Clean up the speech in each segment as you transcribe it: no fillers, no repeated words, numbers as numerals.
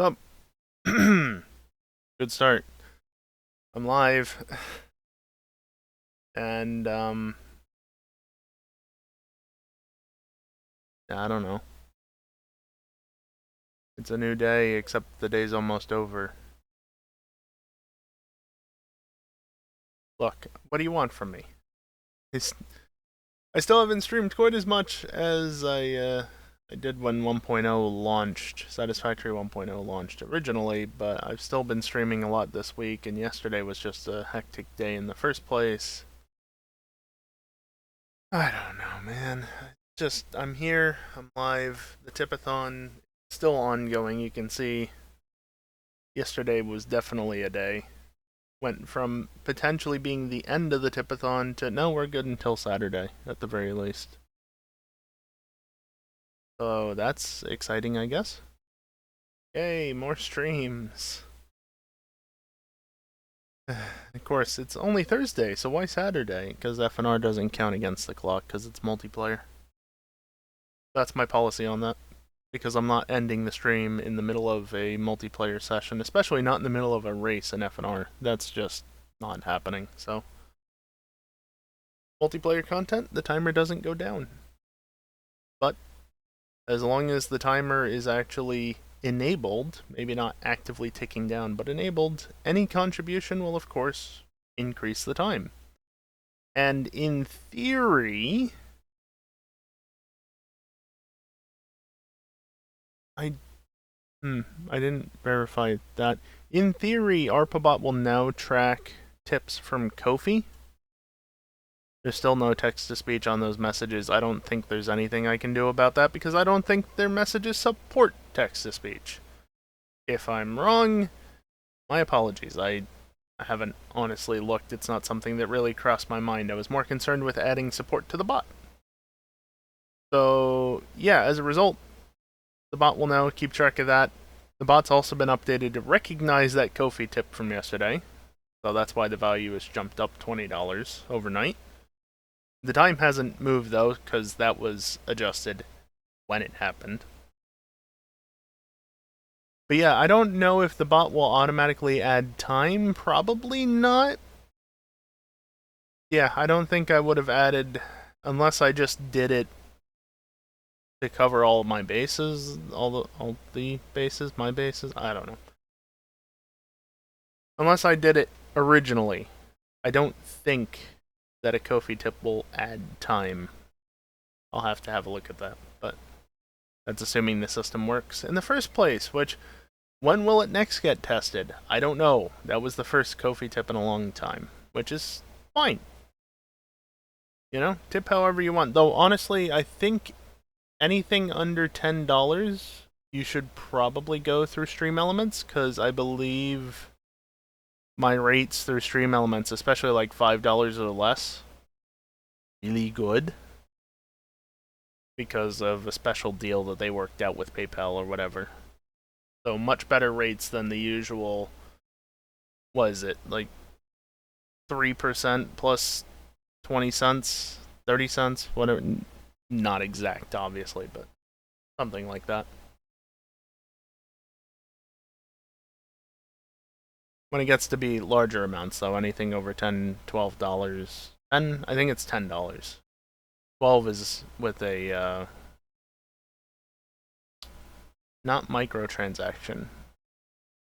What's up? Good start. I'm live. And, I don't know. It's a new day, except the day's almost over. Look, what do you want from me? I still haven't streamed quite as much as I did when 1.0 launched. Satisfactory 1.0 launched originally, but I've still been streaming a lot this week, and yesterday was just a hectic day in the first place. I don't know, man. I'm here, I'm live. The Tipathon is still ongoing. You can see yesterday was definitely a day. Went from potentially being the end of the Tipathon to no, we're good until Saturday, at the very least. So that's exciting, I guess. Yay, more streams. Of course, it's only Thursday, so why Saturday? Because FNR doesn't count against the clock, because it's multiplayer. That's my policy on that. Because I'm not ending the stream in the middle of a multiplayer session, especially not in the middle of a race in FNR. That's just not happening. So, multiplayer content, the timer doesn't go down. But as long as the timer is actually enabled, maybe not actively ticking down, but enabled, any contribution will, of course, increase the time. And in theory, I didn't verify that. In theory, ARPABot will now track tips from Ko-fi. There's still no text-to-speech on those messages. I don't think there's anything I can do about that because I don't think their messages support text-to-speech. If I'm wrong, my apologies. I haven't honestly looked. It's not something that really crossed my mind. I was more concerned with adding support to the bot. So, yeah, as a result, the bot will now keep track of that. The bot's also been updated to recognize that Ko-fi tip from yesterday. So that's why the value has jumped up $20 overnight. The time hasn't moved though, because that was adjusted when it happened. But yeah, I don't know if the bot will automatically add time. Probably not. Yeah, I don't think I would have added, unless I just did it to cover all of my bases, all the bases, my bases. I don't know. Unless I did it originally, I don't think that a Ko-fi tip will add time. I'll have to have a look at that, but that's assuming the system works in the first place, which, when will it next get tested? I don't know. That was the first Ko-fi tip in a long time, which is fine. You know, tip however you want. Though, honestly, I think anything under $10, you should probably go through Stream Elements, because I believe my rates through Stream Elements, especially like $5 or less, really good. Because of a special deal that they worked out with PayPal or whatever. So much better rates than the usual, what is it, like 3% plus 20 cents, 30 cents, whatever. Not exact, obviously, but something like that. When it gets to be larger amounts, though, anything over $10, $12, I think it's $10. 12 is with a, not microtransaction,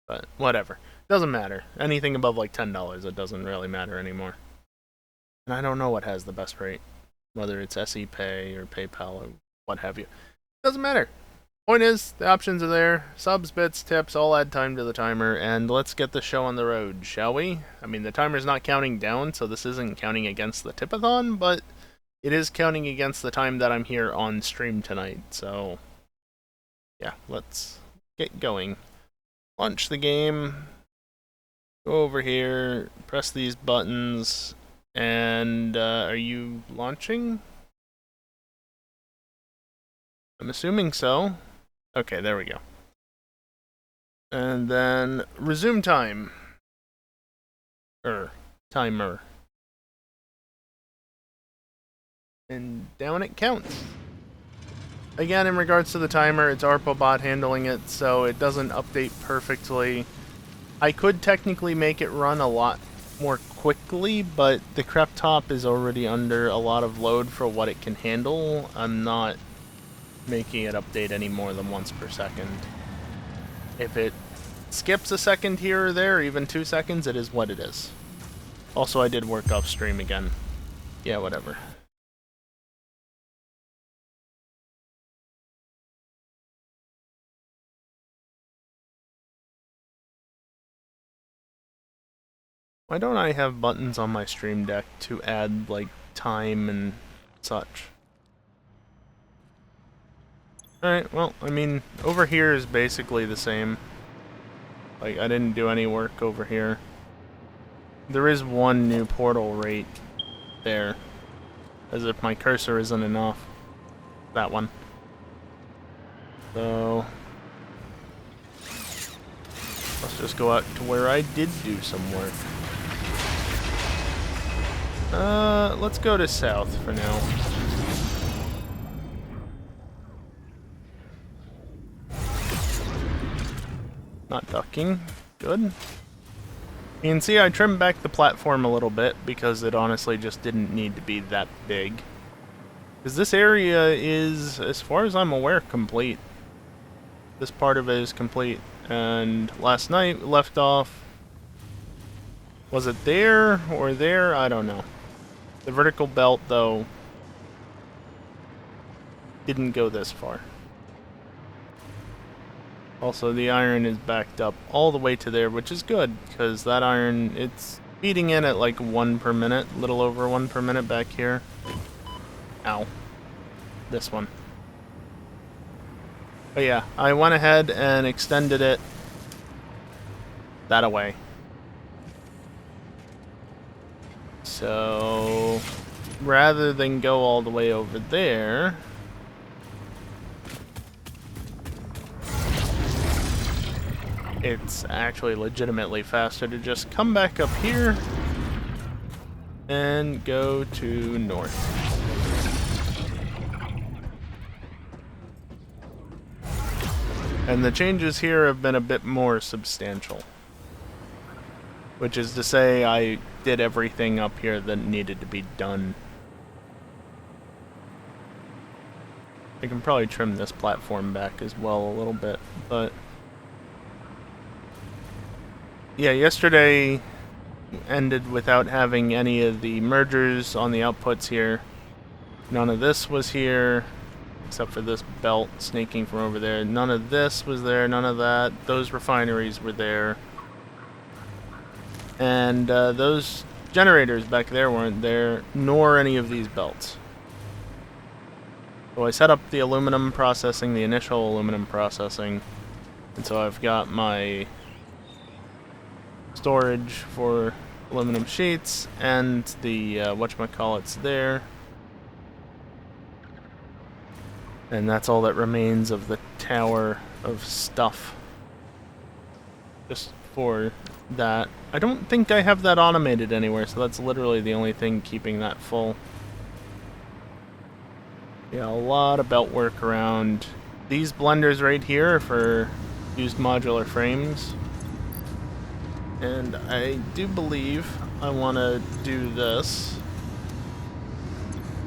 but whatever. Doesn't matter. Anything above like $10, it doesn't really matter anymore. And I don't know what has the best rate, whether it's SE Pay or PayPal or what have you. Doesn't matter. Point is, the options are there. Subs, bits, tips, all add time to the timer, and let's get the show on the road, shall we? I mean, the timer's not counting down, so this isn't counting against the tipathon, but it is counting against the time that I'm here on stream tonight, so yeah, let's get going. Launch the game. Go over here, press these buttons, and are you launching? I'm assuming so. Okay, there we go. And then resume time. Timer. And down it counts. again, in regards to the timer, it's ARPAbot handling it, so it doesn't update perfectly. I could technically make it run a lot more quickly, but the crep top is already under a lot of load for what it can handle. I'm not making it update any more than once per second. If it skips a second here or there, or even 2 seconds, it is what it is. Also, I did work off stream again. Yeah, whatever. Why don't I have buttons on my stream deck to add, like, time and such? Alright, well, I mean, over here is basically the same. Like, I didn't do any work over here. There is one new portal right there. As if my cursor isn't enough. That one. So... let's just go out to where I did do some work. Let's go to south for now. Not ducking. Good. You can see I trimmed back the platform a little bit because it honestly just didn't need to be that big. Because this area is, as far as I'm aware, complete. This part of it is complete. And last night we left off... was it there or there? I don't know. The vertical belt, though, didn't go this far. Also, the iron is backed up all the way to there, which is good, because that iron, it's feeding in at like 1 per minute, a little over 1 per minute back here. Ow. This one. But yeah, I went ahead and extended it that away. So, rather than go all the way over there, it's actually legitimately faster to just come back up here and go to north. And the changes here have been a bit more substantial. Which is to say, I did everything up here that needed to be done. I can probably trim this platform back as well a little bit, but... yeah, yesterday ended without having any of the mergers on the outputs here. None of this was here, except for this belt snaking from over there. None of this was there, none of that. Those refineries were there. And those generators back there weren't there, nor any of these belts. So I set up the aluminum processing, the initial aluminum processing. And so I've got my storage for aluminum sheets and the whatchamacallit's there. And that's all that remains of the tower of stuff. Just for that. I don't think I have that automated anywhere, so that's literally the only thing keeping that full. Yeah, a lot of belt work around. These blenders right here are for used modular frames. And I do believe I want to do this.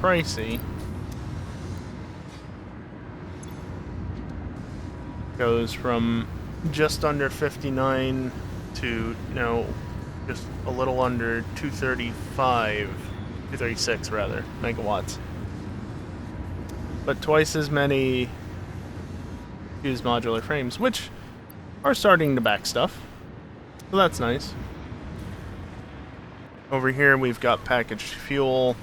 Pricey. Goes from just under 59 to, no, just a little under 236 rather, megawatts. But twice as many used modular frames, which are starting to back stuff. So that's nice. Over here we've got packaged fuel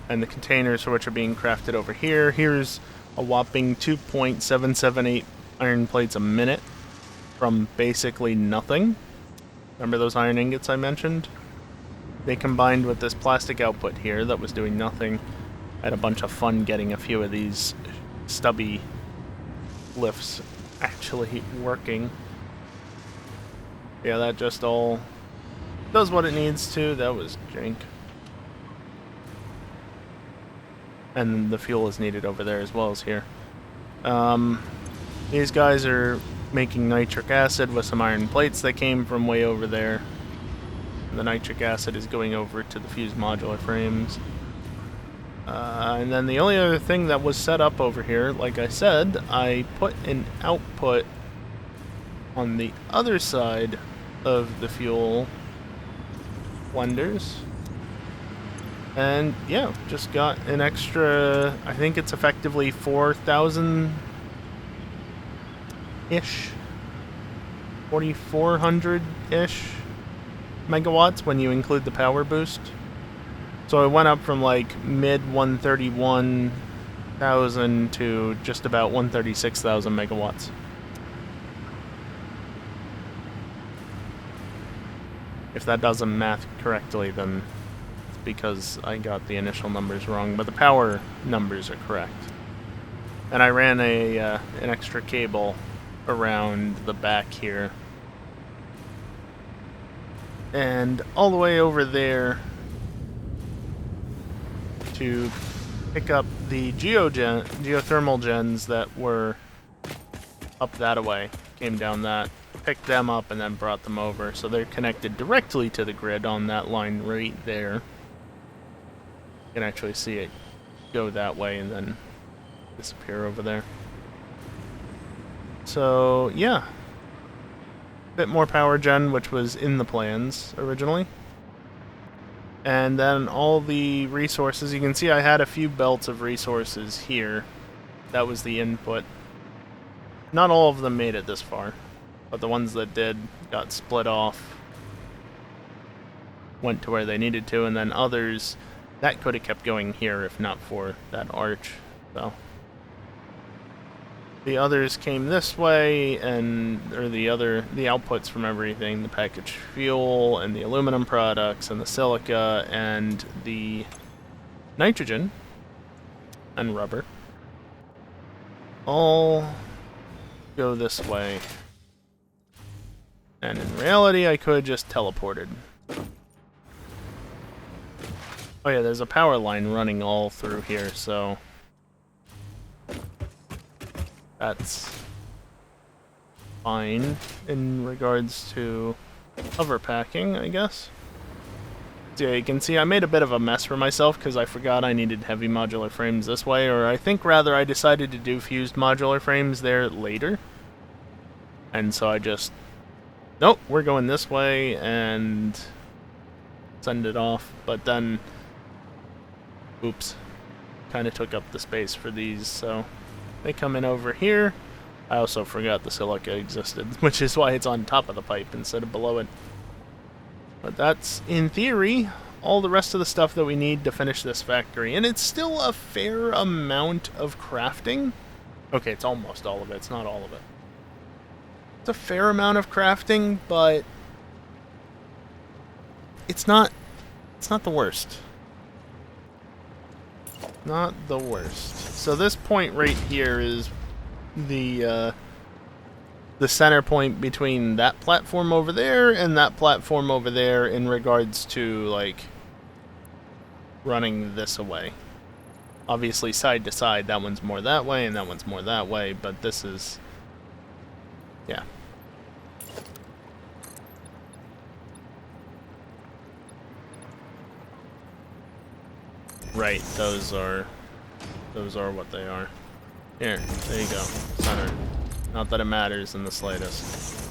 and the containers for which are being crafted over here. Here's a whopping 2.778 iron plates a minute from basically nothing. Remember those iron ingots I mentioned? They combined with this plastic output here that was doing nothing. I had a bunch of fun getting a few of these stubby lifts actually working. Yeah, that just all does what it needs to. That was jank. And the fuel is needed over there as well as here. These guys are making nitric acid with some iron plates that came from way over there. The nitric acid is going over to the fused modular frames. And then the only other thing that was set up over here, like I said, I put an output on the other side of the fuel blenders. And yeah, just got an extra, I think it's effectively 4,000-ish, 4,400-ish megawatts when you include the power boost. So it went up from like mid 131,000 to just about 136,000 megawatts. If that doesn't math correctly, then it's because I got the initial numbers wrong, but the power numbers are correct. And I ran an extra cable around the back here. And all the way over there to pick up the geothermal gens that were up that way. Came down that, picked them up, and then brought them over. So they're connected directly to the grid on that line right there. You can actually see it go that way and then disappear over there. So, yeah. Bit more power gen, which was in the plans originally. And then all the resources, you can see I had a few belts of resources here. That was the input. Not all of them made it this far, but the ones that did got split off, went to where they needed to, and then others, that could have kept going here if not for that arch. So the others came this way, and the outputs from everything, the packaged fuel and the aluminum products and the silica and the nitrogen and rubber all go this way. And in reality, I could just teleported. Oh yeah, there's a power line running all through here, so that's fine in regards to overpacking, I guess. So yeah, you can see I made a bit of a mess for myself because I forgot I needed heavy modular frames this way, or I think rather I decided to do fused modular frames there later. And so I just, nope, we're going this way and send it off. But then, oops, kind of took up the space for these, so they come in over here. I also forgot the silica existed, which is why it's on top of the pipe instead of below it. But that's, in theory, all the rest of the stuff that we need to finish this factory. And it's still a fair amount of crafting. Okay, it's almost all of it. It's not all of it. It's a fair amount of crafting, but it's not the worst. Not the worst. So this point right here is the center point between that platform over there and that platform over there in regards to, like, running this away. Obviously, side to side, that one's more that way and that one's more that way, but this is, yeah. Right, those are what they are. Here, there you go. Center. Not that it matters in the slightest.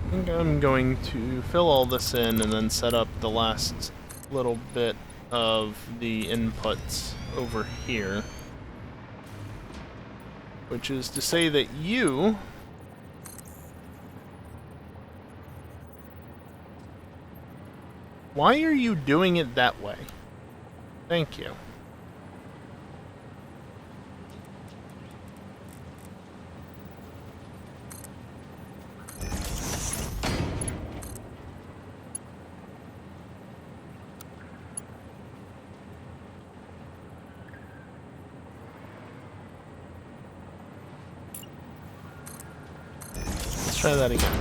I think I'm going to fill all this in and then set up the last little bit of the inputs over here. Which is to say that you why are you doing it that way? Thank you. try that again.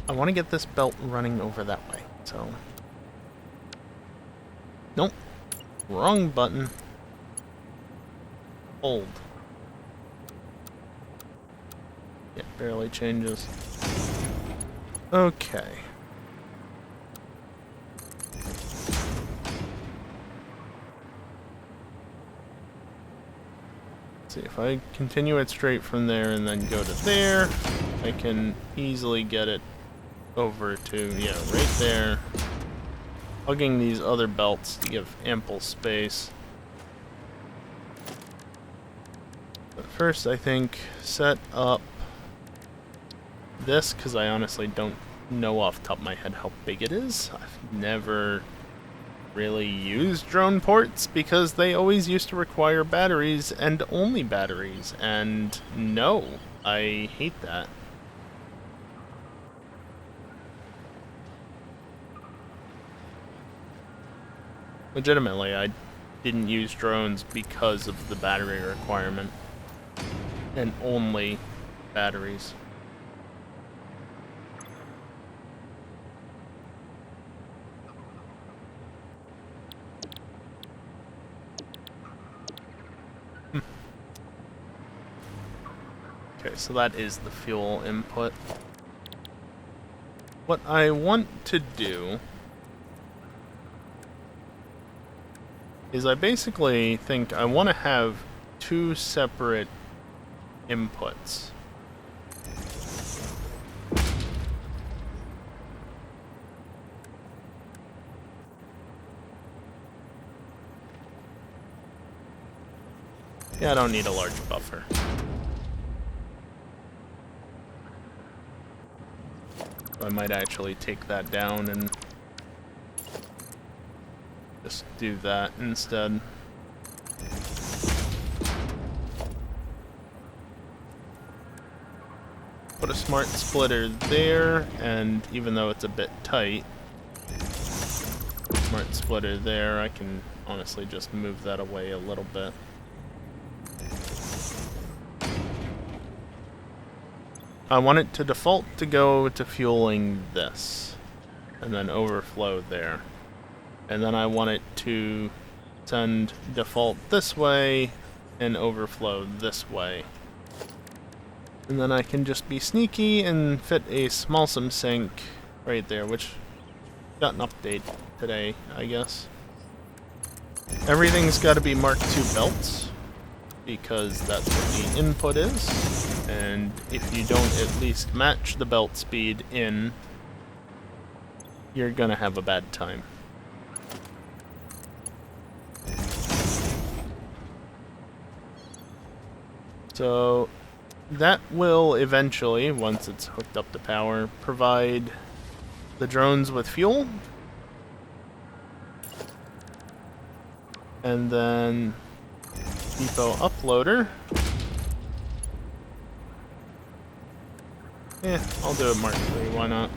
I want to get this belt running over that way, so... Nope. Wrong button. Hold. Yeah, barely changes. Okay. See, if I continue it straight from there and then go to there, I can easily get it over to, yeah, right there. Hugging these other belts to give ample space. But first, I think, set up this, because I honestly don't know off the top of my head how big it is. I've never really used drone ports because they always used to require batteries and only batteries, and no, I hate that. Legitimately, I didn't use drones because of the battery requirement and only batteries. Okay, so that is the fuel input. What I want to do is I basically think I want to have two separate inputs. Yeah, I don't need a large buffer. I might actually take that down and just do that instead. Put a smart splitter there, and even though it's a bit tight, smart splitter there, I can honestly just move that away a little bit. I want it to default to go to fueling this, and then overflow there. And then I want it to send default this way, and overflow this way. And then I can just be sneaky and fit a smallsome sink right there, which got an update today, I guess. Everything's got to be Mark II belts, because that's what the input is. And if you don't at least match the belt speed in, you're gonna have a bad time. So that will eventually, once it's hooked up to power, provide the drones with fuel. And then depot uploader. Yeah, I'll do it Mark III, why not?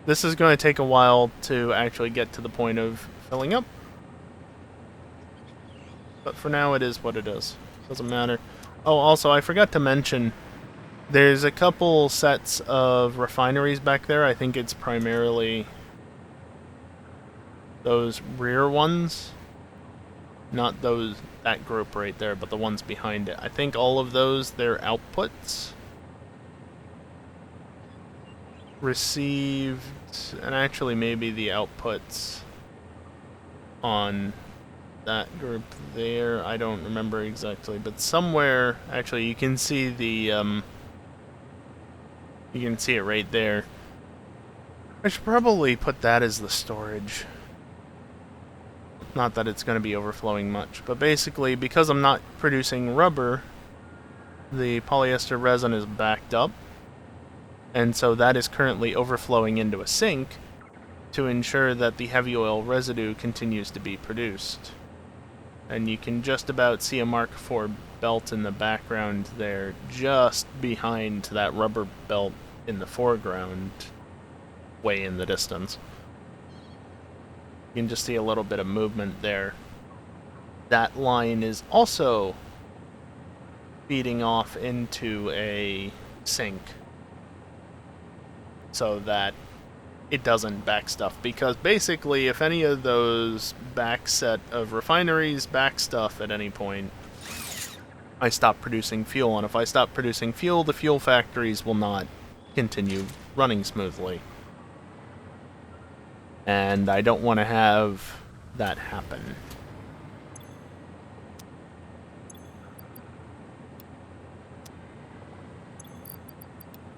This is going to take a while to actually get to the point of filling up. But for now it is what it is. Doesn't matter. Oh, also, I forgot to mention, there's a couple sets of refineries back there. I think it's primarily those rear ones. Not that group right there, but the ones behind it. I think all of those, their outputs received, and actually maybe the outputs on that group there, I don't remember exactly, but somewhere, actually, you can see the, you can see it right there. I should probably put that as the storage. Not that it's going to be overflowing much, but basically, because I'm not producing rubber, the polyester resin is backed up, and so that is currently overflowing into a sink to ensure that the heavy oil residue continues to be produced. And you can just about see a Mark IV belt in the background there, just behind that rubber belt in the foreground, way in the distance. You can just see a little bit of movement there. That line is also feeding off into a sink so that it doesn't back stuff. Because basically, if any of those back set of refineries back stuff at any point, I stop producing fuel. And if I stop producing fuel, the fuel factories will not continue running smoothly. And I don't want to have that happen.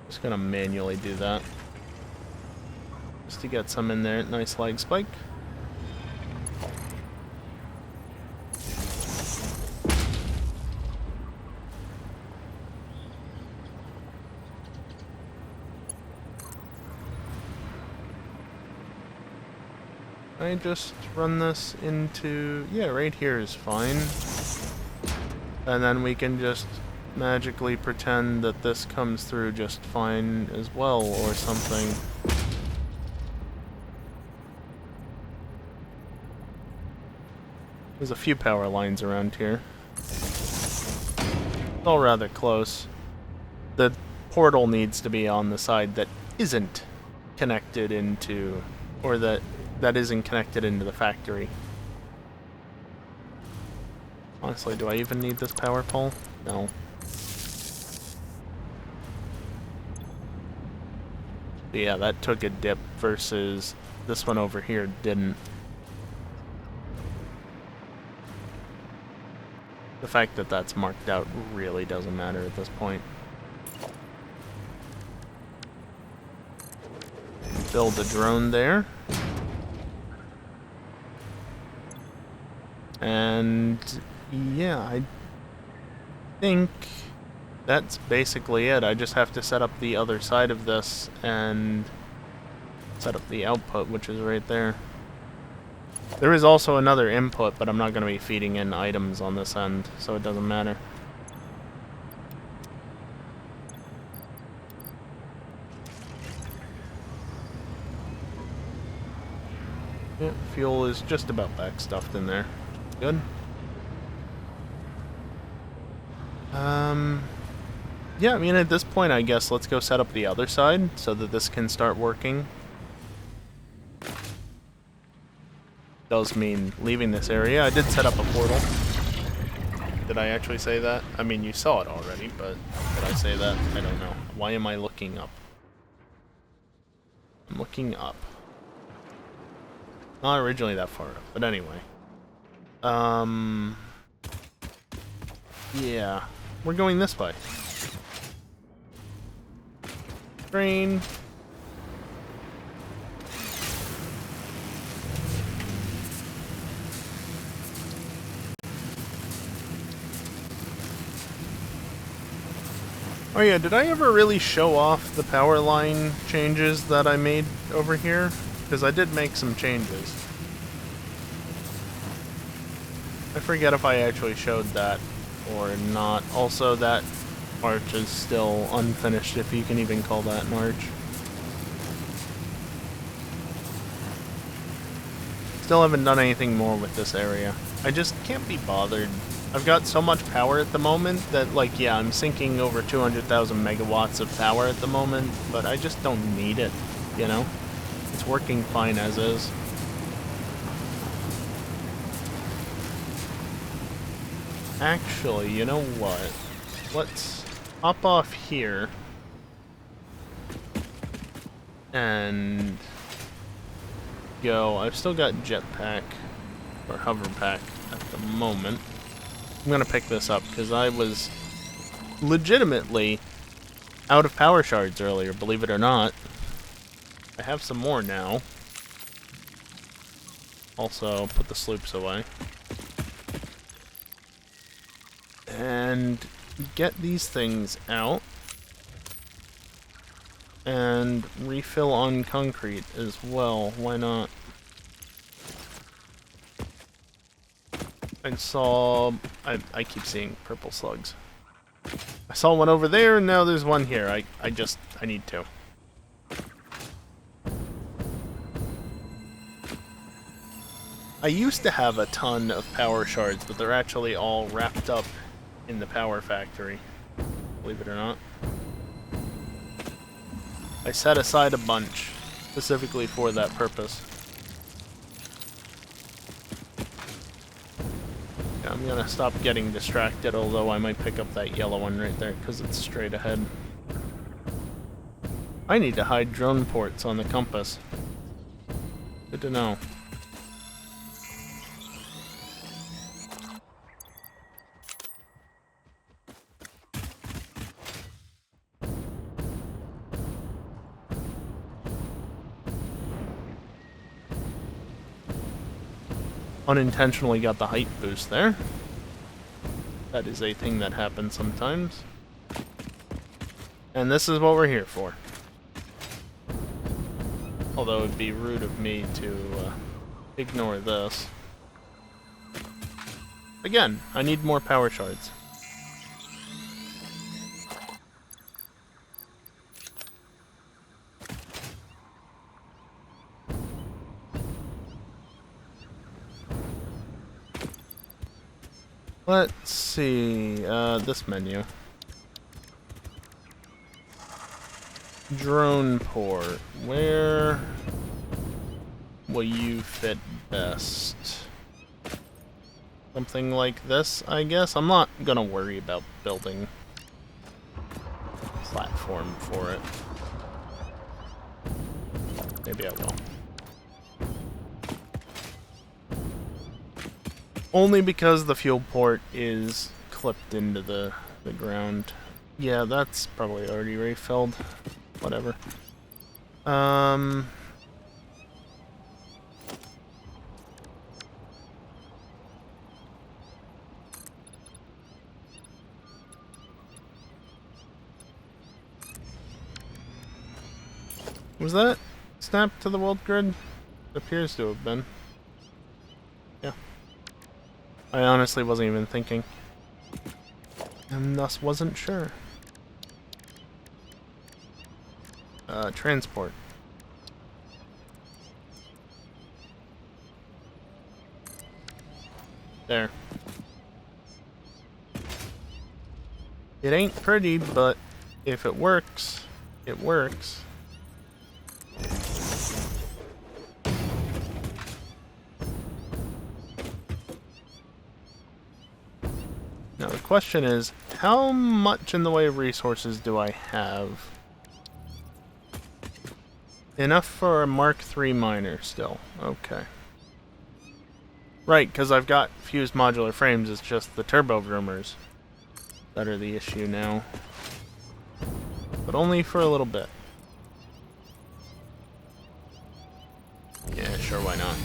Just gonna manually do that. Just to get some in there. Nice leg spike. I just run this into... yeah, right here is fine. And then we can just magically pretend that this comes through just fine as well, or something. There's a few power lines around here. It's all rather close. The portal needs to be on the side that isn't connected into... or that isn't connected into the factory. Honestly, do I even need this power pole? No. But yeah, that took a dip versus this one over here didn't. The fact that that's marked out really doesn't matter at this point. Build a drone there. And yeah, I think that's basically it. I just have to set up the other side of this and set up the output, which is right there. There is also another input, but I'm not going to be feeding in items on this end, so it doesn't matter. Yeah, fuel is just about back stuffed in there. Good. Yeah, I mean, at this point, I guess let's go set up the other side so that this can start working. Does mean leaving this area. I did set up a portal. Did I actually say that? I mean, you saw it already, but did I say that? I don't know. Why am I looking up? I'm looking up. Not originally that far up, but anyway. Yeah. We're going this way. Train. Oh yeah, did I ever really show off the power line changes that I made over here? Because I did make some changes. I forget if I actually showed that or not. Also, that arch is still unfinished, if you can even call that an arch. Still haven't done anything more with this area. I just can't be bothered. I've got so much power at the moment that, like, yeah, I'm sinking over 200,000 megawatts of power at the moment, but I just don't need it, you know? It's working fine as is. Actually, you know what? Let's hop off here and go. I've still got jetpack or hoverpack at the moment. I'm gonna pick this up because I was legitimately out of power shards earlier, believe it or not. I have some more now. Also, put the sloops away. And get these things out. And refill on concrete as well. Why not? I saw... I keep seeing purple slugs. I saw one over there, and now there's one here. I need to. I used to have a ton of power shards, but they're actually all wrapped up in the power factory. Believe it or not. I set aside a bunch specifically for that purpose. Yeah, I'm gonna stop getting distracted, although I might pick up that yellow one right there because it's straight ahead. I need to hide drone ports on the compass. Good to know. Unintentionally got the height boost there. That is a thing that happens sometimes. And this is what we're here for. Although it would be rude of me to ignore this. Again, I need more power shards. Let's see, this menu. Drone port. Where will you fit best? Something like this, I guess. I'm not gonna worry about building a platform for it. Maybe I will. Only because the fuel port is clipped into the ground. Yeah, that's probably already refilled. Whatever. Was that snapped to the world grid? It appears to have been. Yeah. I honestly wasn't even thinking. And thus wasn't sure. Transport. There. It ain't pretty, but if it works, it works. Now the question is, how much in the way of resources do I have? Enough for a Mark III miner still. Okay. Right, because I've got fused modular frames, it's just the turbo groomers that are the issue now. But only for a little bit. Yeah, sure, why not?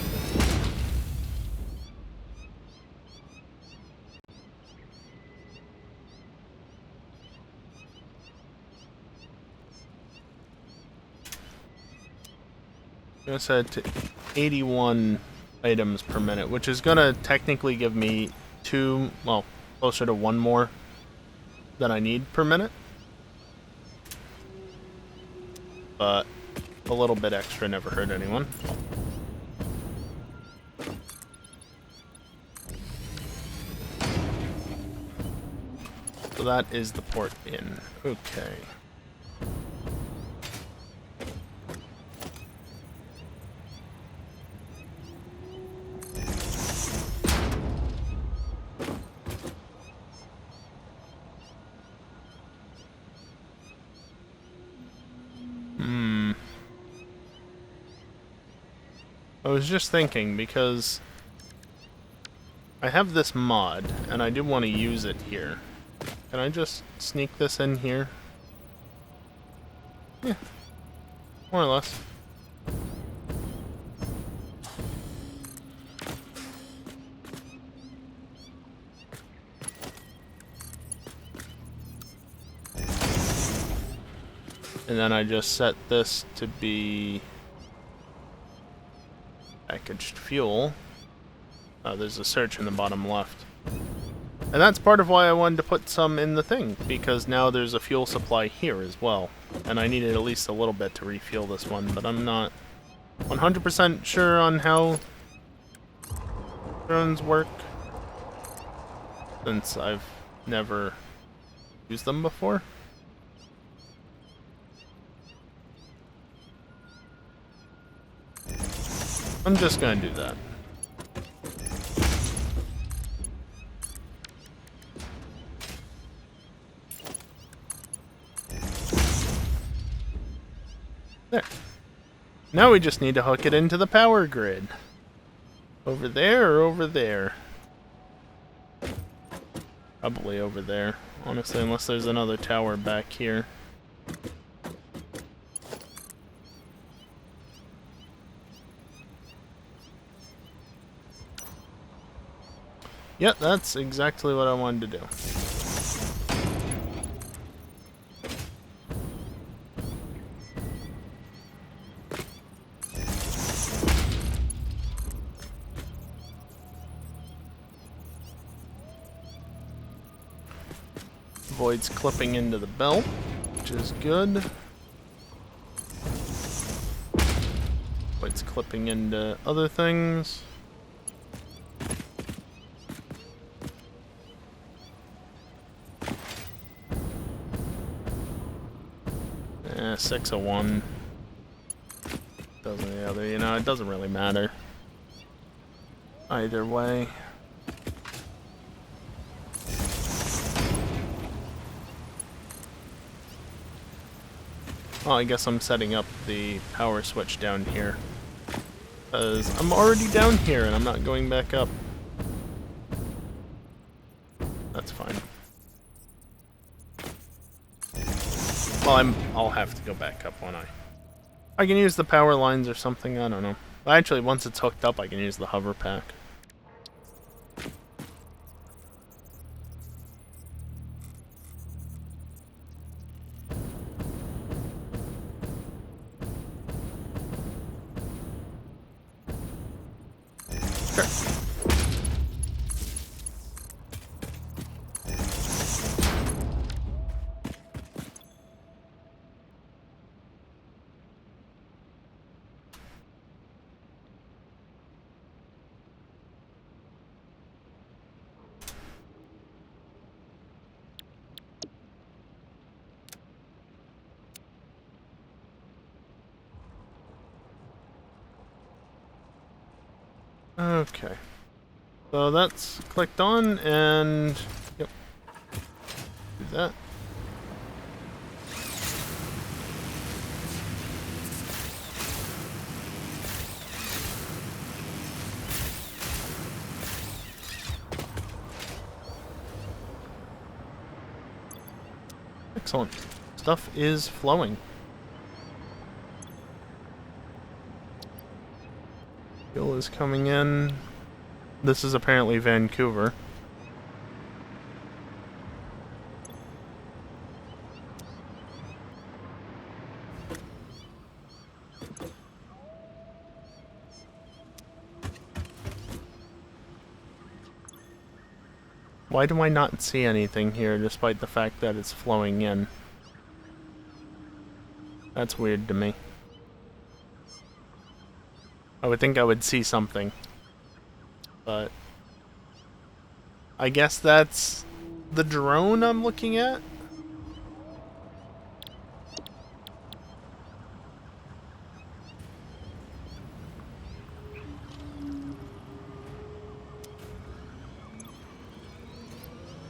I'm gonna set it to 81 items per minute, which is gonna technically give me two, well, closer to one more than I need per minute. But a little bit extra never hurt anyone. So that is the port in. Okay. I was just thinking, because I have this mod, and I do want to use it here. Can I just sneak this in here? Yeah. More or less. And then I just set this to be packaged fuel. Oh, there's a search in the bottom left. And that's part of why I wanted to put some in the thing, because now there's a fuel supply here as well. And I needed at least a little bit to refuel this one, but I'm not 100% sure on how drones work, since I've never used them before. I'm just gonna do that. There. Now we just need to hook it into the power grid. Over there or over there? Probably over there. Honestly, unless there's another tower back here. Yep, that's exactly what I wanted to do. Avoids clipping into the belt, which is good. Avoids clipping into other things. 601. Doesn't the other, you know, it doesn't really matter. Either way. Oh, I guess I'm setting up the power switch down here. Because I'm already down here and I'm not going back up. That's fine. Well, I'll have to go back up, won't I? I can use the power lines or something, I don't know. Actually, once it's hooked up, I can use the hover pack. Sure. Okay. So that's clicked on and yep. Do that. Excellent. Stuff is flowing. Fuel is coming in. This is apparently Vancouver. Why do I not see anything here despite the fact that it's flowing in? That's weird to me. I would think I would see something. But I guess that's the drone I'm looking at?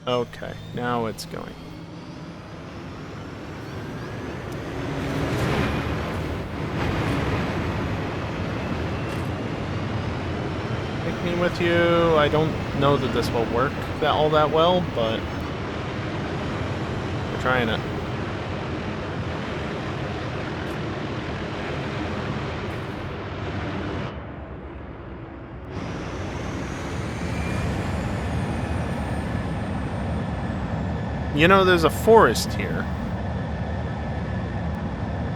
Okay, now it's going. Take me with you. I don't know that this will work all that well, but we're trying it. You know, there's a forest here.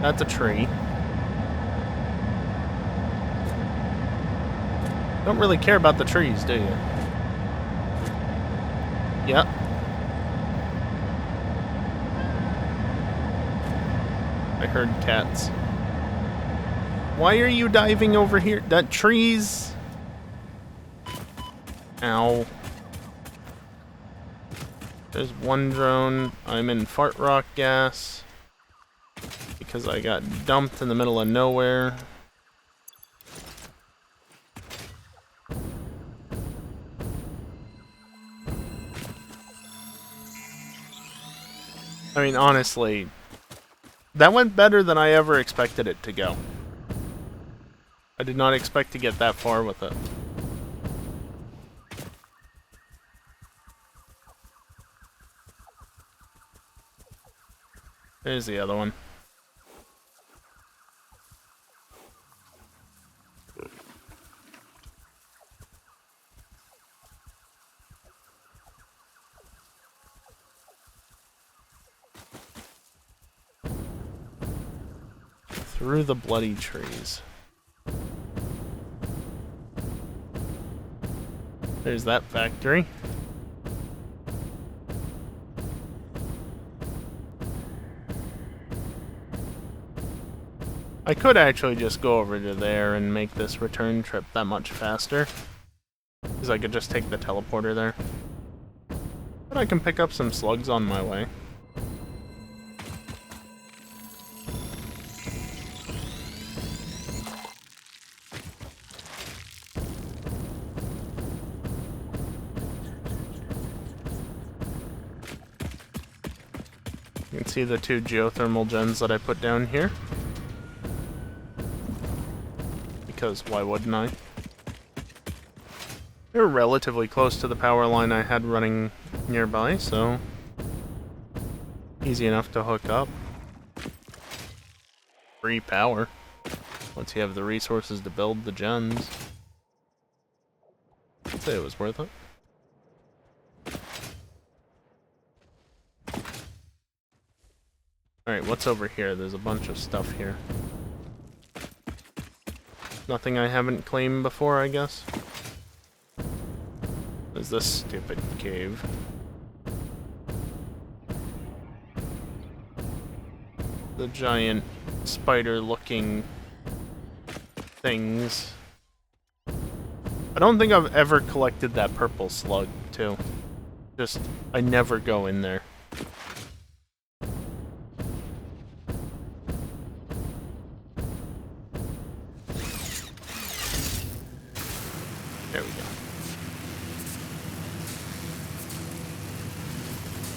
That's a tree. Don't really care about the trees, do you? Yep. I heard cats. Why are you diving over here? That trees. Ow. There's one drone. I'm in fart rock gas because I got dumped in the middle of nowhere. I mean, honestly, that went better than I ever expected it to go. I did not expect to get that far with it. There's the other one. Through the bloody trees. There's that factory. I could actually just go over to there and make this return trip that much faster. Because I could just take the teleporter there. But I can pick up some slugs on my way. You can see the 2 geothermal gens that I put down here. Because why wouldn't I? They were relatively close to the power line I had running nearby, so easy enough to hook up. Free power. Once you have the resources to build the gens. I'd say it was worth it. Alright, what's over here? There's a bunch of stuff here. Nothing I haven't claimed before, I guess. There's this stupid cave. The giant spider-looking things. I don't think I've ever collected that purple slug, too. Just, I never go in there. There we go.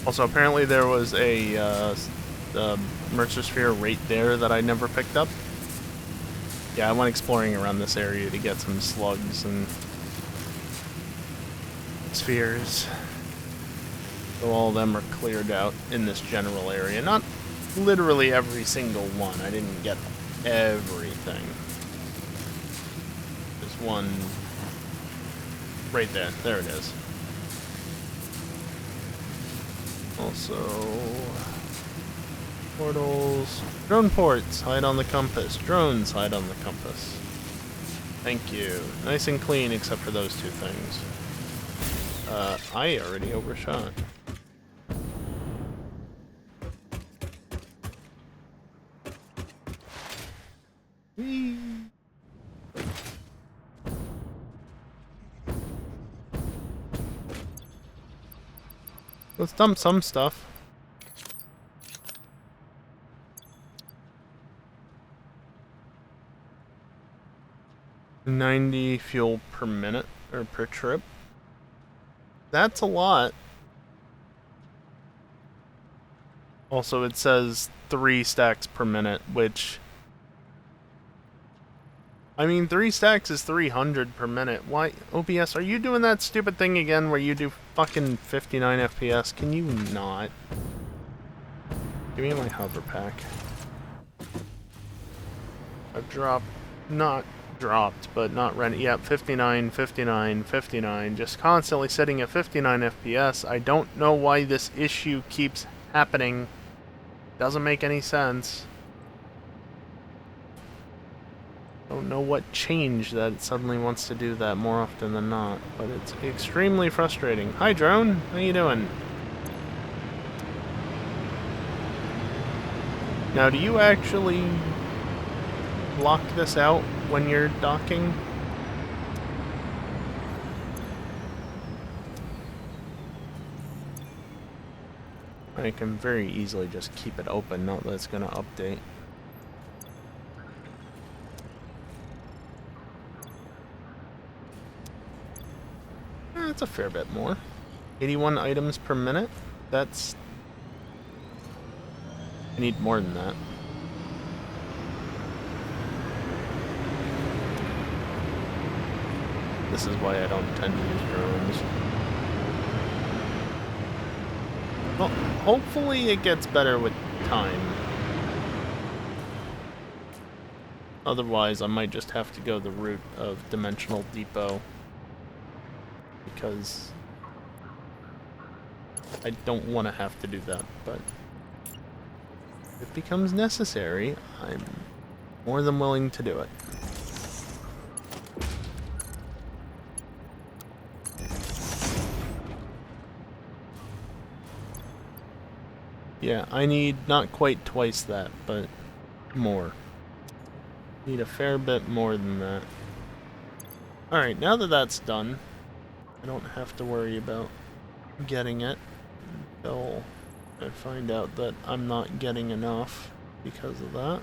Also, apparently there was a Mercer Sphere right there that I never picked up. Yeah, I went exploring around this area to get some slugs and spheres. So all of them are cleared out in this general area. Not literally every single one. I didn't get everything. There's one right there. There it is. Also, portals. Drone ports, hide on the compass. Drones, hide on the compass. Thank you. Nice and clean except for those 2 things. I already overshot. Whee! Let's dump some stuff. $90 fuel per minute, or per trip. That's a lot. Also, it says 3 stacks per minute, which... I mean, 3 stacks is 300 per minute. Why? OBS, are you doing that stupid thing again where you do fucking 59 FPS? Can you not? Give me my hover pack. I've dropped, but not ready. Yep, 59, 59, 59. Just constantly sitting at 59 FPS. I don't know why this issue keeps happening. Doesn't make any sense. Don't know what changed that it suddenly wants to do that more often than not, but it's extremely frustrating. Hi, drone. How you doing? Now, do you actually block this out when you're docking? I can very easily just keep it open, not that it's gonna update. That's a fair bit more. 81 items per minute? That's I need more than that. This is why I don't tend to use drones. Well, hopefully it gets better with time. Otherwise, I might just have to go the route of Dimensional Depot. Because I don't want to have to do that, but if it becomes necessary, I'm more than willing to do it. Yeah, I need not quite twice that, but more. Need a fair bit more than that. Alright, now that that's done, I don't have to worry about getting it until I find out that I'm not getting enough because of that.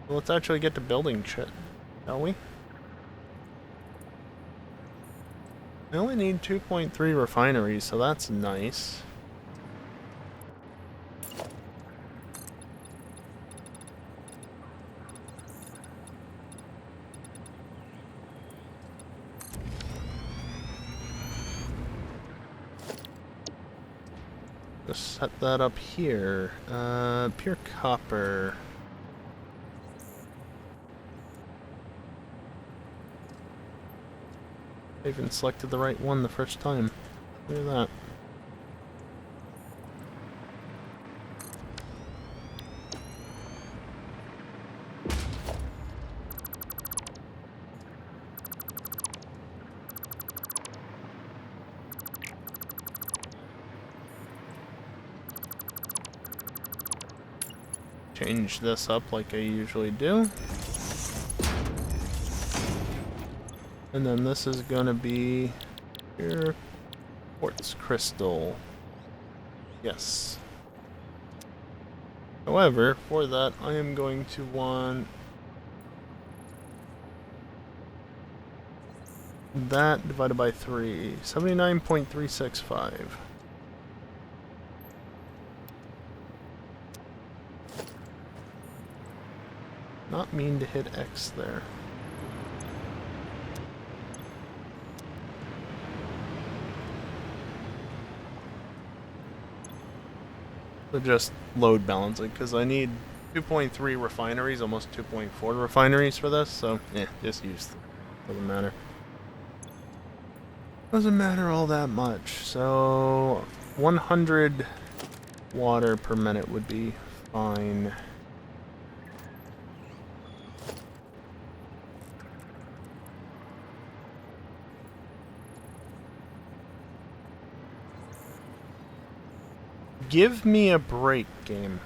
Well, let's actually get to building shit, shall we? I only need 2.3 refineries, so that's nice. Just set that up here. Pure copper. I even selected the right one the first time. Look at that. Change this up like I usually do. And then this is gonna be pure quartz crystal. Yes. However, for that I am going to want that divided by 3. 79.365. Not mean to hit X there. So just load balancing, because I need 2.3 refineries, almost 2.4 refineries for this, so yeah, just use them. Doesn't matter. Doesn't matter all that much. So 100 water per minute would be fine. Give me a break, game.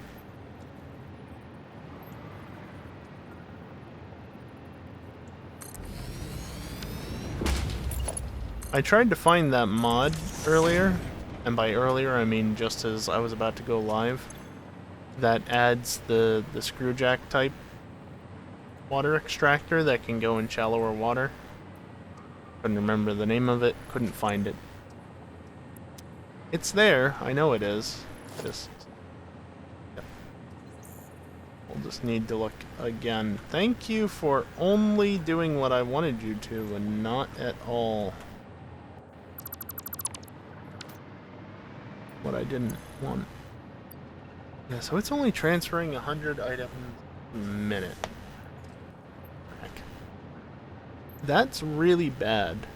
I tried to find that mod earlier, and by earlier I mean just as I was about to go live, that adds the screwjack type water extractor that can go in shallower water. Couldn't remember the name of it, couldn't find it. It's there, I know it is. Just... Yep. We'll just need to look again. Thank you for only doing what I wanted you to, and not at all what I didn't want. Yeah, so it's only transferring 100 items a minute. Heck. That's really bad.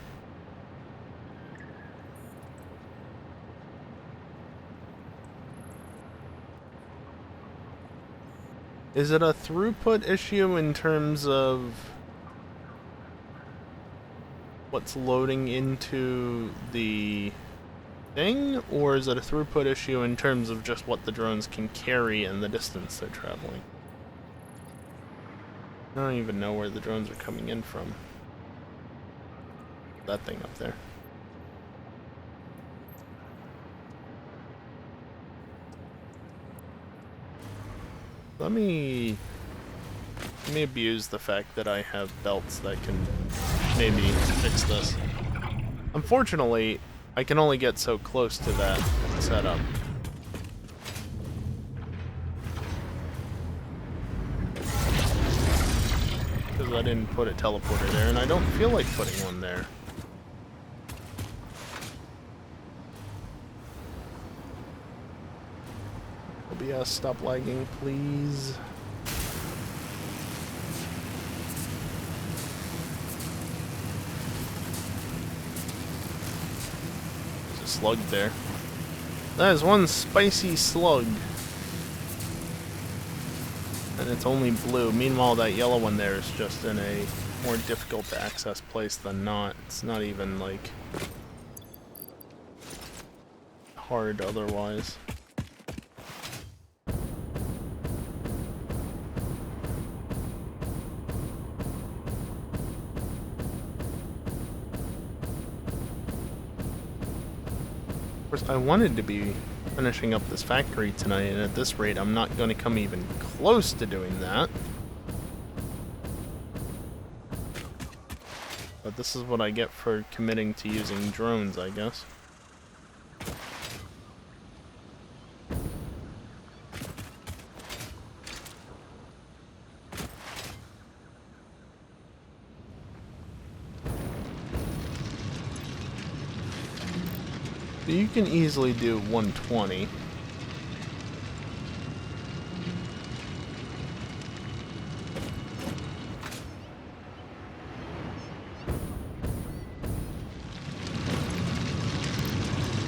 Is it a throughput issue in terms of what's loading into the thing, or is it a throughput issue in terms of just what the drones can carry and the distance they're traveling? I don't even know where the drones are coming in from. That thing up there. Let me abuse the fact that I have belts that can maybe fix this. Unfortunately, I can only get so close to that setup. because I didn't put a teleporter there, and I don't feel like putting one there. OBS, stop lagging, please. There's a slug there. That is one spicy slug. And it's only blue. Meanwhile, that yellow one there is just in a more difficult to access place than not. It's not even, like, hard otherwise. Of course, I wanted to be finishing up this factory tonight, and at this rate, I'm not going to come even close to doing that. But this is what I get for committing to using drones, I guess. You can easily do 120.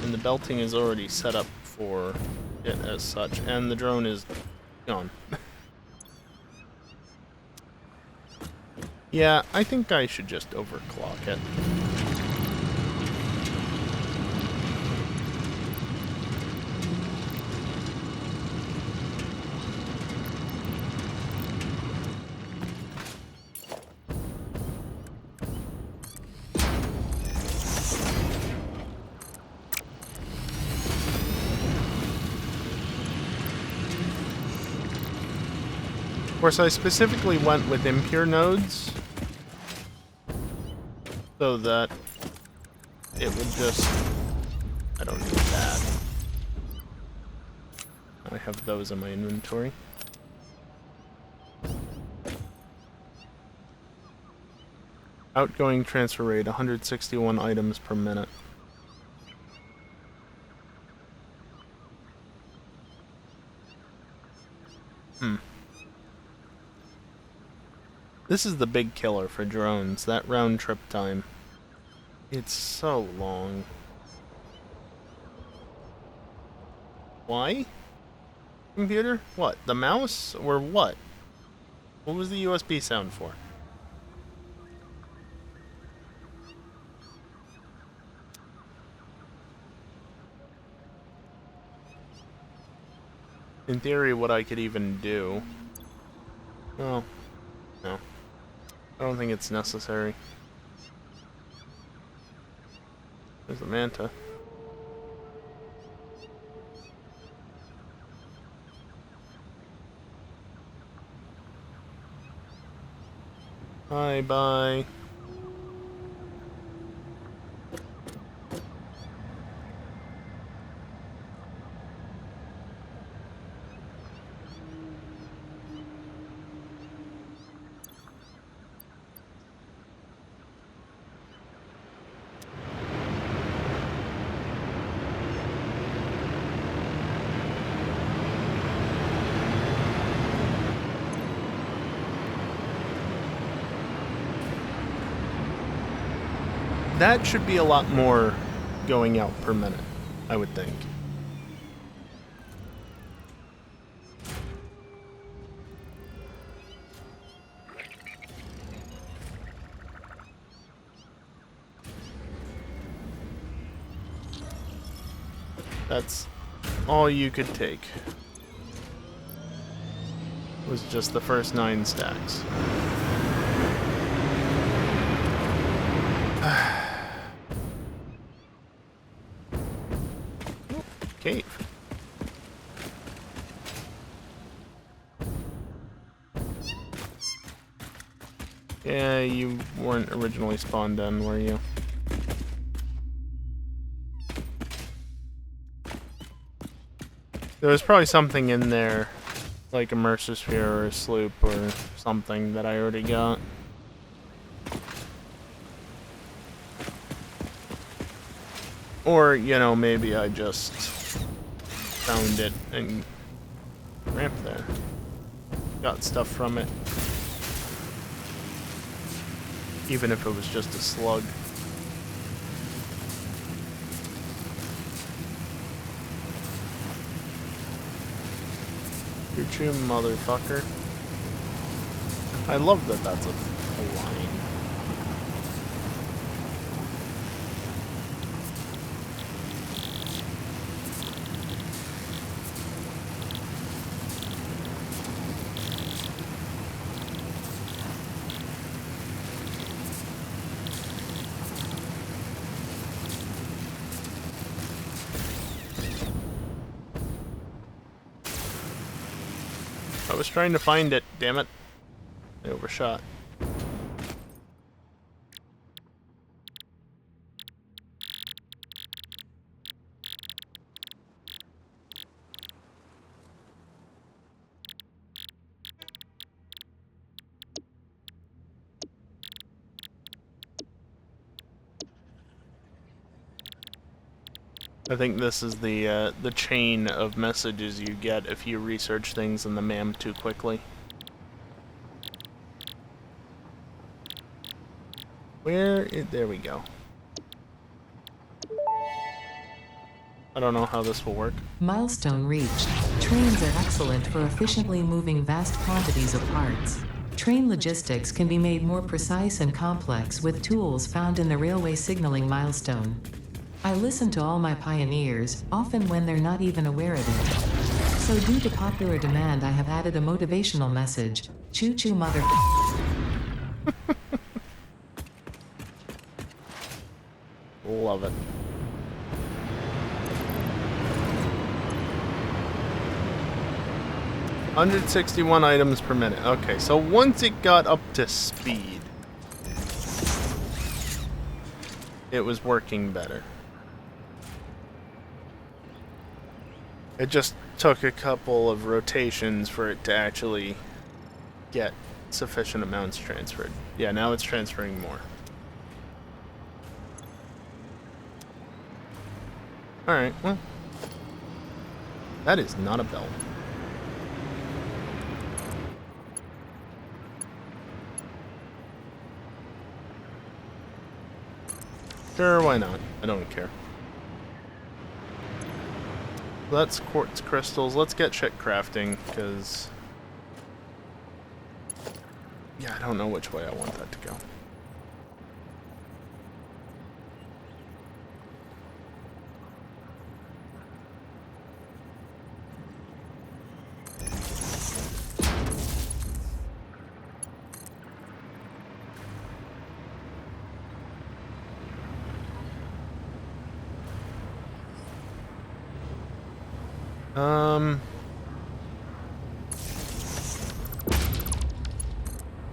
And the belting is already set up for it as such, and the drone is gone. Yeah, I think I should just overclock it. Of course, I specifically went with impure nodes so that it would just... I don't need that. I have those in my inventory. Outgoing transfer rate, 161 items per minute. This is the big killer for drones, that round trip time. It's so long. Why? Computer? What? The mouse? Or what? What was the USB sound for? In theory, what I could even do... Well, no. I don't think it's necessary. There's the manta. Bye. That should be a lot more going out per minute, I would think. That's all you could take. Was just the first 9 stacks. Cave. Yeah, you weren't originally spawned in, were you? There was probably something in there, like a Mercer Sphere or a Sloop or something that I already got. Or, you know, maybe I just found it and ramped there. Got stuff from it. Even if it was just a slug. You motherfucker. I love that that's a line. I was trying to find it, damn it. I overshot. I think this is the chain of messages you get if you research things in the MAM too quickly. There we go. I don't know how this will work. Milestone reached. Trains are excellent for efficiently moving vast quantities of parts. Train logistics can be made more precise and complex with tools found in the railway signaling milestone. I listen to all my pioneers, often when they're not even aware of it. So due to popular demand, I have added a motivational message. Choo-choo mother... Love it. $161 items per minute. Okay, so once it got up to speed, it was working better. It just took a couple of rotations for it to actually get sufficient amounts transferred. Yeah, now it's transferring more. Alright, well. That is not a bell. Sure, why not? I don't care. That's quartz crystals. Let's get shit crafting, because... yeah, I don't know which way I want that to go.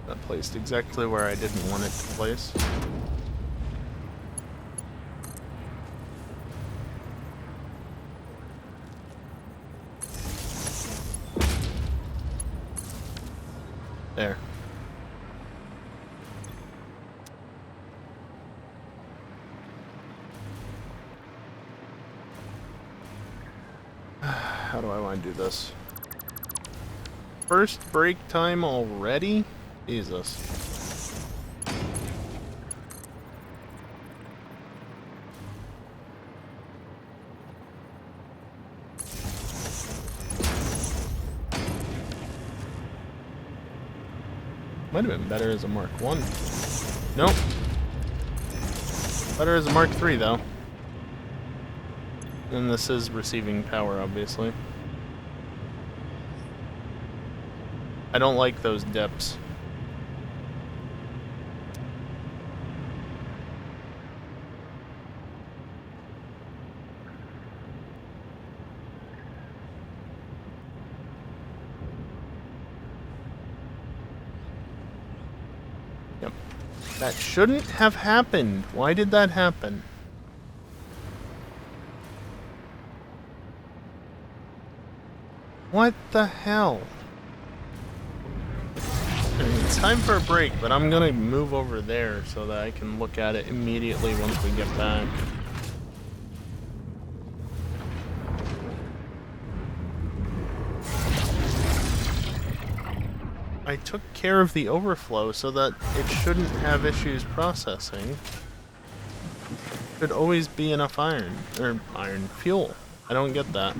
That placed exactly where I didn't want it to place. There. How do I want to do this? First break time already? Jesus. Might have been better as a Mark 1. Nope. Better as a Mark 3 though. And this is receiving power, obviously. I don't like those dips. Yep. That shouldn't have happened. Why did that happen? What the hell? I mean, it's time for a break, but I'm gonna move over there so that I can look at it immediately once we get back. I took care of the overflow so that it shouldn't have issues processing. Should always be enough iron, or iron fuel. I don't get that.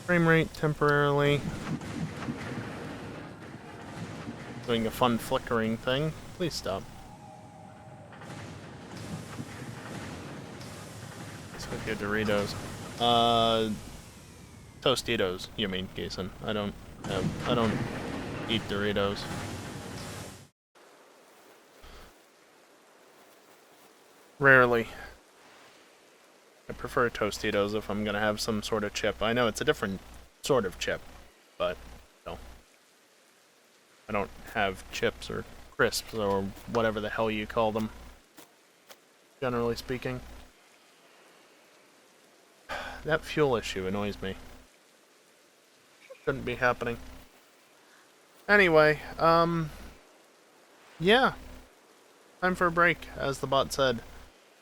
Frame rate temporarily. Doing a fun flickering thing. Please stop. Let's look at Doritos. Tostitos, you mean, Jason. I don't eat Doritos. Rarely. I prefer Tostitos if I'm gonna have some sort of chip. I know it's a different sort of chip, but no. I don't have chips or crisps or whatever the hell you call them, generally speaking. That fuel issue annoys me. Shouldn't be happening. Anyway, yeah. Time for a break, as the bot said.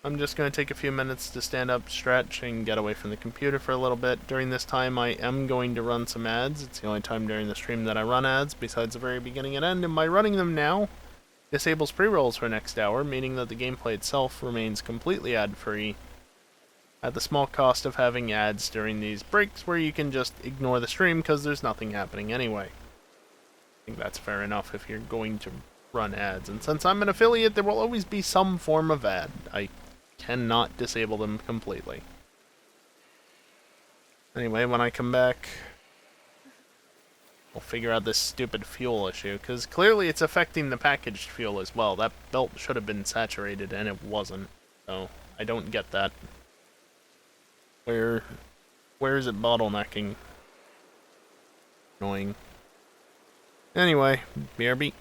I'm just going to take a few minutes to stand up, stretch, and get away from the computer for a little bit. During this time, I am going to run some ads. It's the only time during the stream that I run ads, besides the very beginning and end, and by running them now, disables pre-rolls for next hour, meaning that the gameplay itself remains completely ad-free, at the small cost of having ads during these breaks where you can just ignore the stream because there's nothing happening anyway. I think that's fair enough if you're going to run ads, and since I'm an affiliate, there will always be some form of ad. I cannot disable them completely. Anyway, when I come back, we'll figure out this stupid fuel issue, because clearly it's affecting the packaged fuel as well. That belt should have been saturated, and it wasn't. So, I don't get that. Where is it bottlenecking? Annoying. Anyway, BRB.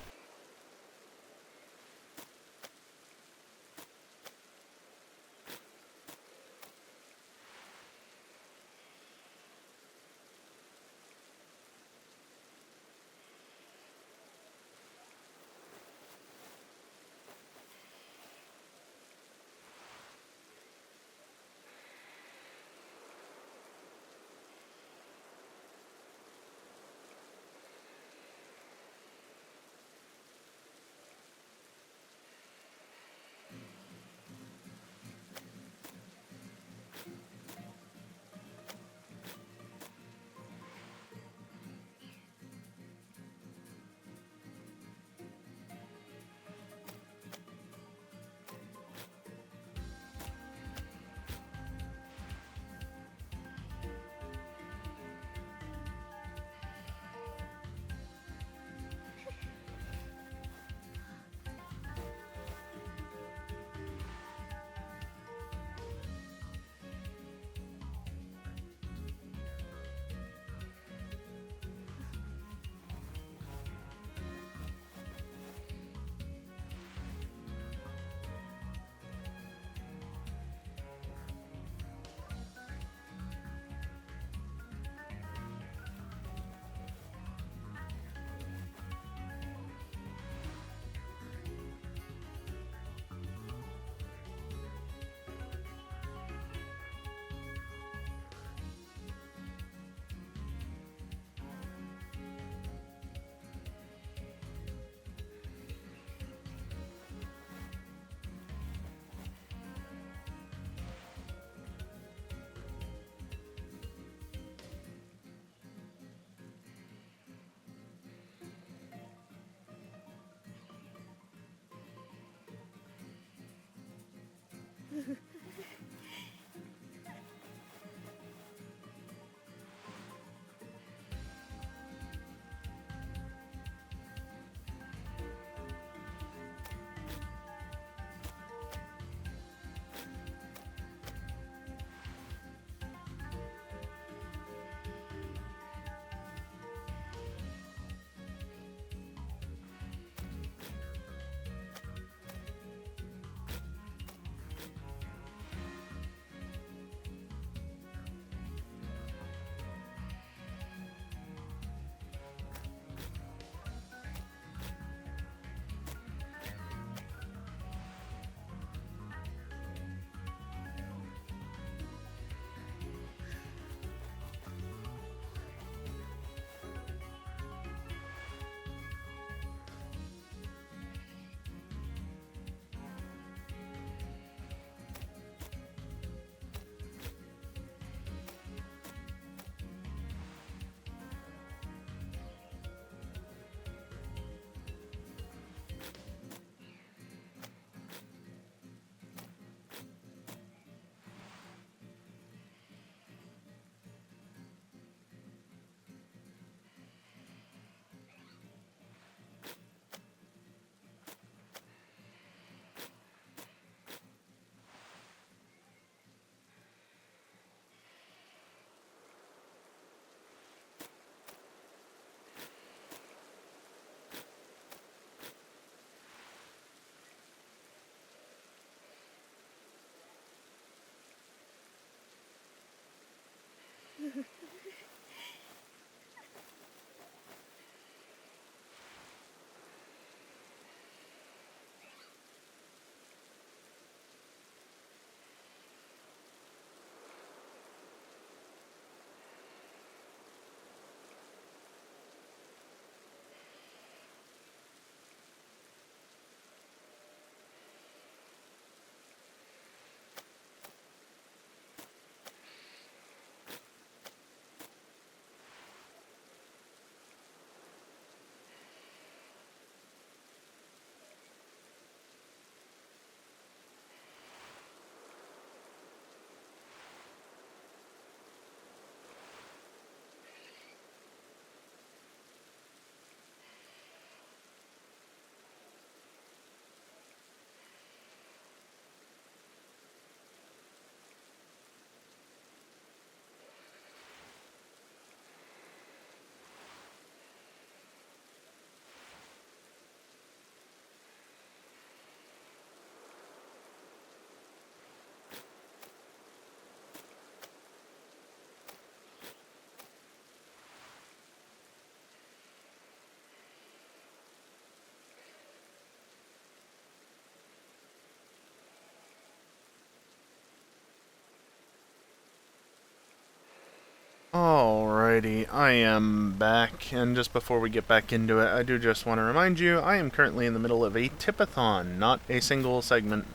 Alrighty, I am back, and just before we get back into it, I do just want to remind you, I am currently in the middle of a tipathon, not a single segment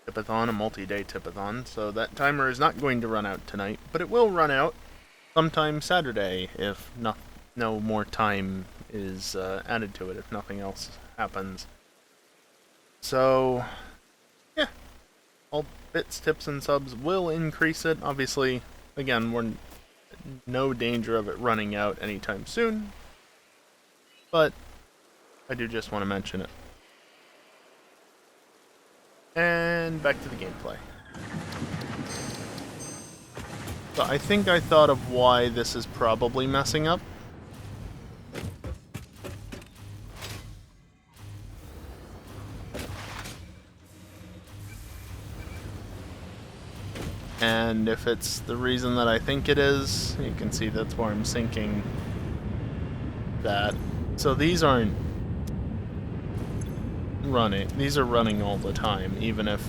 tipathon, a multi-day tipathon, so that timer is not going to run out tonight, but it will run out sometime Saturday if no more time is added to it, if nothing else happens. So, yeah, all bits, tips, and subs will increase it. Obviously, again, we're no danger of it running out anytime soon, but I do just want to mention it. And back to the gameplay. So I think I thought of why this is probably messing up. And if it's the reason that I think it is, you can see that's where I'm syncing that. So these aren't running. These are running all the time, even if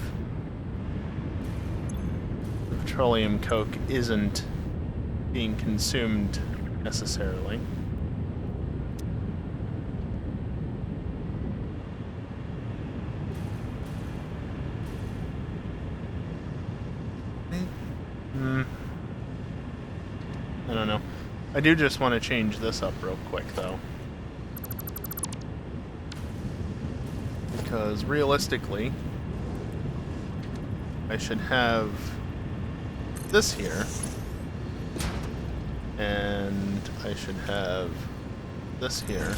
the petroleum coke isn't being consumed necessarily. I don't know. I do just want to change this up real quick, though. Because realistically, I should have this here. And I should have this here.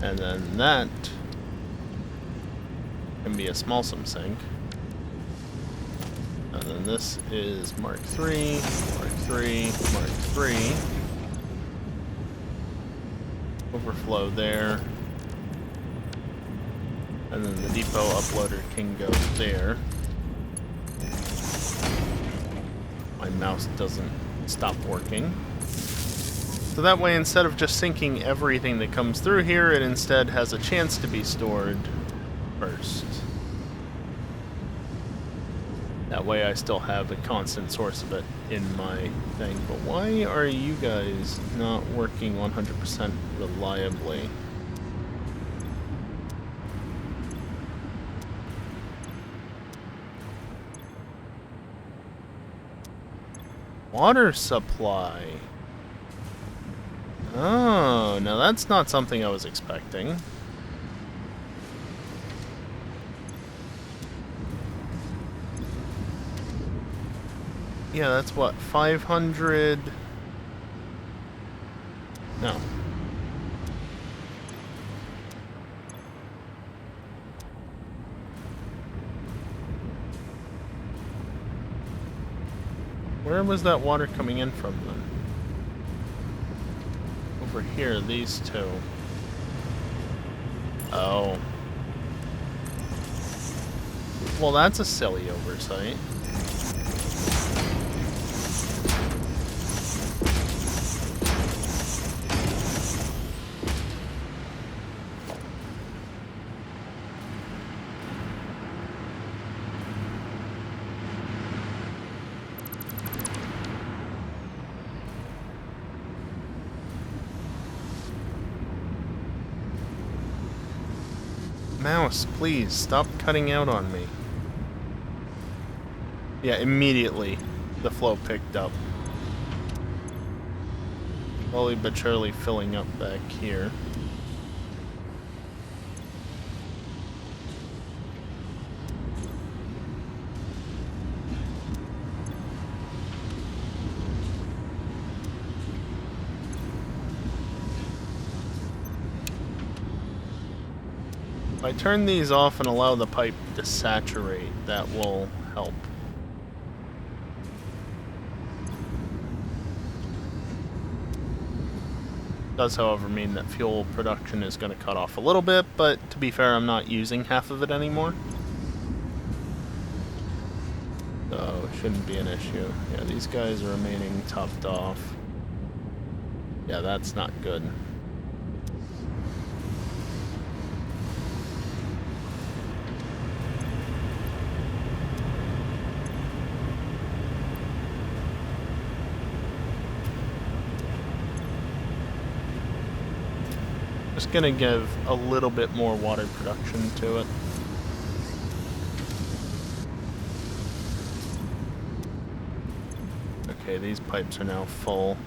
And then that can be a small sink. And then this is Mark III, Mark III, Mark III. Overflow there. And then the depot uploader can go there. My mouse doesn't stop working. So that way, instead of just syncing everything that comes through here, it instead has a chance to be stored first. That way I still have a constant source of it in my thing. But why are you guys not working 100% reliably? Water supply. Oh, now that's not something I was expecting. Yeah, that's what, 500... No. Where was that water coming in from, then? Over here, these two. Oh. Well, that's a silly oversight. Mouse, please, stop cutting out on me. Yeah, immediately the flow picked up. Slowly but surely filling up back here. If I turn these off and allow the pipe to saturate, that will help. Does, however, mean that fuel production is going to cut off a little bit, but to be fair, I'm not using half of it anymore. So, it shouldn't be an issue. Yeah, these guys are remaining topped off. Yeah, that's not good. Just gonna give a little bit more water production to it. Okay, these pipes are now full.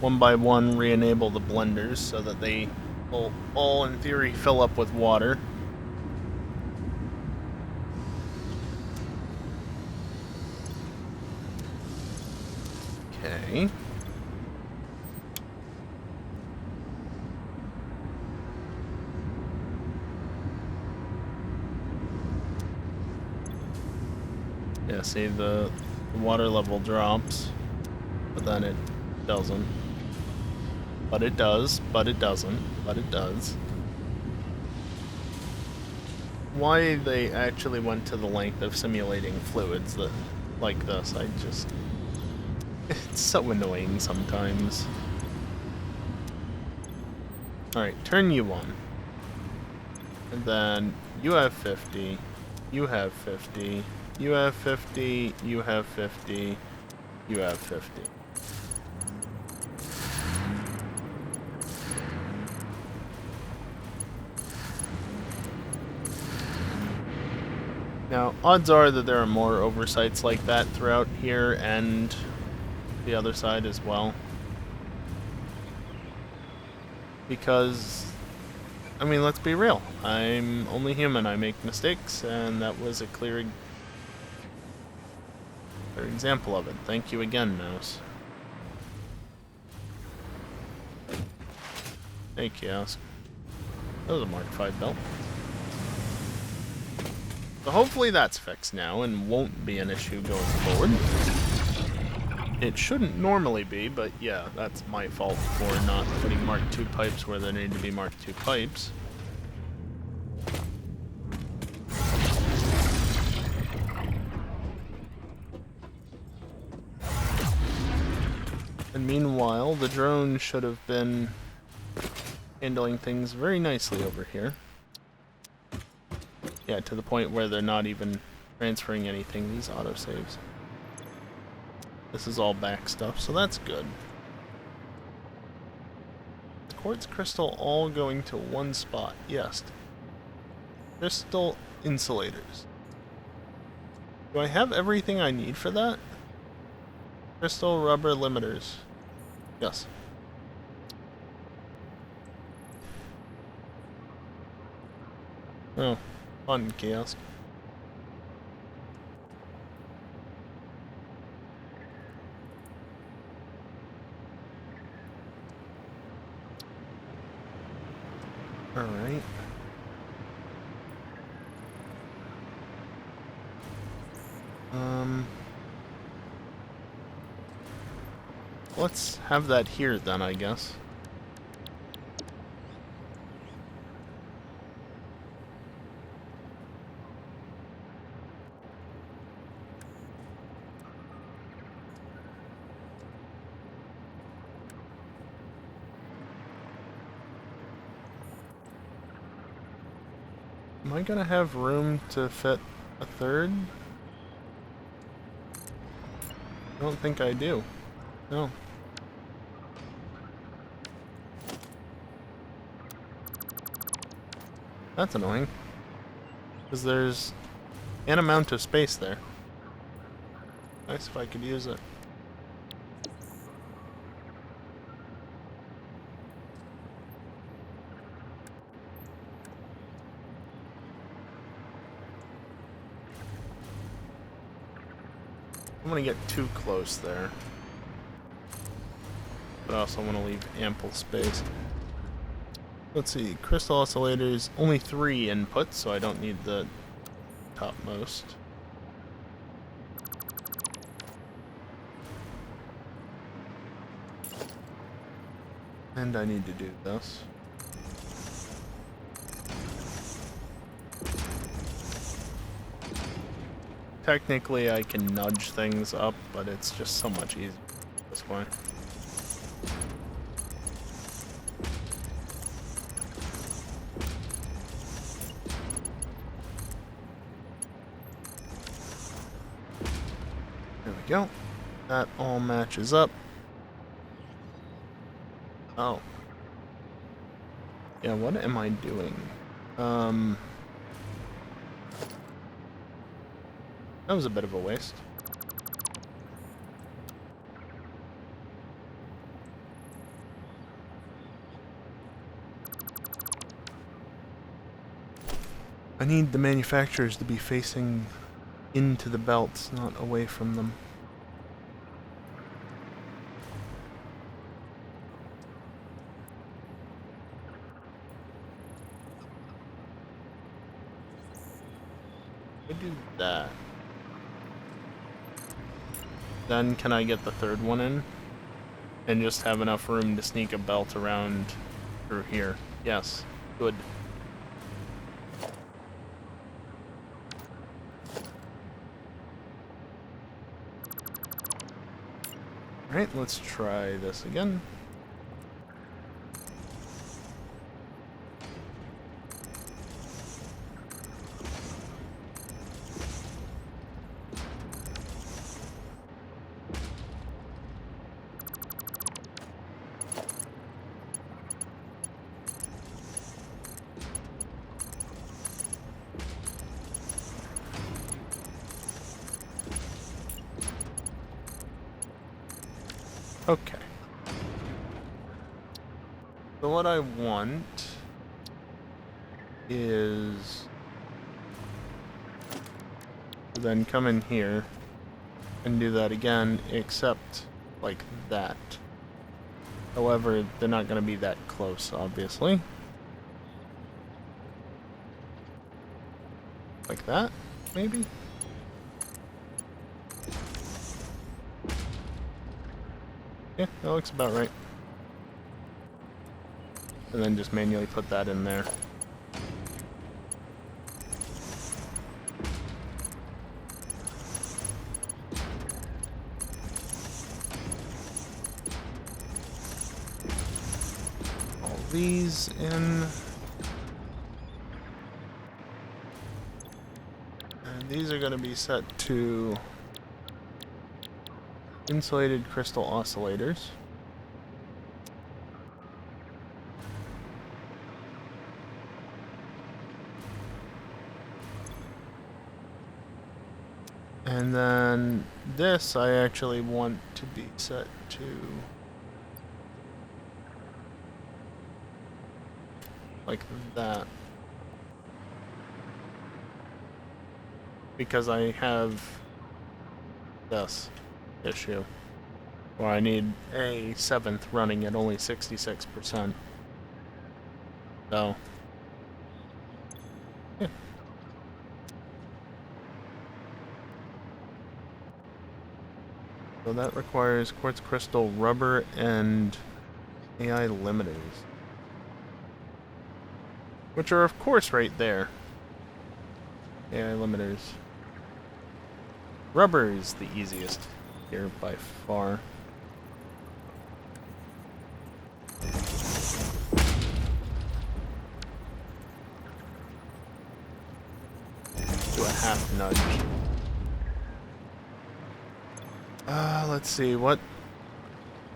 One by one, re-enable the blenders so that they will all, in theory, fill up with water. Okay. Yeah, see, the water level drops, but then it doesn't. But it does, but it doesn't, but it does. Why they actually went to the length of simulating fluids that like this, I just... It's so annoying sometimes. Alright, turn you on. And then you have 50, you have 50, you have 50, you have 50, you have 50. Now, odds are that there are more oversights like that throughout here and the other side as well. Because, I mean, let's be real. I'm only human. I make mistakes, and that was a clear example of it. Thank you again, mouse. Hey, Kiosk. That was a Mark V belt. So hopefully that's fixed now and won't be an issue going forward. It shouldn't normally be, but yeah, that's my fault for not putting Mark II pipes where there need to be Mark II pipes. And meanwhile, the drone should have been handling things very nicely over here. Yeah, to the point where they're not even transferring anything, these autosaves. This is all back stuff, so that's good. Quartz crystal all going to one spot, yes. Crystal insulators. Do I have everything I need for that? Crystal rubber limiters. Yes. Oh. Fun kiosk. All right. Let's have that here then, I guess. Am I gonna have room to fit a third? I don't think I do. No. That's annoying. Because there's an amount of space there. Nice if I could use it. I'm gonna get too close there. But I also want to leave ample space. Let's see, crystal oscillators, only 3 inputs, so I don't need the topmost. And I need to do this. Technically I can nudge things up, but it's just so much easier this way. There we go. That all matches up. Oh. Yeah, what am I doing? That was a bit of a waste. I need the manufacturers to be facing into the belts, not away from them. I do that. Then can I get the third one in? And just have enough room to sneak a belt around through here. Yes. Good. Alright, let's try this again. Okay. So what I want is to then come in here and do that again, except like that. However, they're not going to be that close, obviously. Like that, maybe? Yeah, that looks about right. And then just manually put that in there. All these in. And these are going to be set to insulated crystal oscillators. And then this I actually want to be set to like that. Because I have this issue where I need a 7th running at only 66%. So, yeah. So that requires quartz crystal, rubber, and AI limiters. Which are, of course, right there. AI limiters. Rubber is the easiest here by far. Do a half nudge. Let's see, what?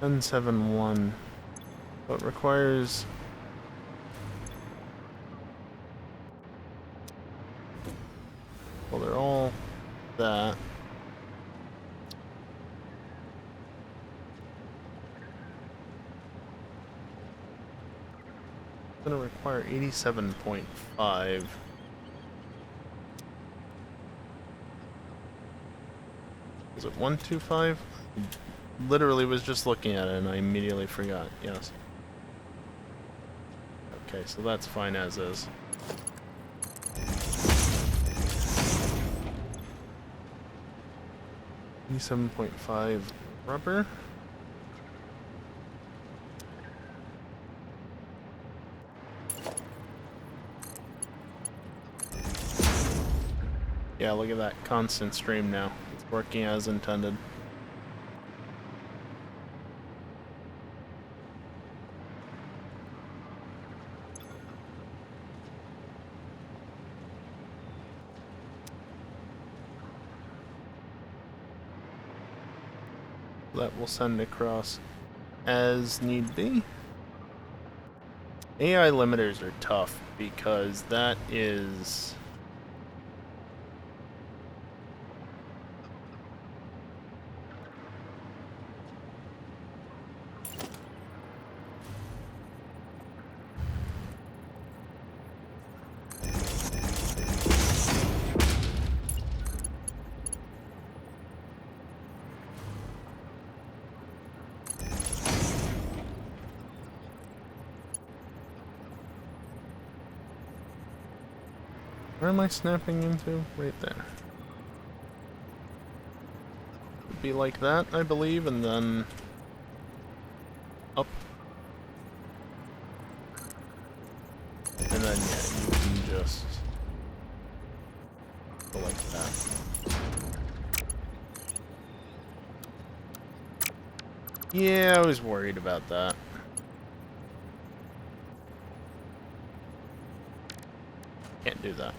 1071. What requires... Well, they're all that. It's gonna require 87.5. Was it 125? Literally was just looking at it and I immediately forgot. Yes. Okay, so that's fine as is. E7.5 rubber. Yeah, look at that constant stream now. It's working as intended. That will send across as need be. AI limiters are tough because that is... Where am I snapping into? Right there. It'd be like that, I believe, and then up. And then, yeah, you can just go like that. Yeah, I was worried about that. Can't do that.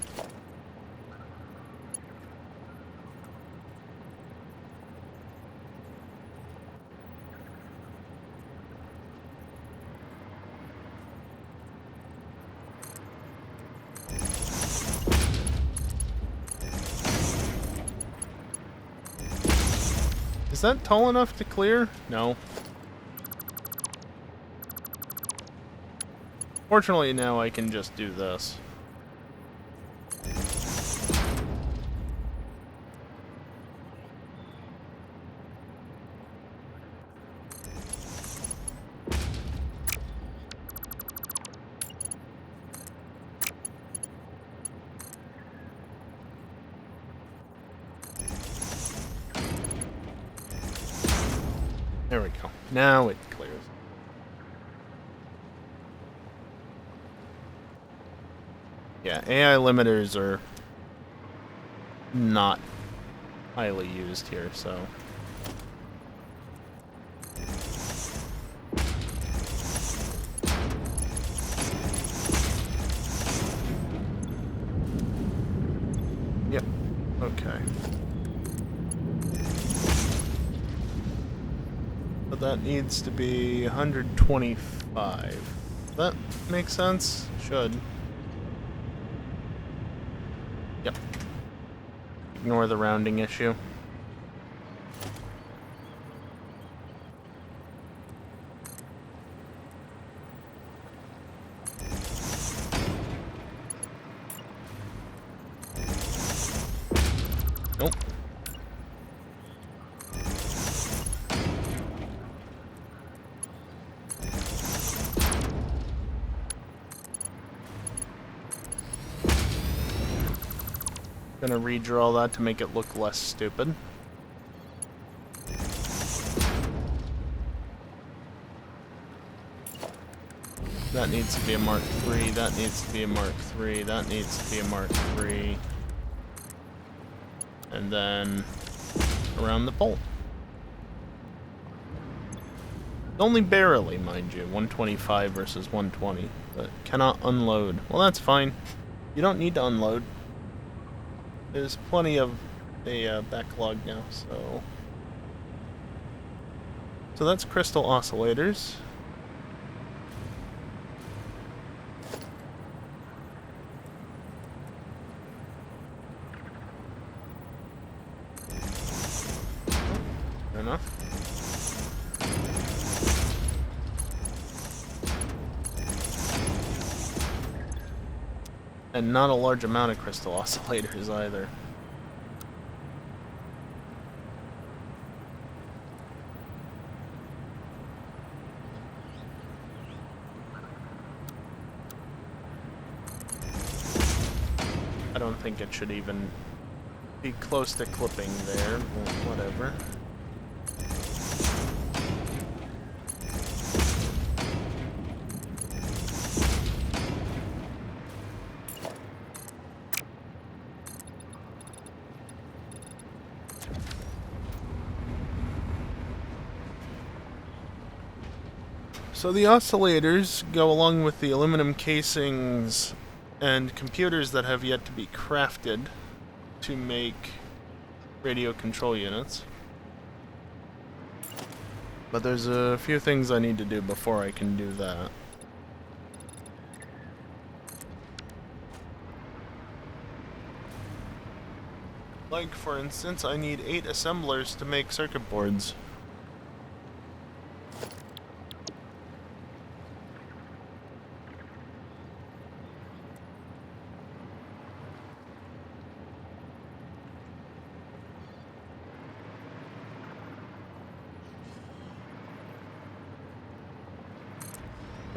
Is that tall enough to clear? No. Fortunately, now I can just do this. There we go. Now it clears. Yeah, AI limiters are not highly used here, so... Yep. Okay. But that needs to be 125. That makes sense? Should. Yep. Ignore the rounding issue. Nope. Gonna redraw that to make it look less stupid. That needs to be a Mark III, that needs to be a Mark III, that needs to be a Mark III. And then around the pole. Only barely, mind you, 125 versus 120, but cannot unload. Well, that's fine. You don't need to unload. There's plenty of a backlog now, so... So that's crystal oscillators. Fair enough. And not a large amount of crystal oscillators either. I don't think it should even be close to clipping there, but whatever. So the oscillators go along with the aluminum casings and computers that have yet to be crafted to make radio control units. But there's a few things I need to do before I can do that. Like, for instance, I need 8 assemblers to make circuit boards.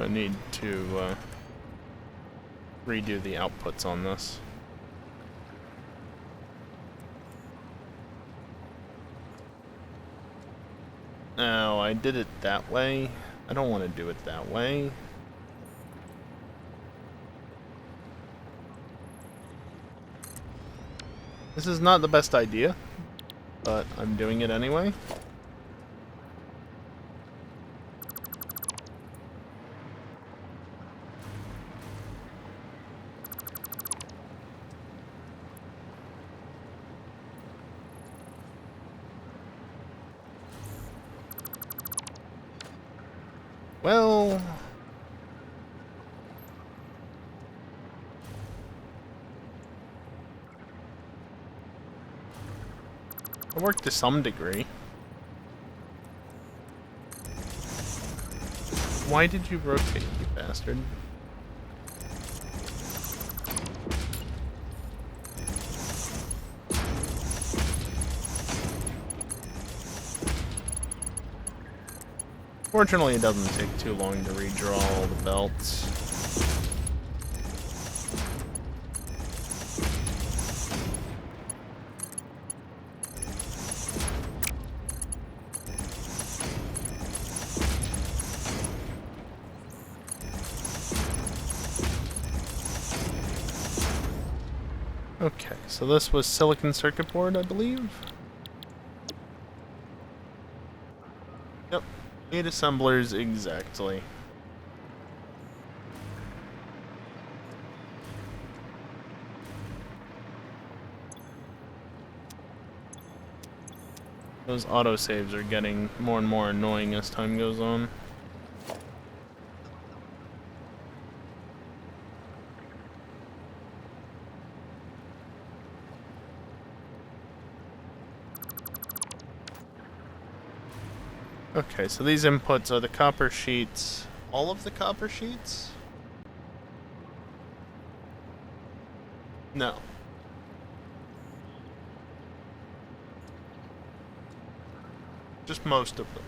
I need to redo the outputs on this. Now, I did it that way. I don't want to do it that way. This is not the best idea, but I'm doing it anyway. Well, it worked to some degree. Why did you rotate, you bastard? Fortunately, it doesn't take too long to redraw all the belts. Okay, so this was silicon circuit board, I believe? Yep, 8 assemblers exactly. Those autosaves are getting more and more annoying as time goes on. Okay, so these inputs are the copper sheets. All of the copper sheets? No. Just most of them.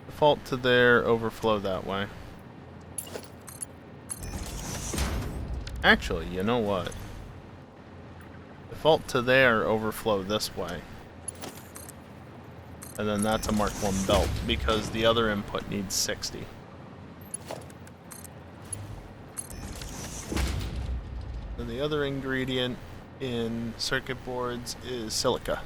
Default to there, overflow that way. Actually, you know what? Default to there, overflow this way. And then that's a Mark 1 belt, because the other input needs 60. And the other ingredient in circuit boards is silica.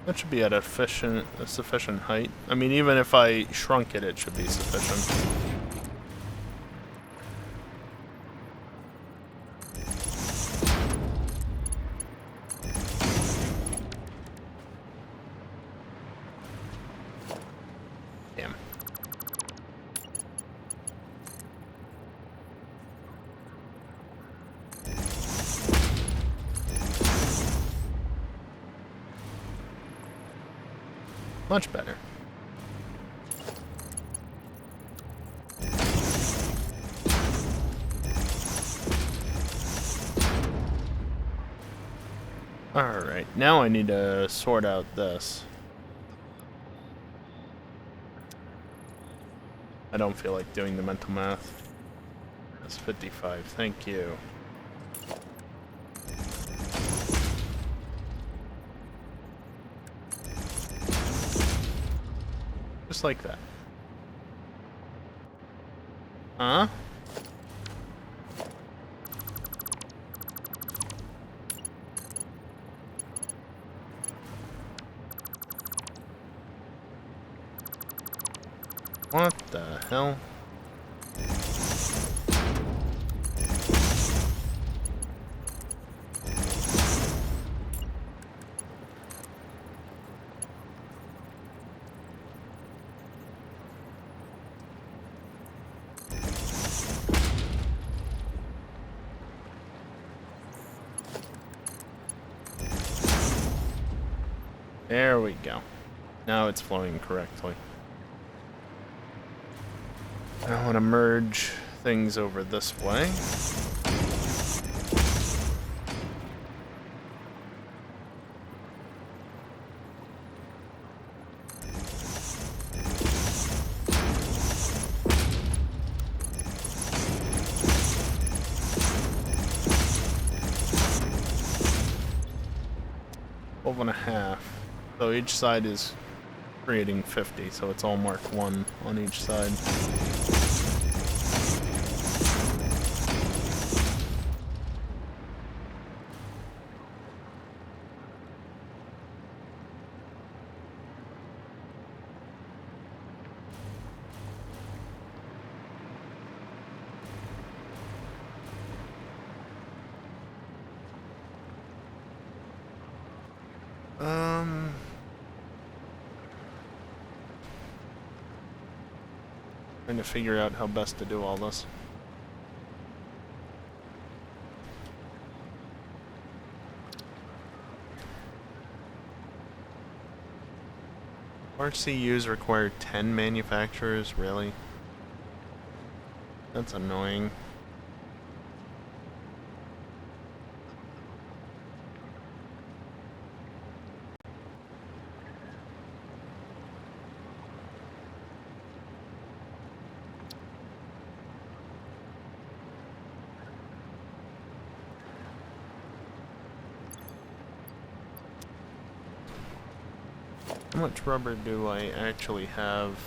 That should be at a sufficient height. I mean, even if I shrunk it, it should be sufficient. Damn. Much better. Alright, now I need to sort out this. I don't feel like doing the mental math. That's 55, thank you. Just like that. Huh? What the hell? There we go. Now it's flowing correctly. I want to merge things over this way. And a half. So each side is creating 50, so it's all mark 1 on each side. Trying to figure out how best to do all this. RCUs require 10 manufacturers, really? That's annoying. How much rubber do I actually have?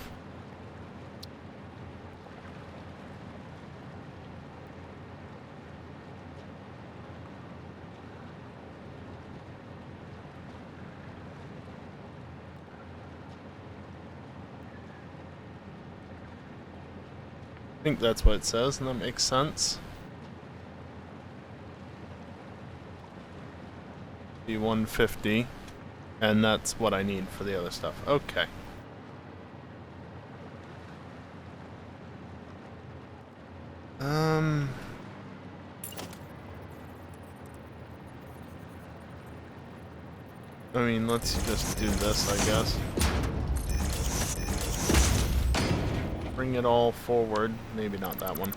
I think that's what it says, and that makes sense. Be 150. And that's what I need for the other stuff. Okay. I mean, let's just do this, I guess. Bring it all forward. Maybe not that one.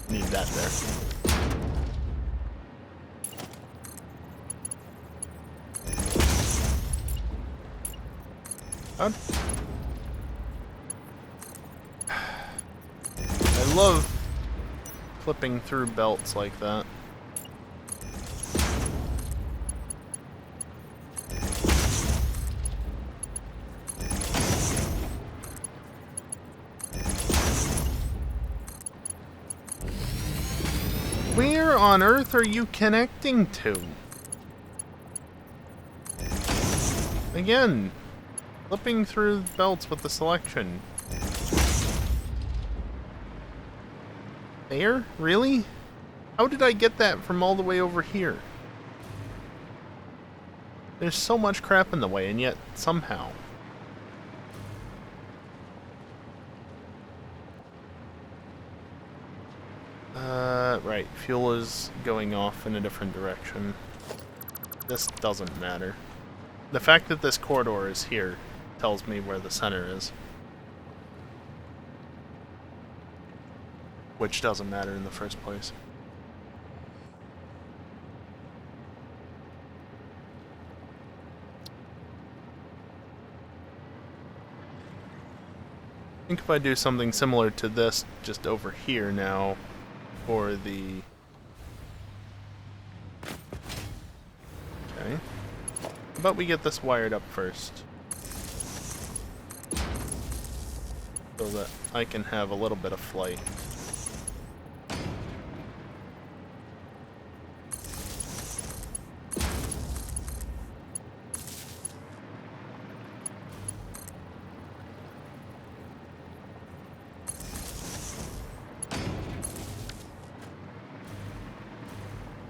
Need that there. I love clipping through belts like that. Where on earth are you connecting to? Again. Flipping through belts with the selection. There? Really? How did I get that from all the way over here? There's so much crap in the way, and yet, somehow. Right. Fuel is going off in a different direction. This doesn't matter. The fact that this corridor is here tells me where the center is. Which doesn't matter in the first place. I think if I do something similar to this just over here now for the... Okay. about we get this wired up first? So that I can have a little bit of flight.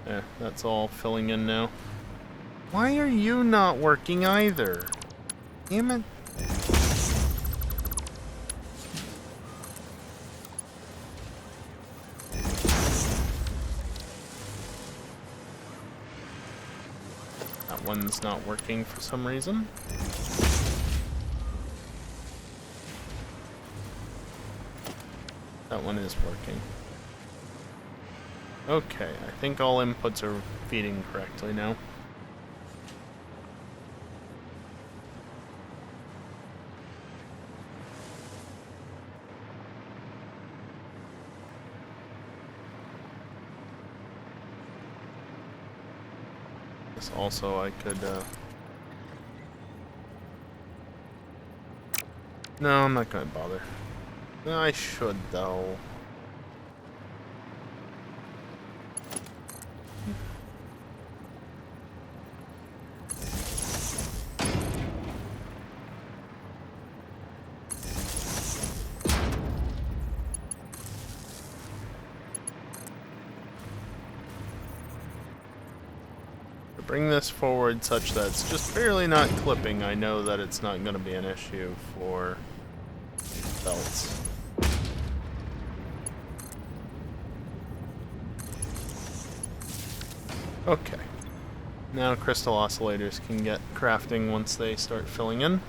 Yeah, that's all filling in now. Why are you not working either? Damn it. That one's not working for some reason. That one is working. Okay, I think all inputs are feeding correctly now. This also I could, No, I'm not gonna bother. No, I should, though. Bring this forward such that it's just barely not clipping. I know that it's not going to be an issue for belts. Okay. Now crystal oscillators can get crafting once they start filling in.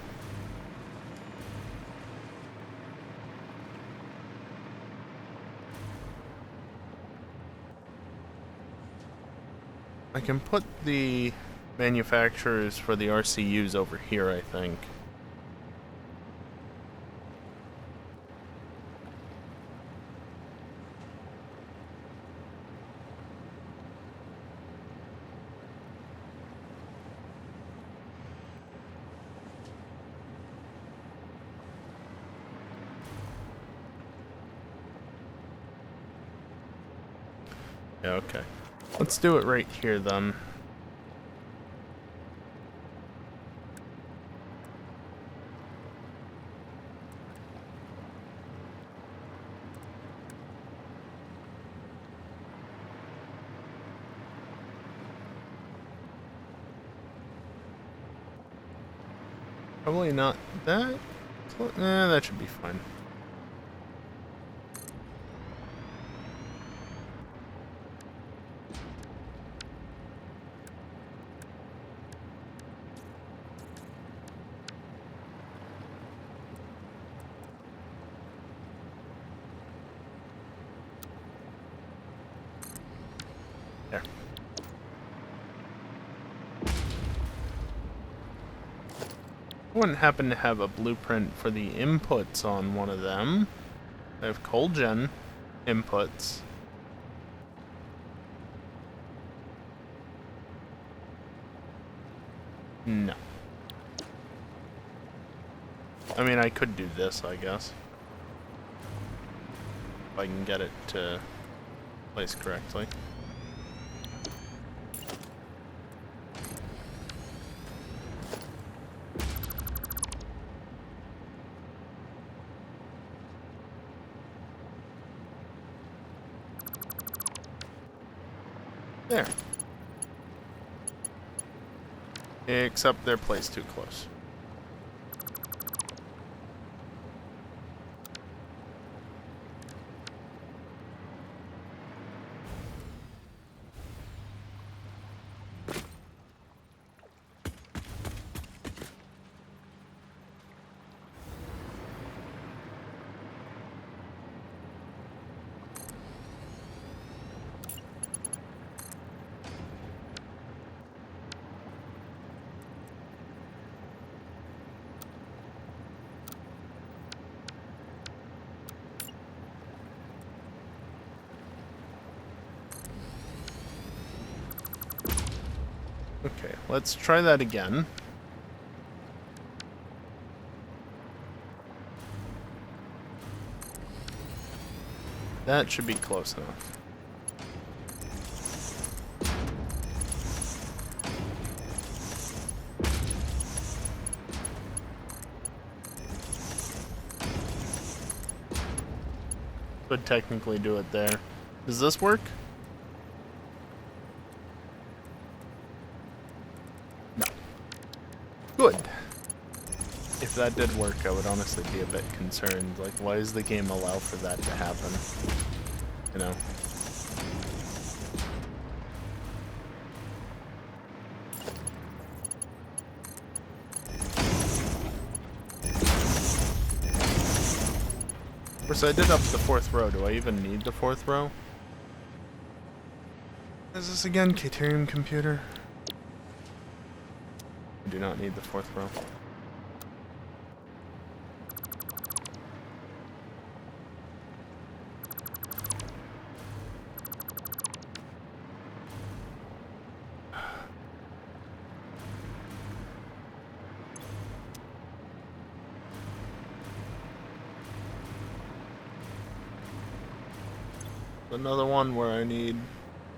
I can put the manufacturers for the RCUs over here, I think. Yeah, okay. Let's do it right here then. Probably not that. Nah, that should be fine. There. I wouldn't happen to have a blueprint for the inputs on one of them. I have coal gen inputs. No. I mean, I could do this, I guess. If I can get it to place correctly. There. Except they're placed too close. Okay, let's try that again. That should be close enough. Could technically do it there. Does this work? No. Good. If that did work, I would honestly be a bit concerned. Like, why does the game allow for that to happen? You know? Of course, I did up the 4th row. Do I even need the 4th row? Is this again Caterium computer? I do not need the 4th row. Another one where I need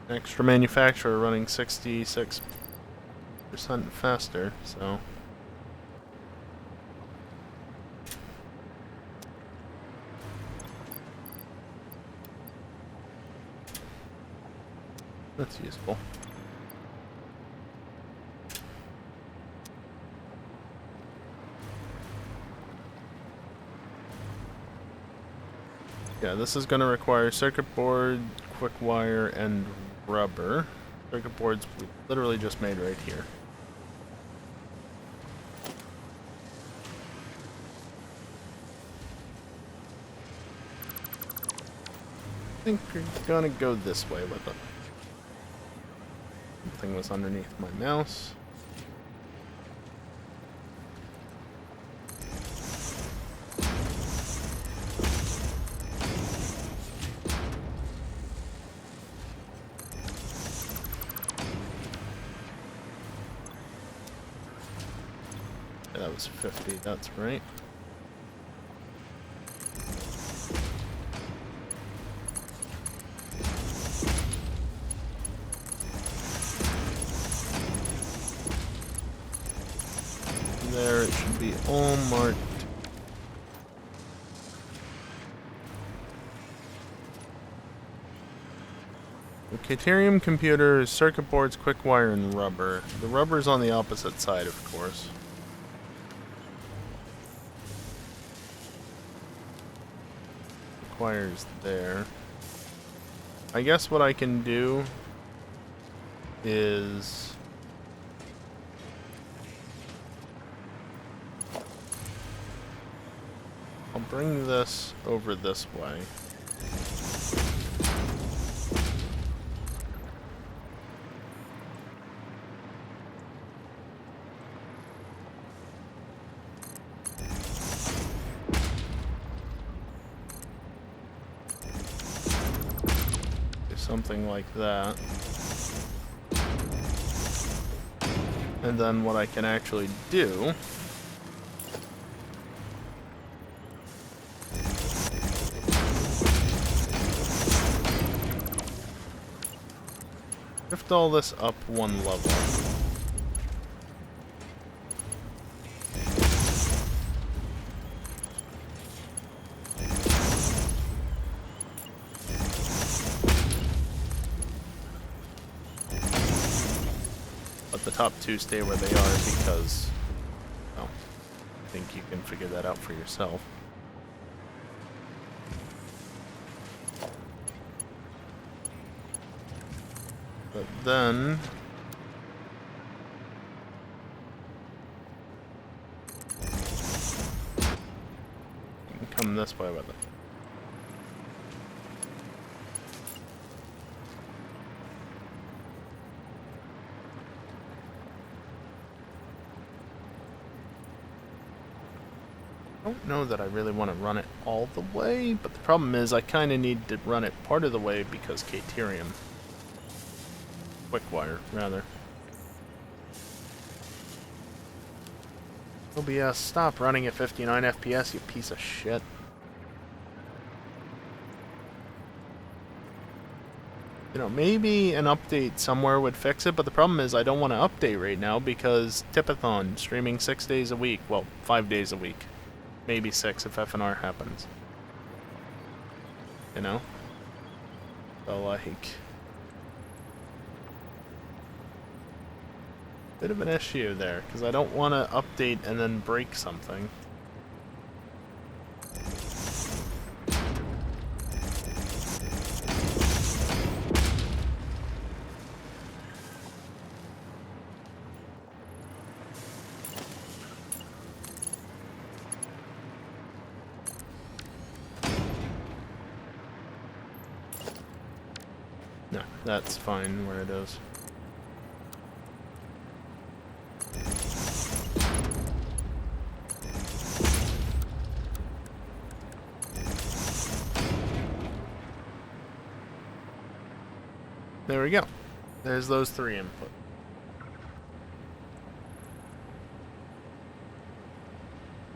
an extra manufacturer running 66% faster, so. That's useful. Yeah, this is going to require circuit board, quick wire, and rubber. Circuit boards we literally just made right here. I think we're going to go this way with it. Something was underneath my mouse. That was 50, that's right. There, it should be all marked. The Caterium computer is circuit boards, quick wire, and rubber. The rubber's on the opposite side, of course. Wires there. I guess what I can do is I'll bring this over this way. Something like that. And then what I can actually do lift all this up one level. The top two stay where they are because, well, I think you can figure that out for yourself. But then you can come this way with it. I don't know that I really want to run it all the way, but the problem is I kind of need to run it part of the way because Caterium. Quick wire, rather. OBS, stop running at 59 FPS, you piece of shit. You know, maybe an update somewhere would fix it, but the problem is I don't want to update right now because Tipathon, streaming 6 days a week. Well, 5 days a week. Maybe 6 if FNR happens. You know? So, like... bit of an issue there, because I don't want to update and then break something. No, that's fine where it is. There we go. There's those 3 inputs.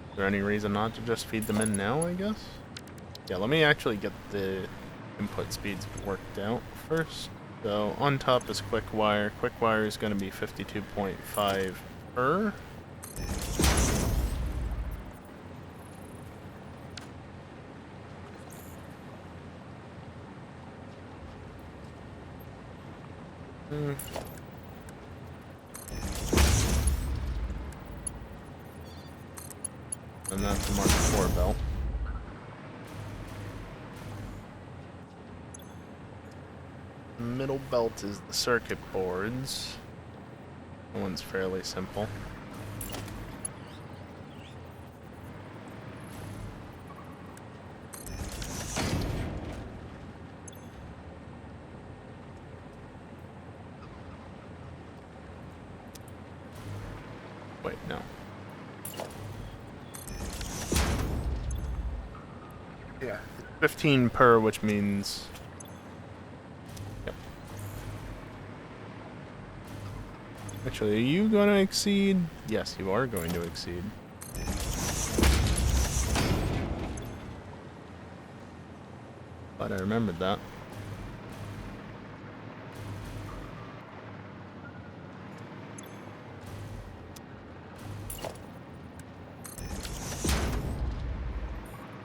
Is there any reason not to just feed them in now, I guess? Yeah, let me actually get the input speeds worked out first. So on top is quick wire. Quick wire is going to be 52.5 per. And that's the Mark IV belt. The middle belt is the circuit boards. That one's fairly simple. Wait, no. Yeah, 15 per, which means... Yep. Actually, are you going to exceed? Yes, you are going to exceed. But I remembered that.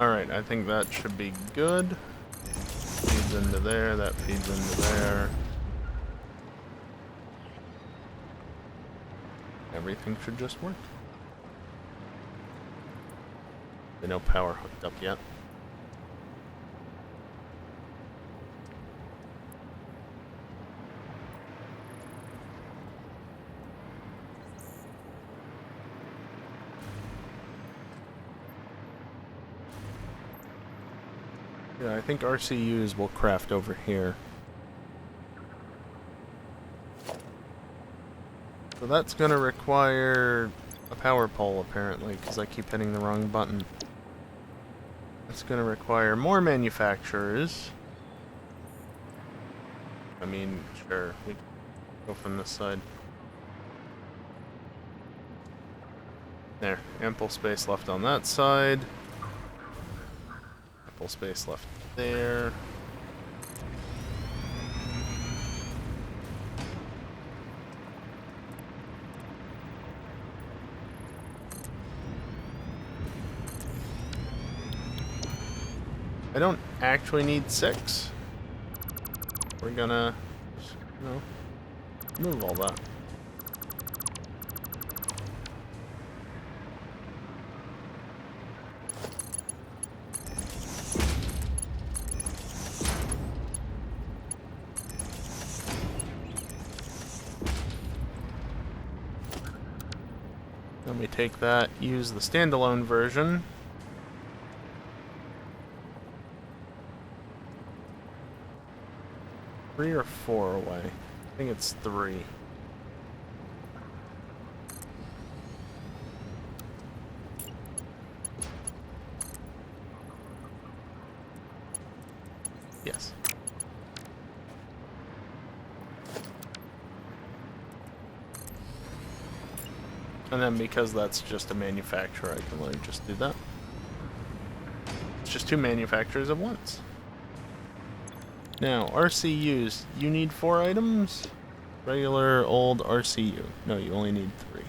Alright, I think that should be good. Feeds into there, that feeds into there. Everything should just work. There's no power hooked up yet. Yeah, I think RCUs will craft over here. So that's going to require a power pole, apparently, because I keep hitting the wrong button. It's going to require more manufacturers. I mean, sure, we can go from this side. There, ample space left on that side. Ample space left there. I don't actually need 6. We're gonna, you know, move all that. Let me take that, use the standalone version. Three or 4 away? I think it's 3. Yes. And then because that's just a manufacturer, I can like just do that. It's just 2 manufacturers at once. Now, RCUs. You need 4 items? Regular old RCU. No, you only need 3.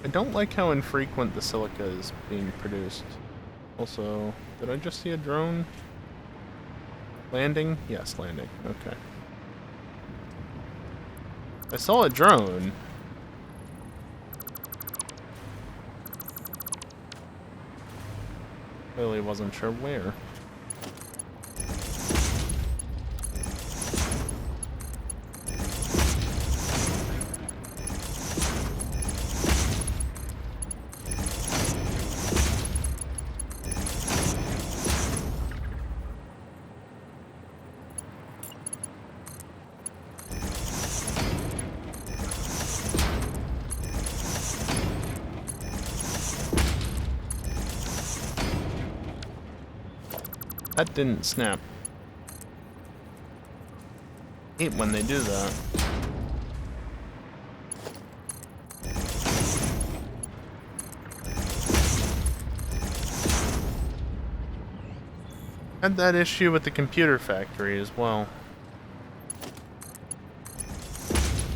I don't like how infrequent the silica is being produced. Also, did I just see a drone? Landing? Yes, landing. Okay. I saw a drone. Really wasn't sure where. That didn't snap. Hate when they do that. Had that issue with the computer factory as well.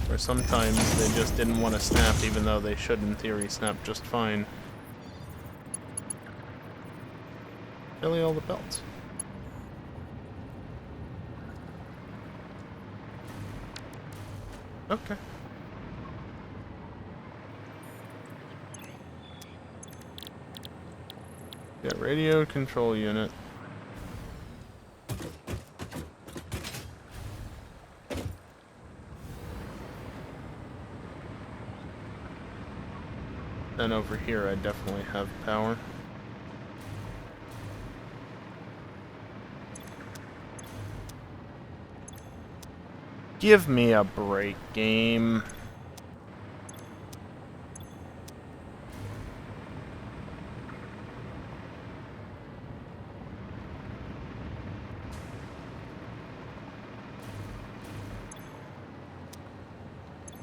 Where sometimes they just didn't want to snap even though they should in theory snap just fine. Really all the belts. Okay. Yeah, radio control unit. Then over here I definitely have power. Give me a break, game.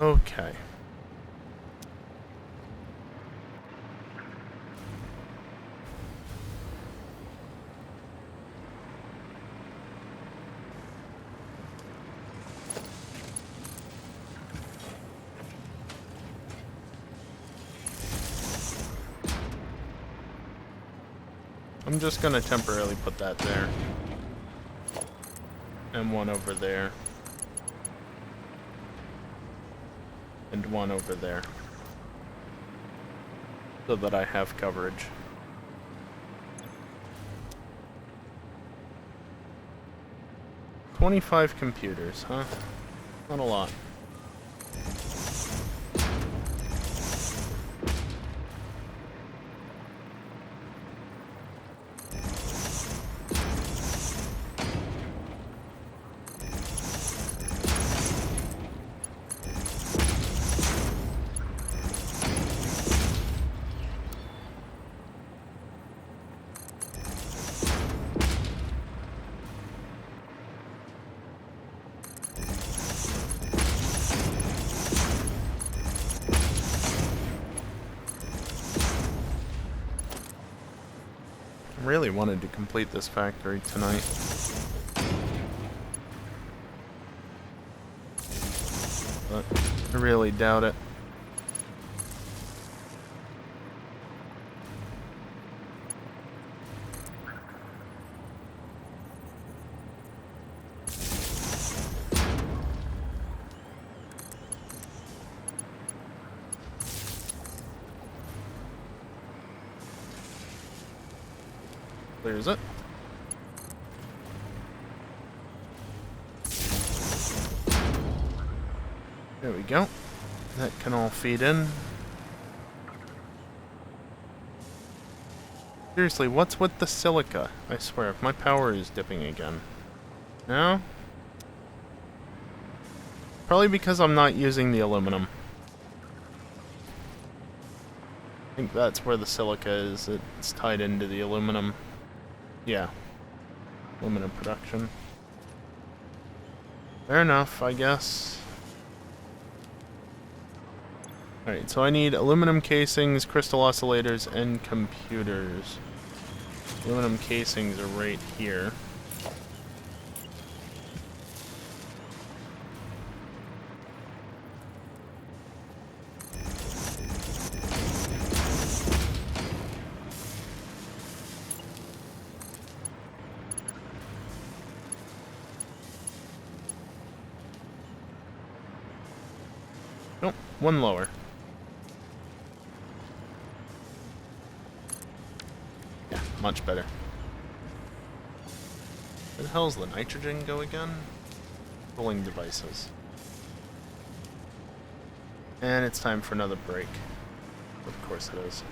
Okay. I'm just gonna temporarily put that there. And one over there. And one over there. So that I have coverage. $25 computers, huh? Not a lot. Really wanted to complete this factory tonight. But I really doubt it. Clears it. There we go. That can all feed in. Seriously, what's with the silica? I swear, if my power is dipping again. No? Probably because I'm not using the aluminum. I think that's where the silica is. It's tied into the aluminum. Yeah. Aluminum production. Fair enough, I guess. Alright, so I need aluminum casings, crystal oscillators, and computers. Aluminum casings are right here. Nope, one lower. Yeah, much better. Where the hell's the nitrogen go again? Cooling devices. And it's time for another break. Of course it is.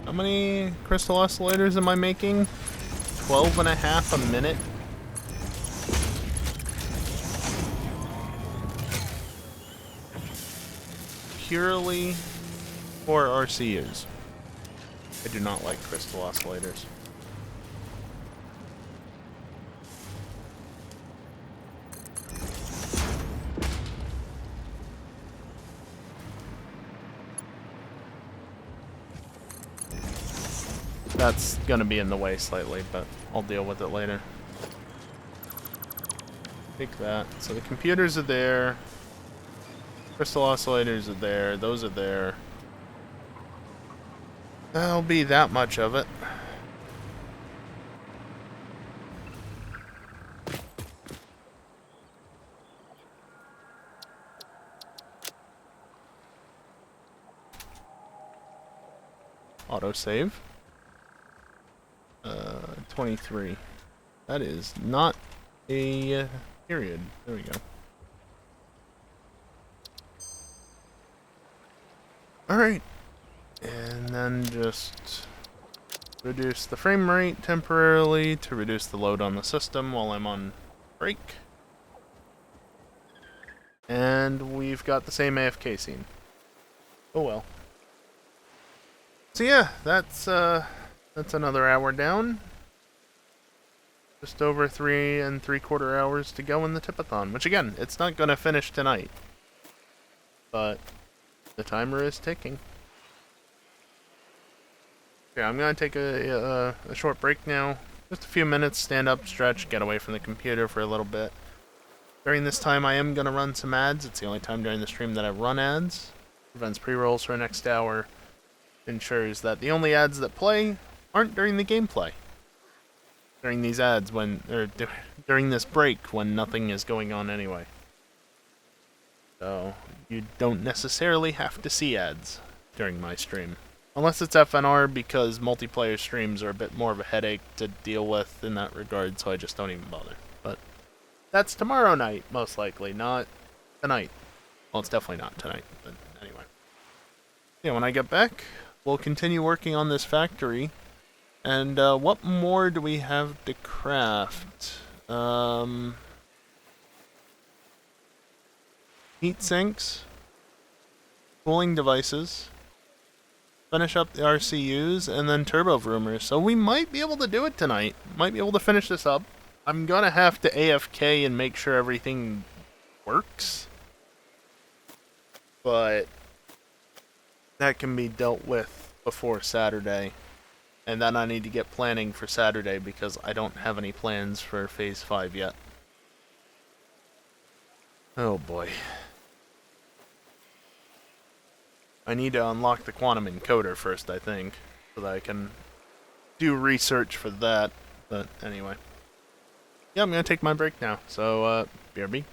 How many crystal oscillators am I making? 12 and a half a minute? Purely for RCUs. I do not like crystal oscillators. That's gonna be in the way slightly, but I'll deal with it later. Take that. So the computers are there. Crystal oscillators are there. Those are there. That'll be that much of it. Autosave. 23. That is not a period. There we go. Alright. And then just reduce the frame rate temporarily to reduce the load on the system while I'm on break. And we've got the same AFK scene. Oh well. So yeah, that's another hour down. Just over 3 3/4 hours to go in the Tipathon, which again, it's not gonna finish tonight. But the timer is ticking. Okay, I'm gonna take a short break now. Just a few minutes, stand up, stretch, get away from the computer for a little bit. During this time, I am gonna run some ads. It's the only time during the stream that I run ads. Prevents pre-rolls for the next hour. Ensures that the only ads that play aren't during the gameplay. During these ads during this break when nothing is going on anyway. So you don't necessarily have to see ads during my stream. Unless it's FNR, because multiplayer streams are a bit more of a headache to deal with in that regard, so I just don't even bother. But that's tomorrow night, most likely, not tonight. Well, it's definitely not tonight, but anyway. Yeah, when I get back, we'll continue working on this factory. And what more do we have to craft? Heat sinks, cooling devices, finish up the RCUs, and then turbo vroomers. So we might be able to do it tonight. Might be able to finish this up. I'm gonna have to AFK and make sure everything works. But that can be dealt with before Saturday. And then I need to get planning for Saturday because I don't have any plans for Phase 5 yet. Oh boy. I need to unlock the quantum encoder first, I think, so that I can do research for that. But anyway. Yeah, I'm gonna take my break now, so, BRB.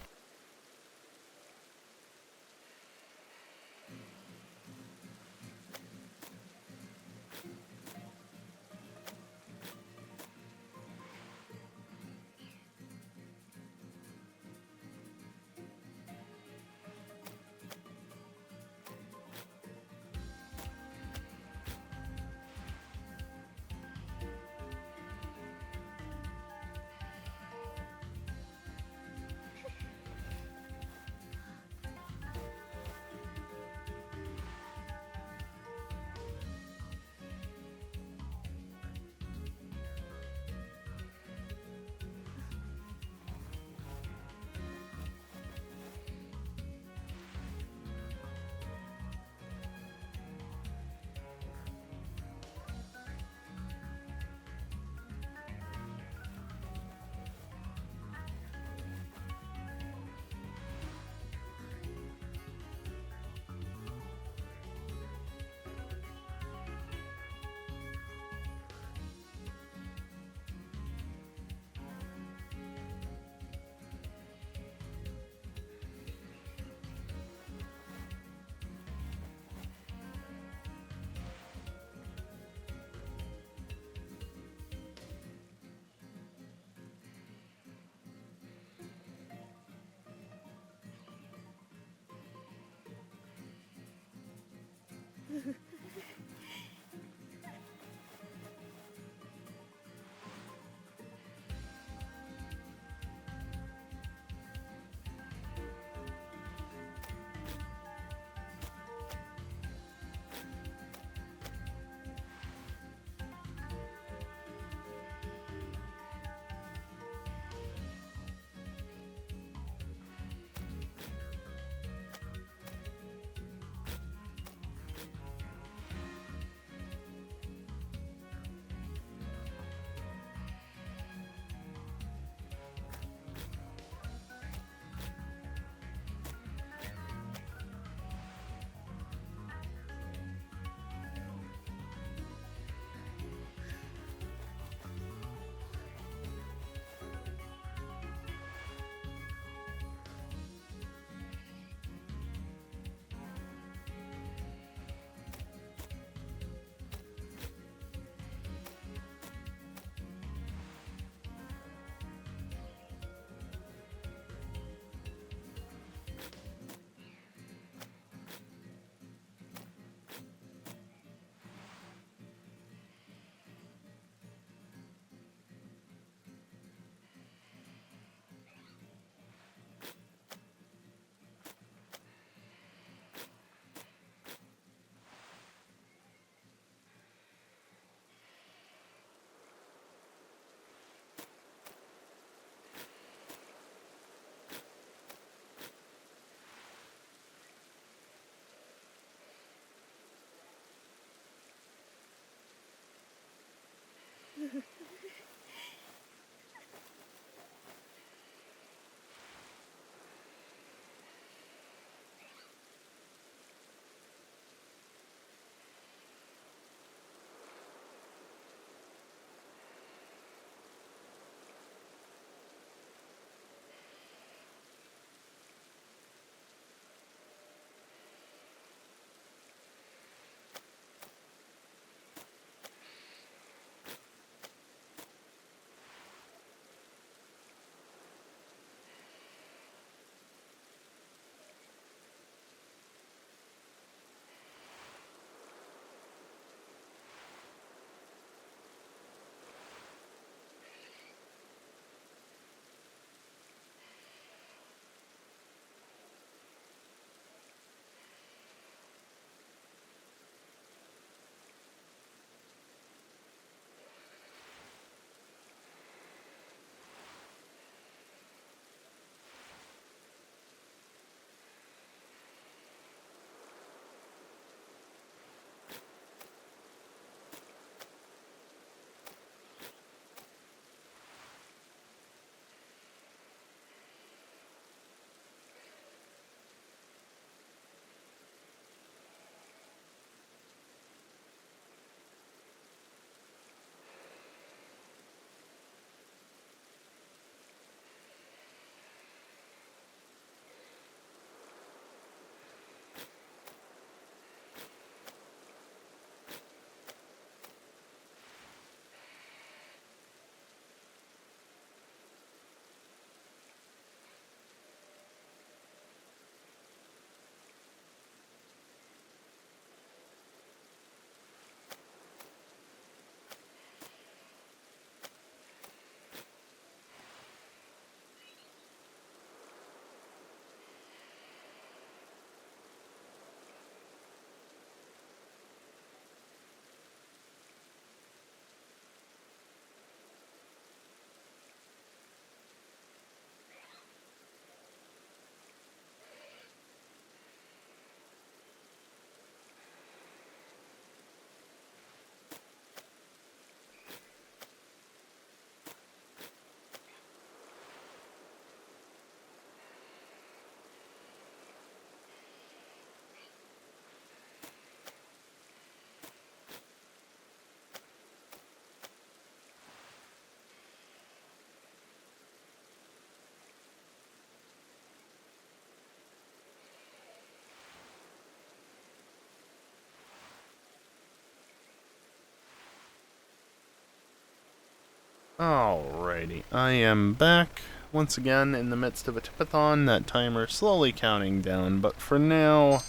Alrighty, I am back once again in the midst of a tipathon. That timer slowly counting down, but for now,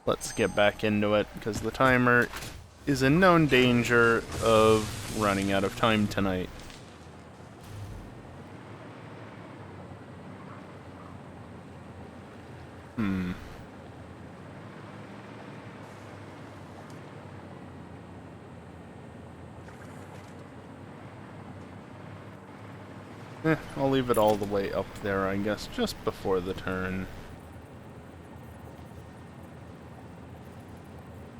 let's get back into it because the timer is in known danger of running out of time tonight. I'll leave it all the way up there, I guess, just before the turn.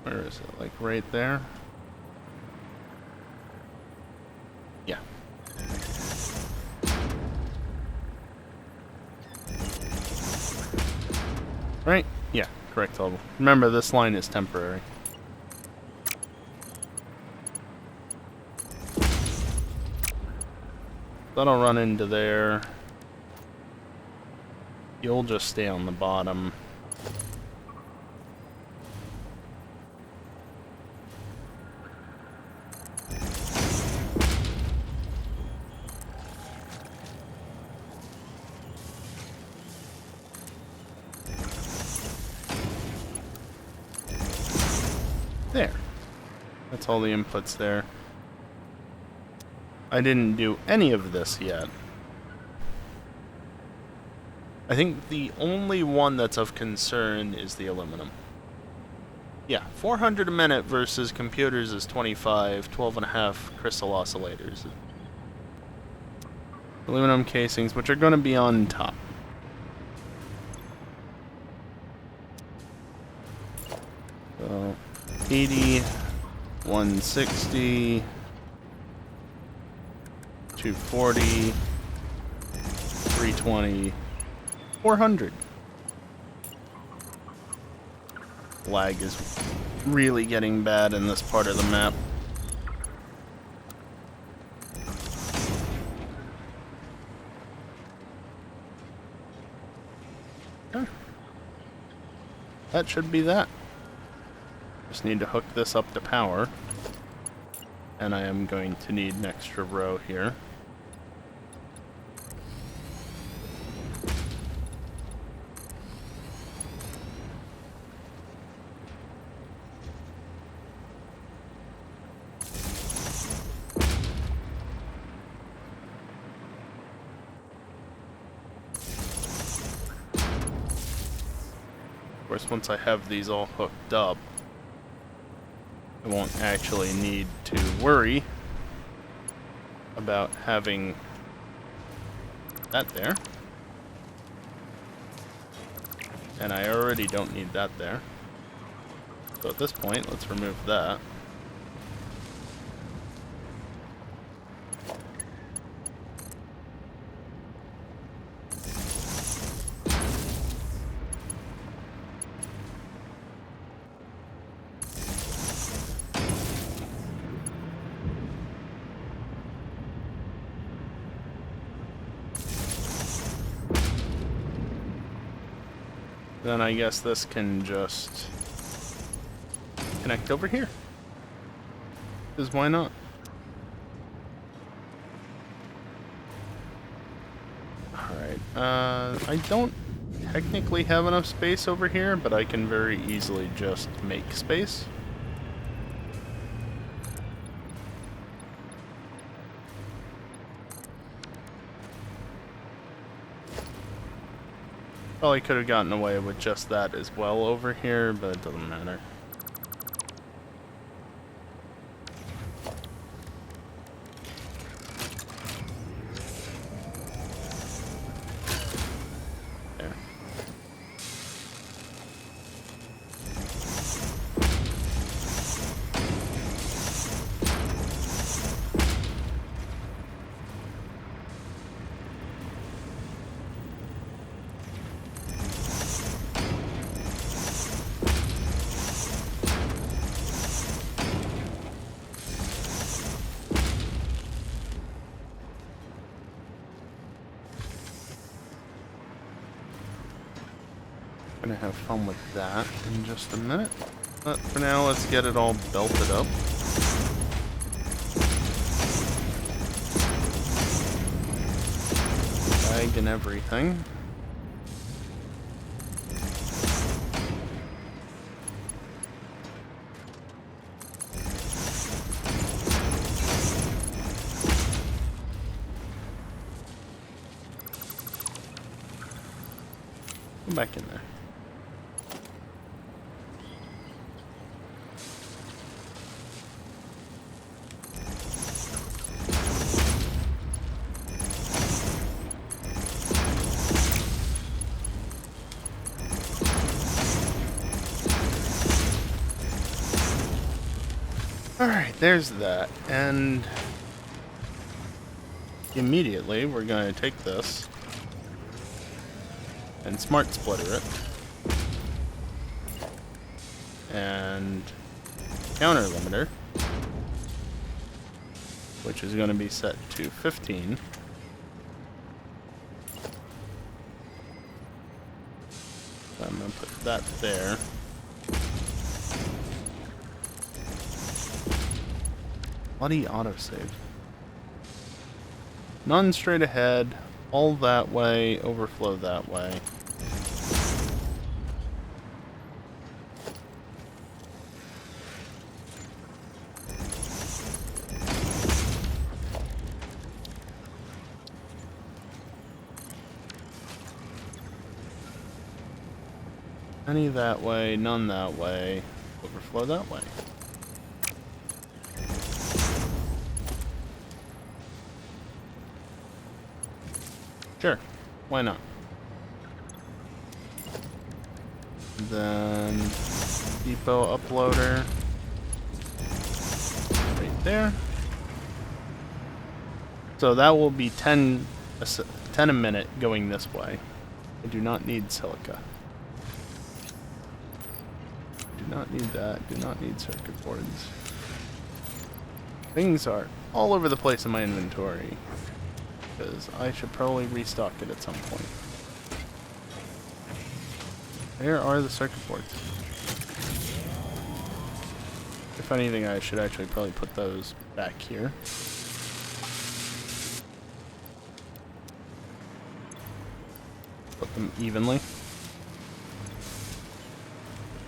Where is it? Like right there? Yeah. Right? Yeah, correct level. Remember, this line is temporary. That'll run into there. You'll just stay on the bottom. There. That's all the inputs there. I didn't do any of this yet. I think the only one that's of concern is the aluminum. Yeah, 400 a minute versus computers is 25, 12.5 crystal oscillators. Aluminum casings, which are going to be on top. So, 80, 160, 240, 320, 400. Lag is really getting bad in this part of the map. Okay. That should be that. Just need to hook this up to power. And I am going to need an extra row here. Of course, once I have these all hooked up, I won't actually need to worry about having that there. And I already don't need that there. So at this point, let's remove that. Then I guess this can just connect over here. Because why not? Alright, I don't technically have enough space over here, but I can very easily just make space. Probably could have gotten away with just that as well over here, but it doesn't matter. There. Gonna have fun with that in just a minute. But for now, let's get it all belted up. lag and everything. Go back in there. Alright, there's that, and immediately we're going to take this and smart splitter it, and counter limiter, which is going to be set to 15. So I'm going to put that there. Bloody autosave. None straight ahead, all that way, overflow that way. Any that way, none that way, overflow that way. Sure, why not? Then depot uploader right there. So that will be 10 a minute going this way. I do not need silica. Do not need that. Do not need circuit boards. Things are all over the place in my inventory, because I should probably restock it at some point. There are the circuit boards. If anything, I should actually probably put those back here. Put them evenly.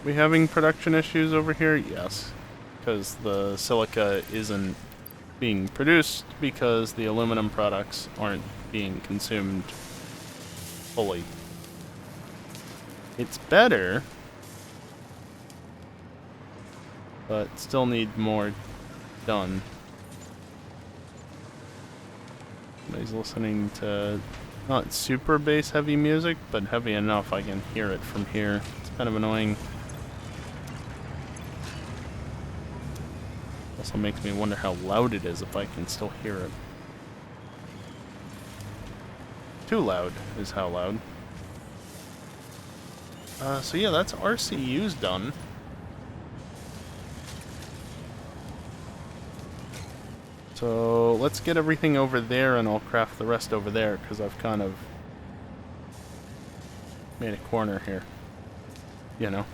We having production issues over here? Yes. Because the silica isn't being produced because the aluminum products aren't being consumed fully. It's better, but still need more done. Somebody's listening to not super bass heavy music, but heavy enough I can hear it from here. It's kind of annoying. Also makes me wonder how loud it is if I can still hear it. Too loud is how loud. So yeah, that's RCU's done. So let's get everything over there and I'll craft the rest over there, because I've kind of made a corner here. You know.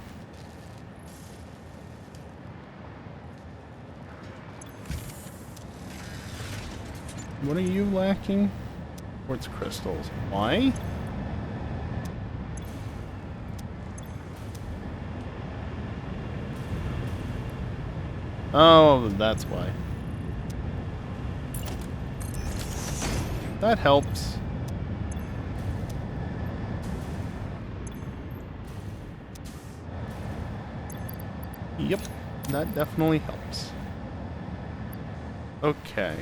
What are you lacking? Quartz crystals. Why? Oh, that's why. That helps. Yep, that definitely helps. Okay,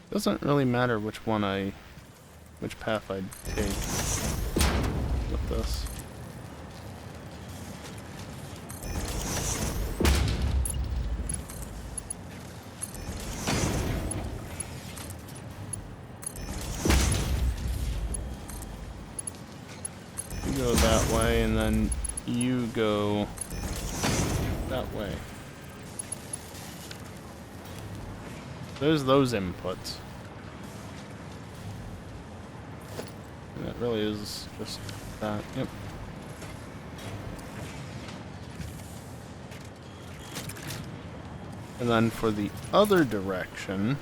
doesn't really matter which path I take with this. You go that way and then you go that way. There's those inputs. And that really is just that. Yep. And then for the other direction,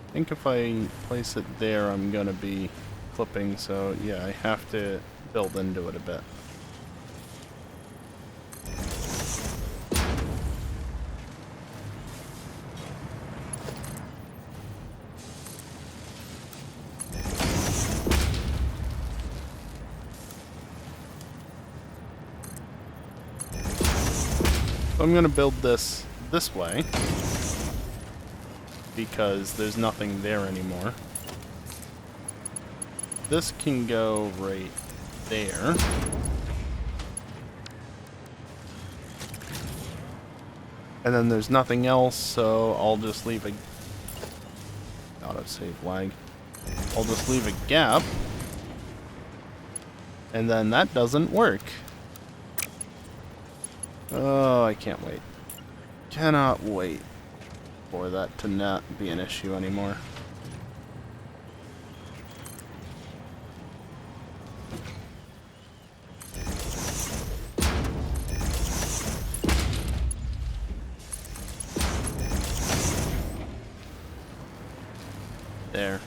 I think if I place it there, I'm going to be clipping, so yeah, I have to build into it a bit. So I'm going to build this way, because there's nothing there anymore. This can go right there. And then there's nothing else, so I'll just leave a... autosave lag. I'll just leave a gap. And then that doesn't work. Oh, I can't wait. Cannot wait for that to not be an issue anymore. There.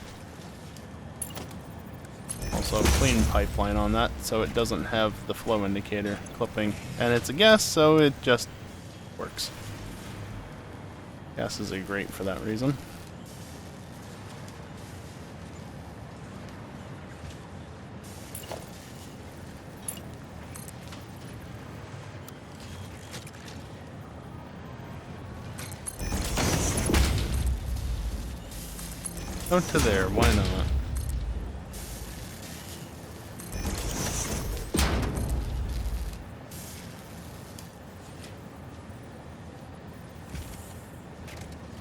Also, clean pipeline on that, so it doesn't have the flow indicator clipping. And it's a gas, so it just works. Gases are great for that reason. Go to there, why not?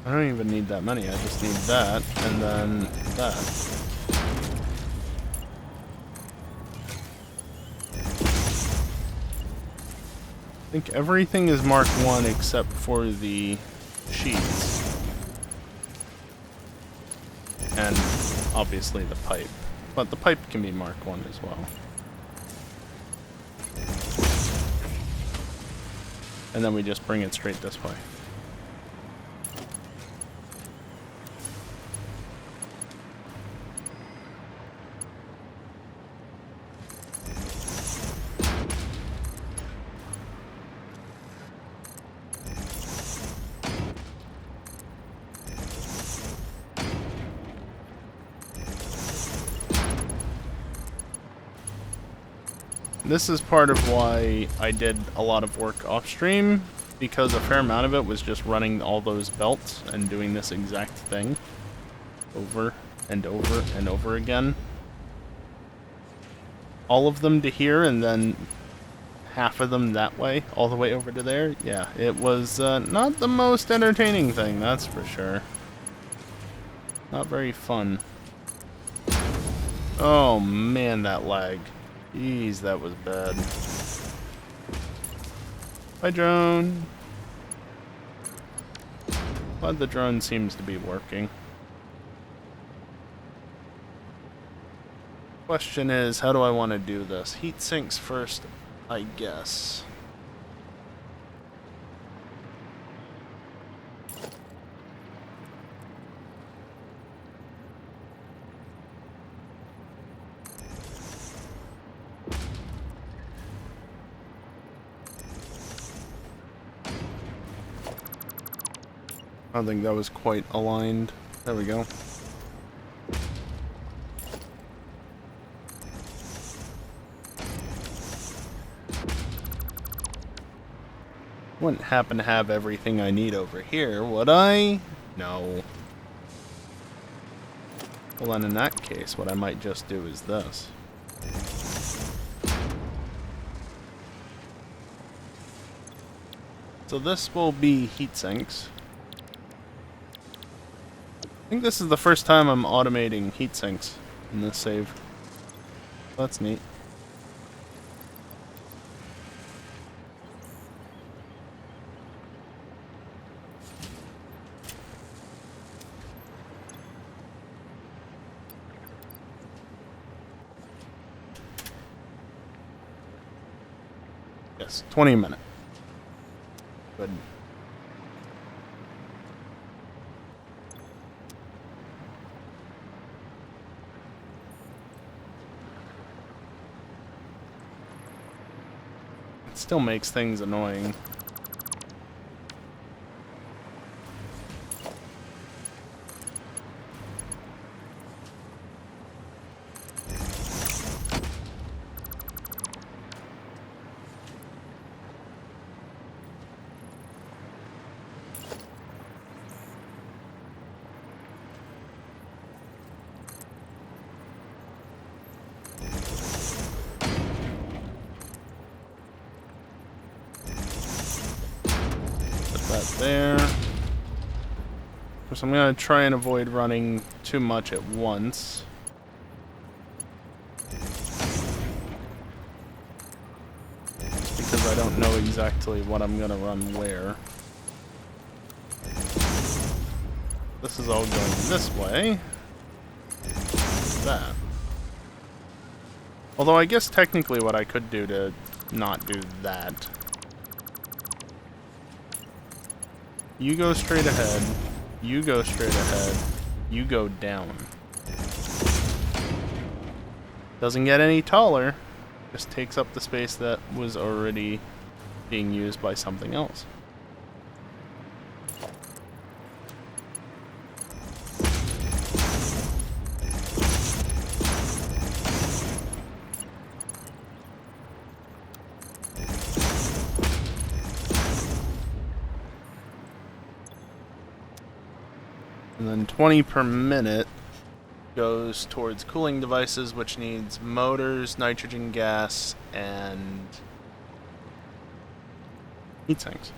I don't even need that many, I just need that, and then that. I think everything is Mark 1 except for the sheets. And obviously the pipe. But the pipe can be Mark 1 as well. And then we just bring it straight this way. This is part of why I did a lot of work off stream, because a fair amount of it was just running all those belts and doing this exact thing over and over and over again. All of them to here and then half of them that way, all the way over to there. Yeah, it was not the most entertaining thing, that's for sure. Not very fun. Oh man, that lag. Jeez, that was bad. Bye, drone. Glad the drone seems to be working. Question is, how do I want to do this? Heat sinks first, I guess. I don't think that was quite aligned. There we go. Wouldn't happen to have everything I need over here, would I? No. Well then in that case, what I might just do is this. So this will be heat sinks. I think this is the first time I'm automating heat sinks in this save. That's neat. Yes, 20 a minute. Good. It still makes things annoying. There. Of course, I'm going to try and avoid running too much at once. Just because I don't know exactly what I'm going to run where. This is all going this way. That. Although I guess technically what I could do to not do that. You go straight ahead, you go straight ahead, you go down. Doesn't get any taller, just takes up the space that was already being used by something else. And then 20 per minute goes towards cooling devices, which needs motors, nitrogen gas, and heat sinks.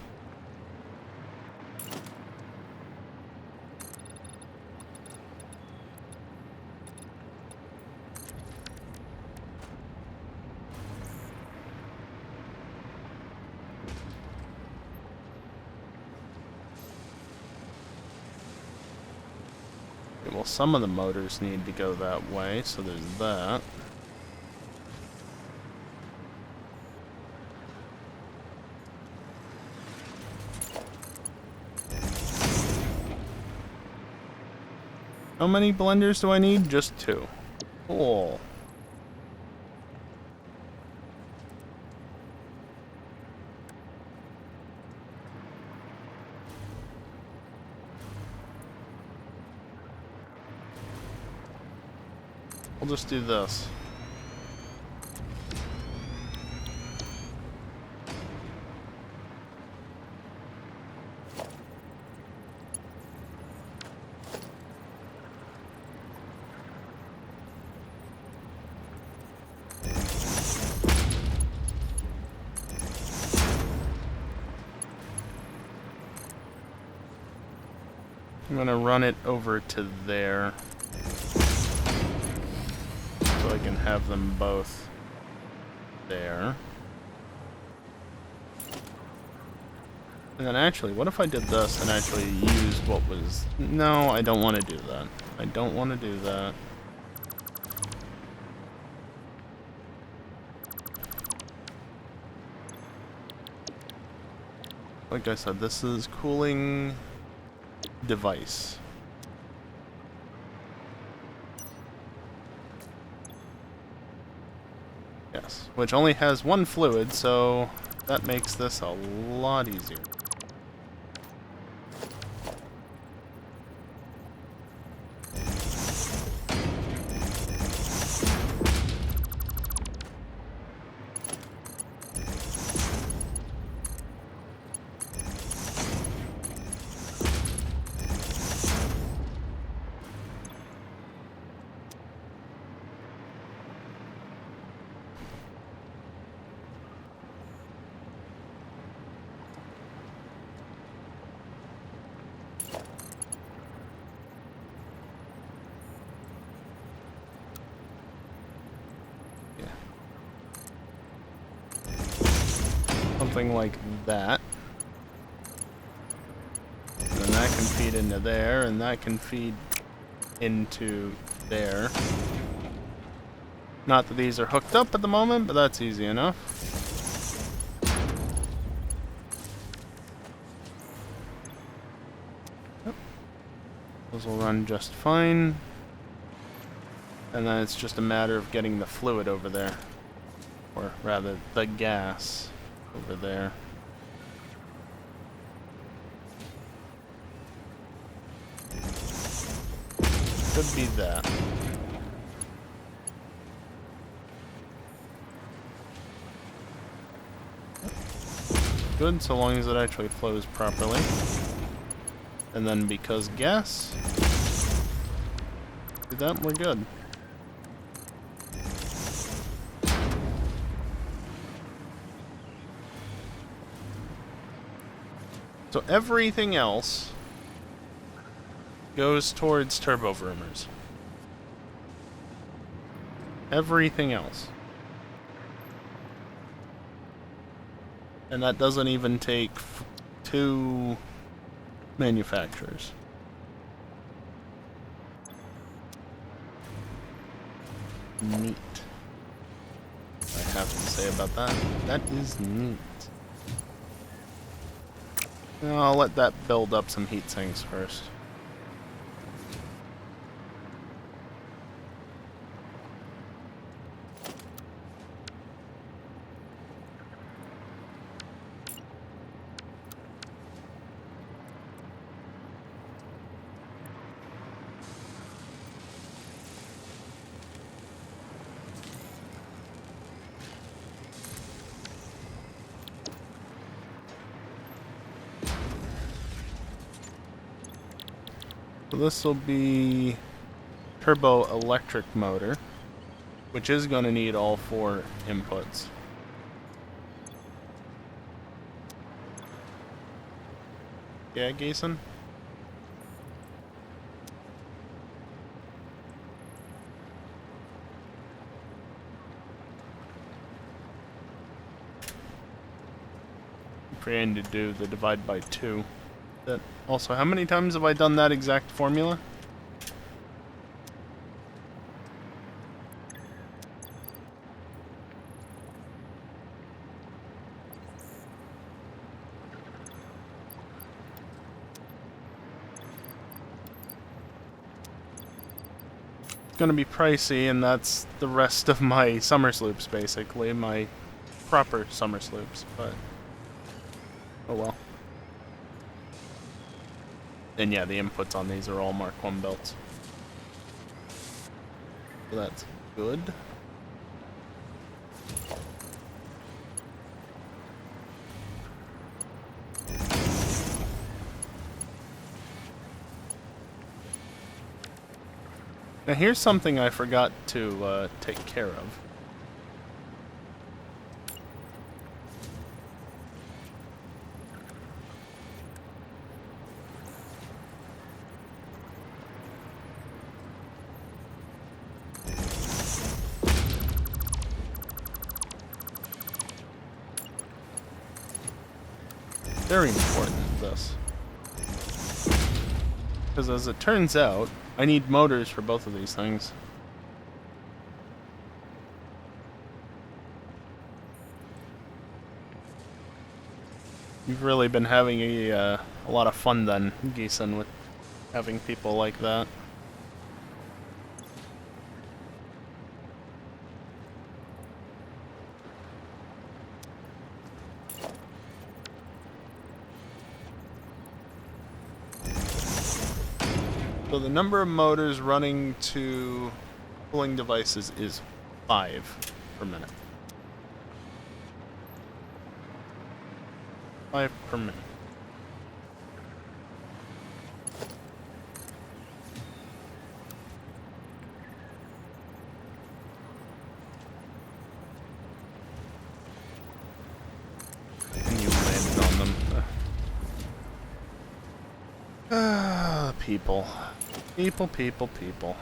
Well, some of the motors need to go that way, so there's that. How many blenders do I need? Just 2. Cool. We'll just do this. I'm gonna run it over to there. So I can have them both there. And then actually, what if I did this and actually used what was... No, I don't want to do that. I don't want to do that. Like I said, this is cooling device. Yes, which only has one fluid, so that makes this a lot easier. Something like that. And then that can feed into there, and that can feed into there. Not that these are hooked up at the moment, but that's easy enough. Those will run just fine. And then it's just a matter of getting the fluid over there. Or rather, the gas over there. Could be that. Good, so long as it actually flows properly. And then because gas, do that, we're good. So everything else goes towards turbo vroomers. Everything else. And that doesn't even take 2 manufacturers. Neat. I have to say about that. That is neat. I'll let that build up some heat sinks first. So this will be turbo electric motor, which is going to need all 4 inputs. Yeah, Gason? Forgetting to do the divide by 2. That also, how many times have I done that exact formula? It's gonna be pricey, and that's the rest of my summer sloops, basically. My proper summer sloops, but oh well. And yeah, the inputs on these are all Mark 1 belts. So that's good. Now here's something I forgot to take care of. Very important, this. Because as it turns out, I need motors for both of these things. You've really been having a lot of fun then, Geeson, with having people like that. So the number of motors running to cooling devices is 5 per minute. 5 per minute. And you landed on them. People. People.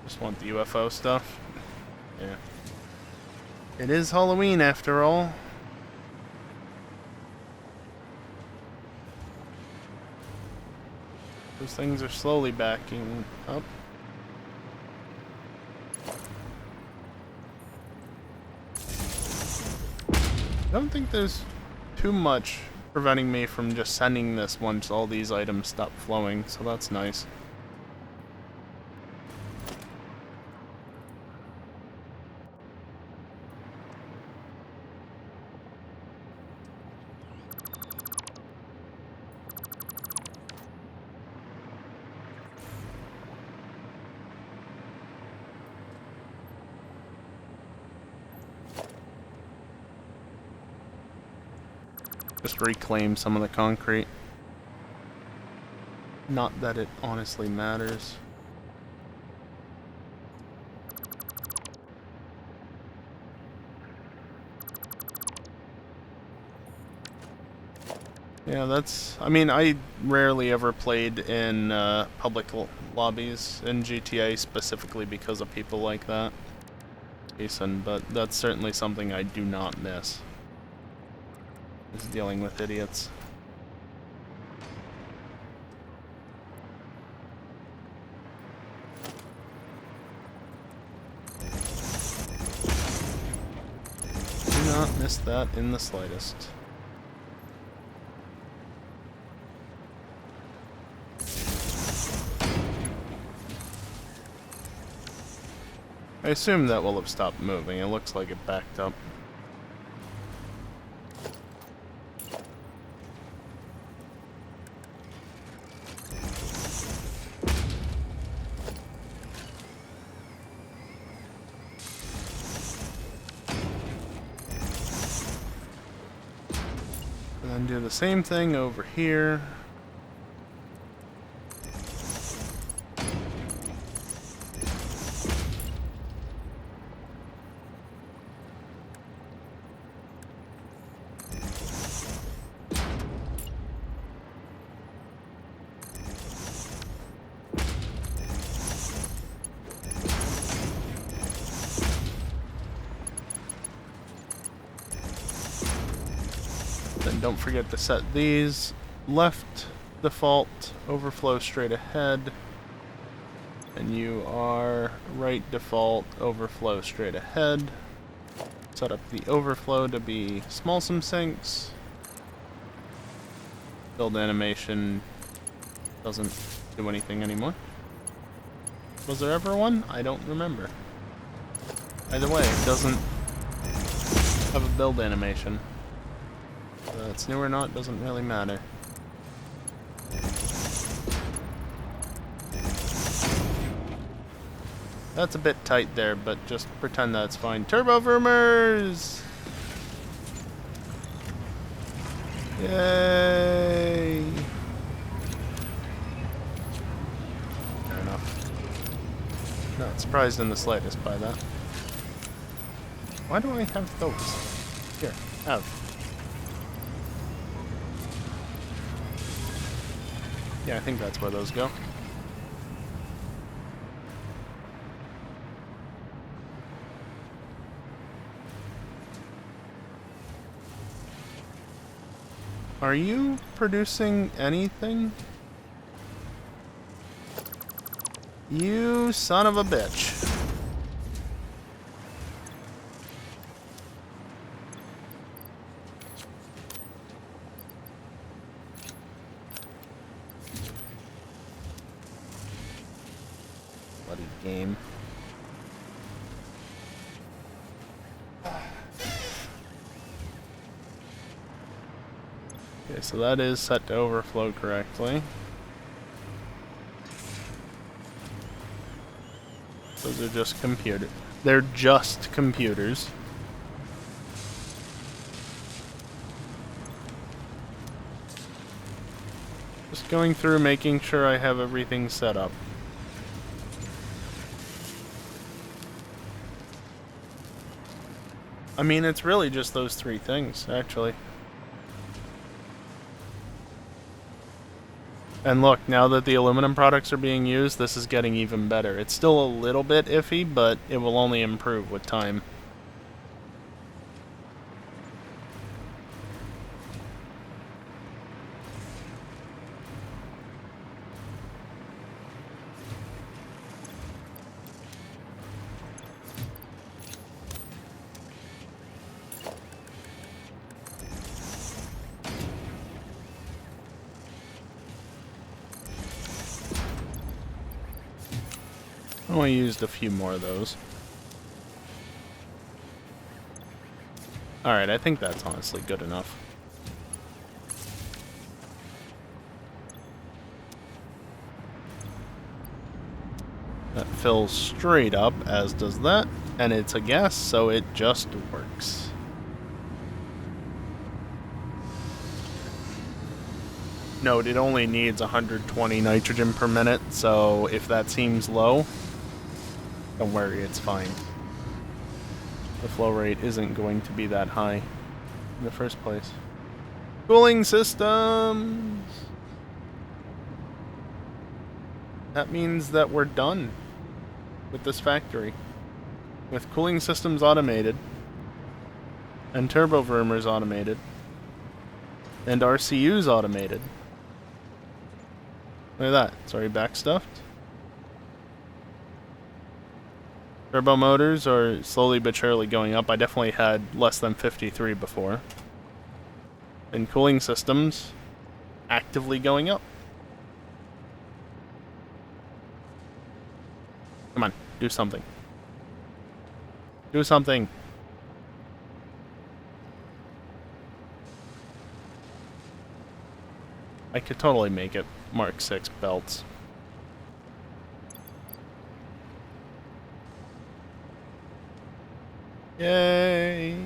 Just want the UFO stuff. Yeah. It is Halloween after all. Those things are slowly backing up. I don't think there's too much preventing me from just sending this once all these items stop flowing, so that's nice. Just reclaim some of the concrete. Not that it honestly matters. Yeah, that's... I mean, I rarely ever played in public lobbies in GTA specifically because of people like that. Jason, but that's certainly something I do not miss. Is dealing with idiots. Do not miss that in the slightest. I assume that will have stopped moving. It looks like it backed up. And then do the same thing over here. Then don't forget to set these left default, overflow straight ahead, and you are right default, overflow straight ahead. Set up the overflow to be small some sinks. Build animation doesn't do anything anymore. Was there ever one? I don't remember. Either way, it doesn't have a build animation. Whether it's new or not doesn't really matter. That's a bit tight there, but just pretend that's fine. Turbo Vroomers! Yay! Fair enough. Not surprised in the slightest by that. Why do I have those? Here, have. Yeah, I think that's where those go. Are you producing anything? You son of a bitch. Bloody game. Okay, so that is set to overflow correctly. Those are just computers. They're just computers. Just going through making sure I have everything set up. I mean, it's really just those three things, actually. And look, now that the aluminum products are being used, this is getting even better. It's still a little bit iffy, but it will only improve with time. Oh, I used a few more of those. Alright, I think that's honestly good enough. That fills straight up, as does that. And it's a gas, so it just works. Note, it only needs 120 nitrogen per minute, so if that seems low, don't worry, it's fine. The flow rate isn't going to be that high in the first place. Cooling systems! That means that we're done with this factory. With cooling systems automated, and turbovermers automated, and RCUs automated. Look at that. It's already backstuffed. Turbo motors are slowly but surely going up. I definitely had less than 53 before. And cooling systems actively going up. Come on, do something. Do something. I could totally make it Mark 6 belts. Yay!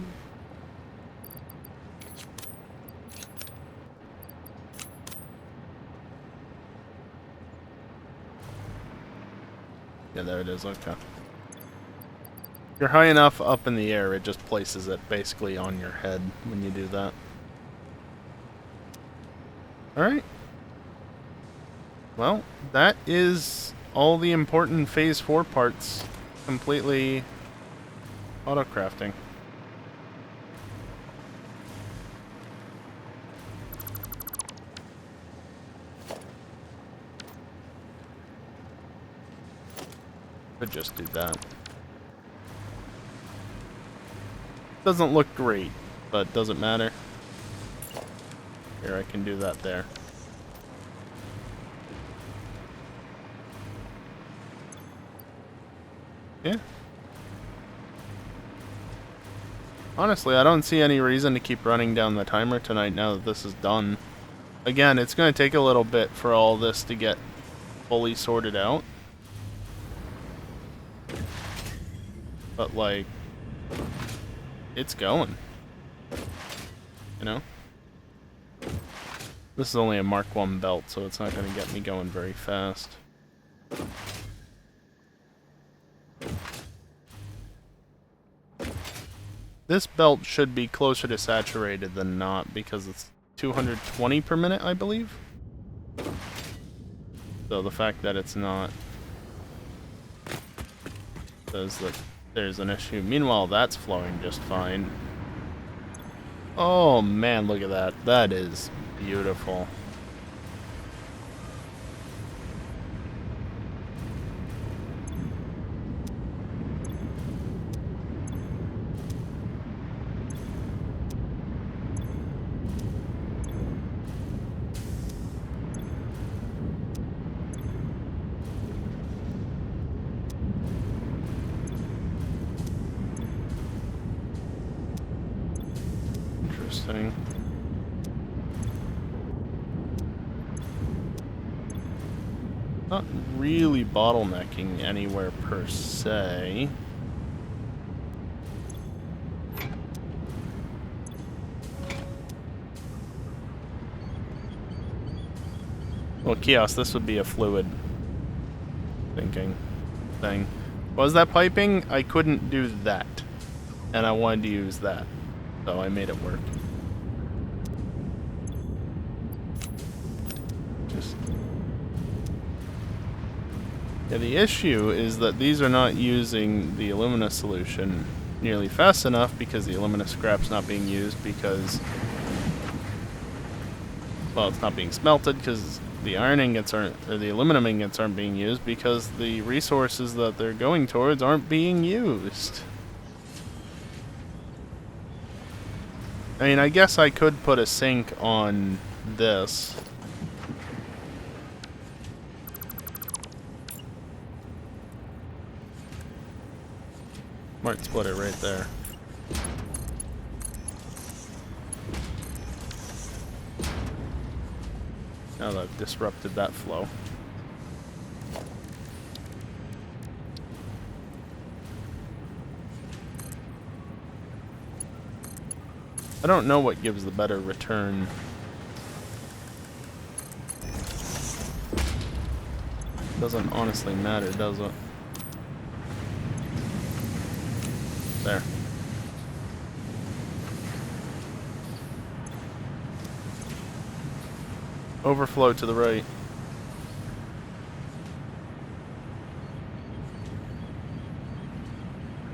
Yeah, there it is, okay. If you're high enough up in the air, it just places it basically on your head when you do that. Alright. Well, that is all the important Phase 4 parts completely auto-crafting. Could just do that. Doesn't look great, but doesn't matter. Here, I can do that there. Yeah. Honestly, I don't see any reason to keep running down the timer tonight now that this is done. Again, it's going to take a little bit for all this to get fully sorted out. But, like, it's going. You know? This is only a Mark 1 belt, so it's not going to get me going very fast. This belt should be closer to saturated than not, because it's 220 per minute, I believe. So the fact that it's not says that there's an issue. Meanwhile, that's flowing just fine. Oh man, look at that. That is beautiful. Interesting. Not really bottlenecking anywhere per se. Well, Kiosk, this would be a fluid thinking thing. Was that piping? I couldn't do that. And I wanted to use that. So I made it work. Yeah, the issue is that these are not using the alumina solution nearly fast enough because the alumina scrap's not being used because, well, it's not being smelted because the iron ingots aren't, or the aluminum ingots aren't being used because the resources that they're going towards aren't being used. I mean, I guess I could put a sink on this. Smart splitter right there. Now that I've disrupted that flow. I don't know what gives the better return. Doesn't honestly matter, does it? There. Overflow to the right.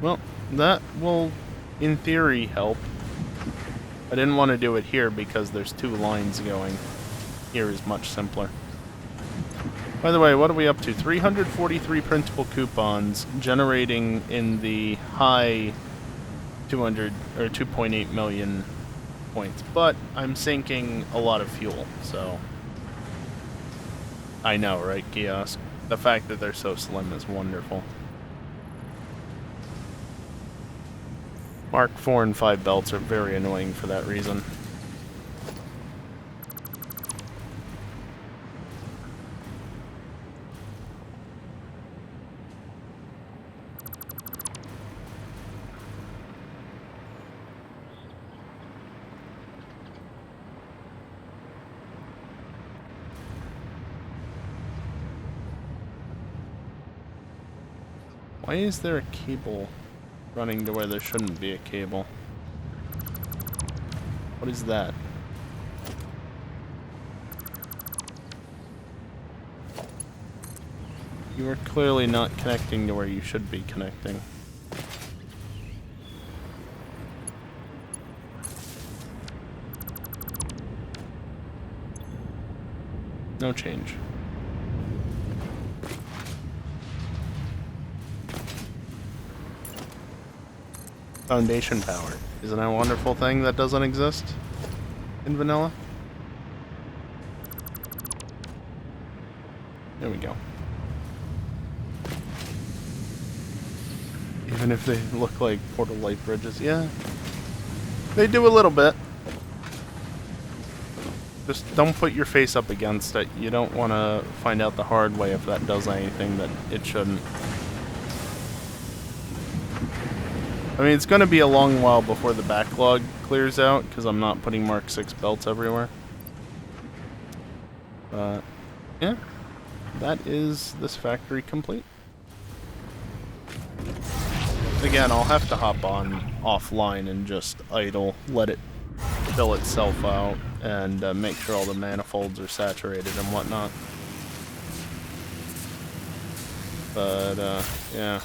Well, that will, in theory, help. I didn't want to do it here because there's 2 lines going. Here is much simpler. By the way, what are we up to? 343 printable coupons, generating in the high 200 or 2.8 million points. But I'm sinking a lot of fuel, so I know, right, Kiosk? The fact that they're so slim is wonderful. Mark 4 and 5 belts are very annoying for that reason. Why is there a cable running to where there shouldn't be a cable? What is that? You are clearly not connecting to where you should be connecting. No change. Foundation power. Isn't that a wonderful thing that doesn't exist in vanilla? There we go. Even if they look like portal light bridges, yeah. They do a little bit. Just don't put your face up against it. You don't want to find out the hard way if that does anything that it shouldn't. I mean, it's going to be a long while before the backlog clears out, because I'm not putting Mark 6 belts everywhere. But, yeah. That is this factory complete. Again, I'll have to hop on offline and just idle, let it fill itself out, and make sure all the manifolds are saturated and whatnot. But, yeah.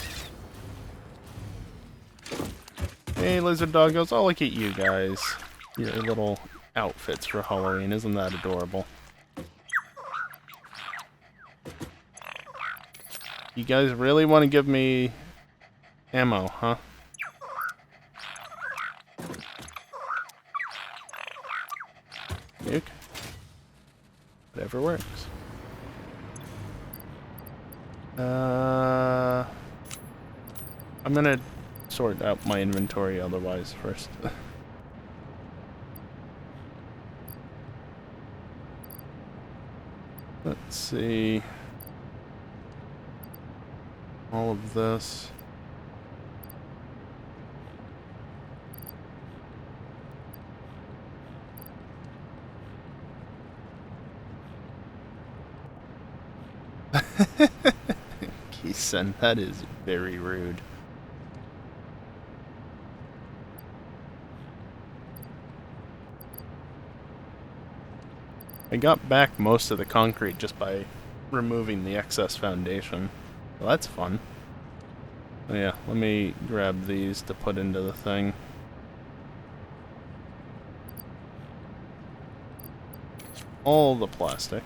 Hey, lizard doggos, I'll look at you guys. Your little outfits for Halloween, isn't that adorable? You guys really want to give me ammo, huh? Nuke. Whatever works. I'm gonna sort out my inventory otherwise first. Let's see. All of this. Keeson, that is very rude. I got back most of the concrete just by removing the excess foundation. Well, that's fun. Oh, yeah, let me grab these to put into the thing. All the plastic.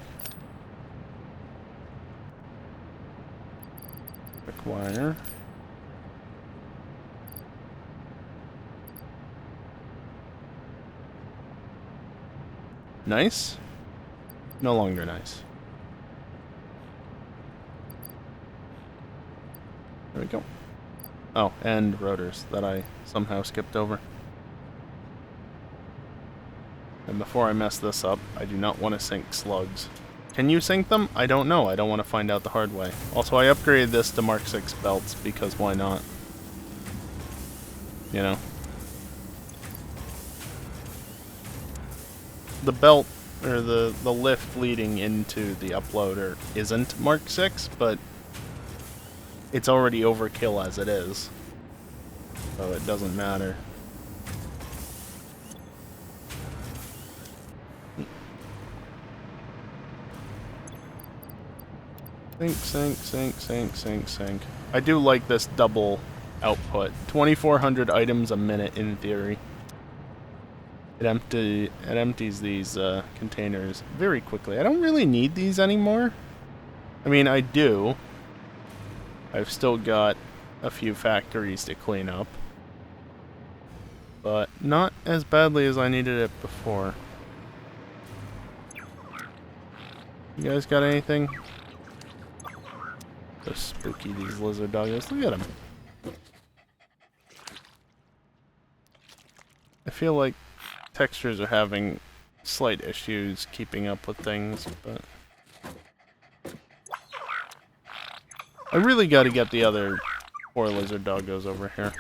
Quick wire. Nice? No longer nice. There we go. Oh, and rotors that I somehow skipped over. And before I mess this up, I do not want to sink slugs. Can you sink them? I don't know. I don't want to find out the hard way. Also, I upgraded this to Mark 6 belts because why not? You know? The belt, or the lift leading into the uploader isn't Mark 6, but it's already overkill as it is. So it doesn't matter. Sink, sink, sink, sink, sink, sink. I do like this double output. 2,400 items a minute in theory. It empties these containers very quickly. I don't really need these anymore. I mean, I do. I've still got a few factories to clean up. But not as badly as I needed it before. You guys got anything? So spooky, these lizard doggos. Look at them. I feel like textures are having slight issues keeping up with things, but I really got to get the other 4 lizard doggos over here.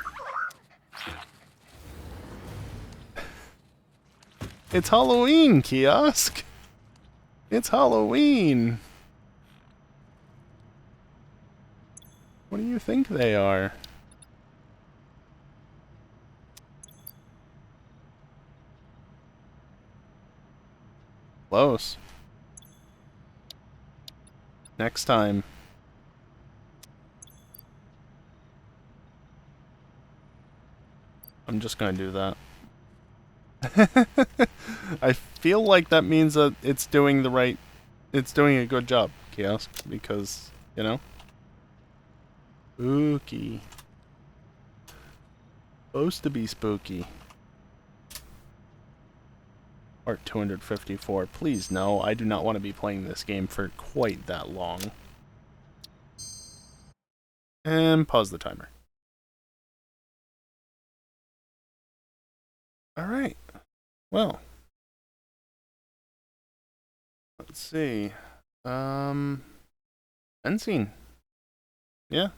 It's Halloween, Kiosk! It's Halloween! What do you think they are? Close. Next time. I'm just gonna do that. I feel like that means that it's doing the right... It's doing a good job, Kiosk, because, you know? Spooky. Supposed to be spooky. Part 254. Please no, I do not want to be playing this game for quite that long. And pause the timer. Alright. Well. Let's see. Benzene. Yeah.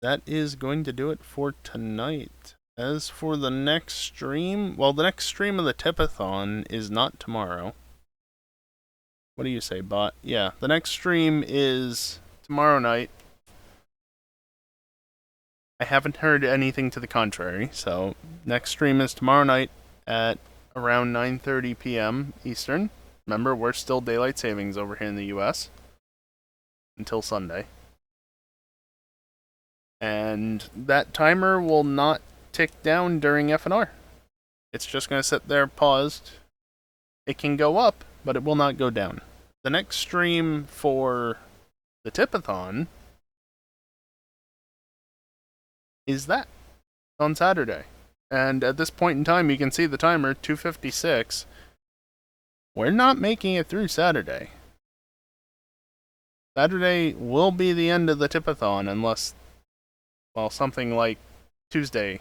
That is going to do it for tonight. As for the next stream, well, the next stream of the Tipathon is not tomorrow. What do you say, bot? Yeah, the next stream is tomorrow night. I haven't heard anything to the contrary, so next stream is tomorrow night at around 9:30 p.m. Eastern. Remember, we're still daylight savings over here in the US until Sunday. And that timer will not tick down during FNR. It's just going to sit there paused. It can go up, but it will not go down. The next stream for the Tipathon is that on Saturday. And at this point in time, you can see the timer, 2:56. We're not making it through Saturday. Saturday will be the end of the Tipathon unless, well, something like Wednesday,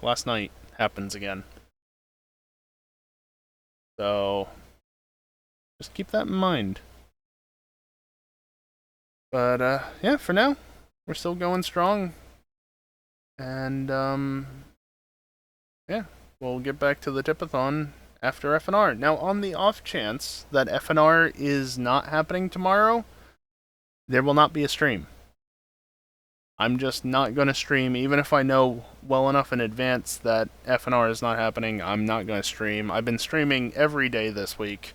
last night, happens again. So, just keep that in mind. But, yeah, for now, we're still going strong. And, yeah, we'll get back to the Tipathon after FNR. Now, on the off chance that FNR is not happening tomorrow, there will not be a stream. I'm just not going to stream, even if I know well enough in advance that FNR is not happening. I'm not going to stream. I've been streaming every day this week.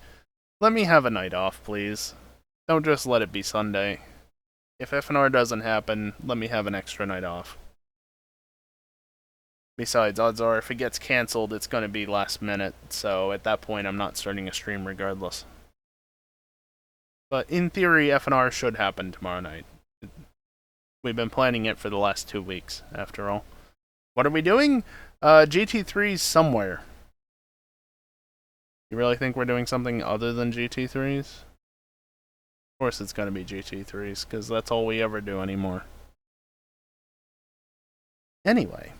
Let me have a night off, please. Don't just let it be Sunday. If FNR doesn't happen, let me have an extra night off. Besides, odds are if it gets cancelled, it's going to be last minute, so at that point I'm not starting a stream regardless. But in theory, FNR should happen tomorrow night. We've been planning it for the last 2 weeks, after all. What are we doing? GT3s somewhere. You really think we're doing something other than GT3s? Of course it's going to be GT3s, because that's all we ever do anymore. Anyway,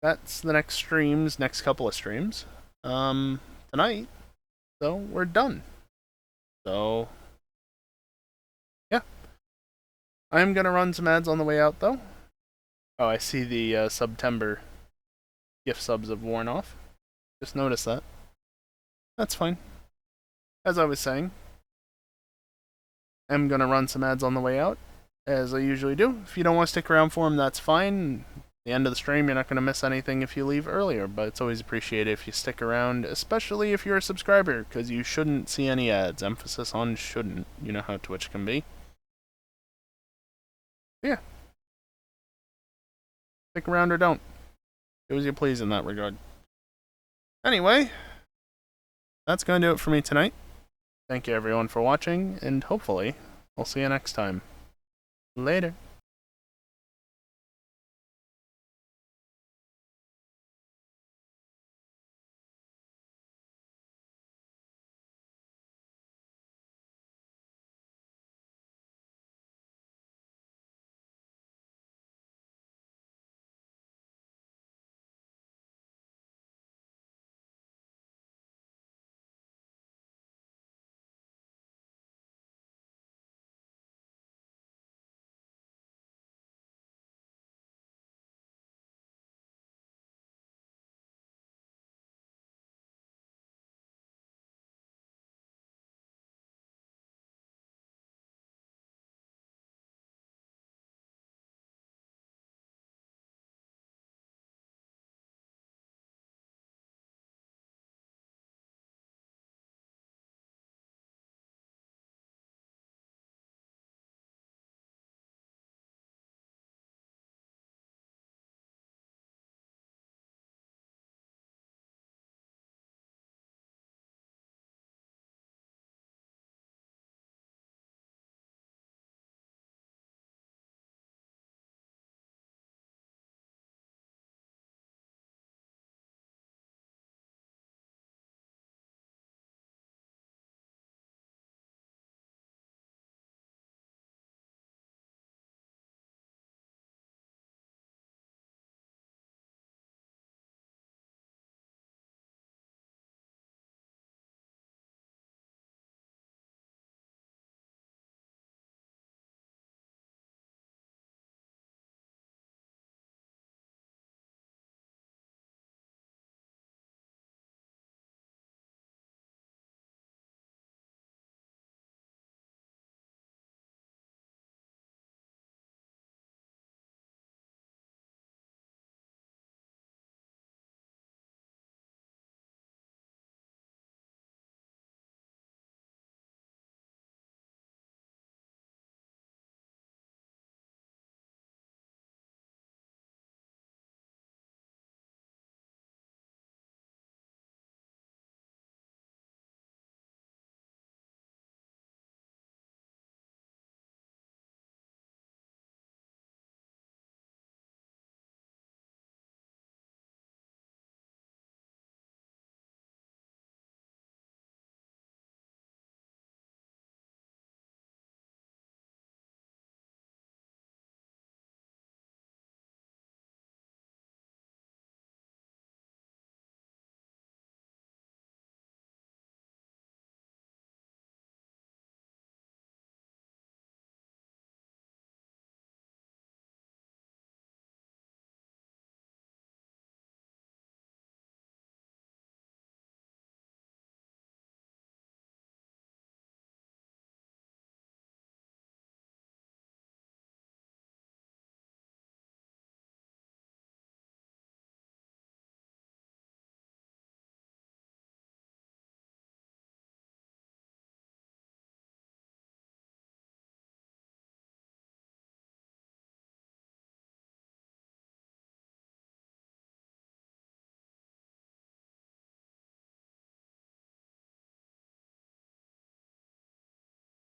that's the next couple of streams. Tonight, so we're done. So, yeah. I'm gonna run some ads on the way out, though. Oh, I see the September gift subs have worn off. Just noticed that. That's fine. As I was saying, I'm gonna run some ads on the way out, as I usually do. If you don't want to stick around for them, that's fine. At the end of the stream, you're not gonna miss anything if you leave earlier, but it's always appreciated if you stick around, especially if you're a subscriber, because you shouldn't see any ads. Emphasis on shouldn't. You know how Twitch can be. Yeah. Stick around or don't. Do as you please in that regard. Anyway, that's going to do it for me tonight. Thank you everyone for watching, and hopefully, I'll see you next time. Later.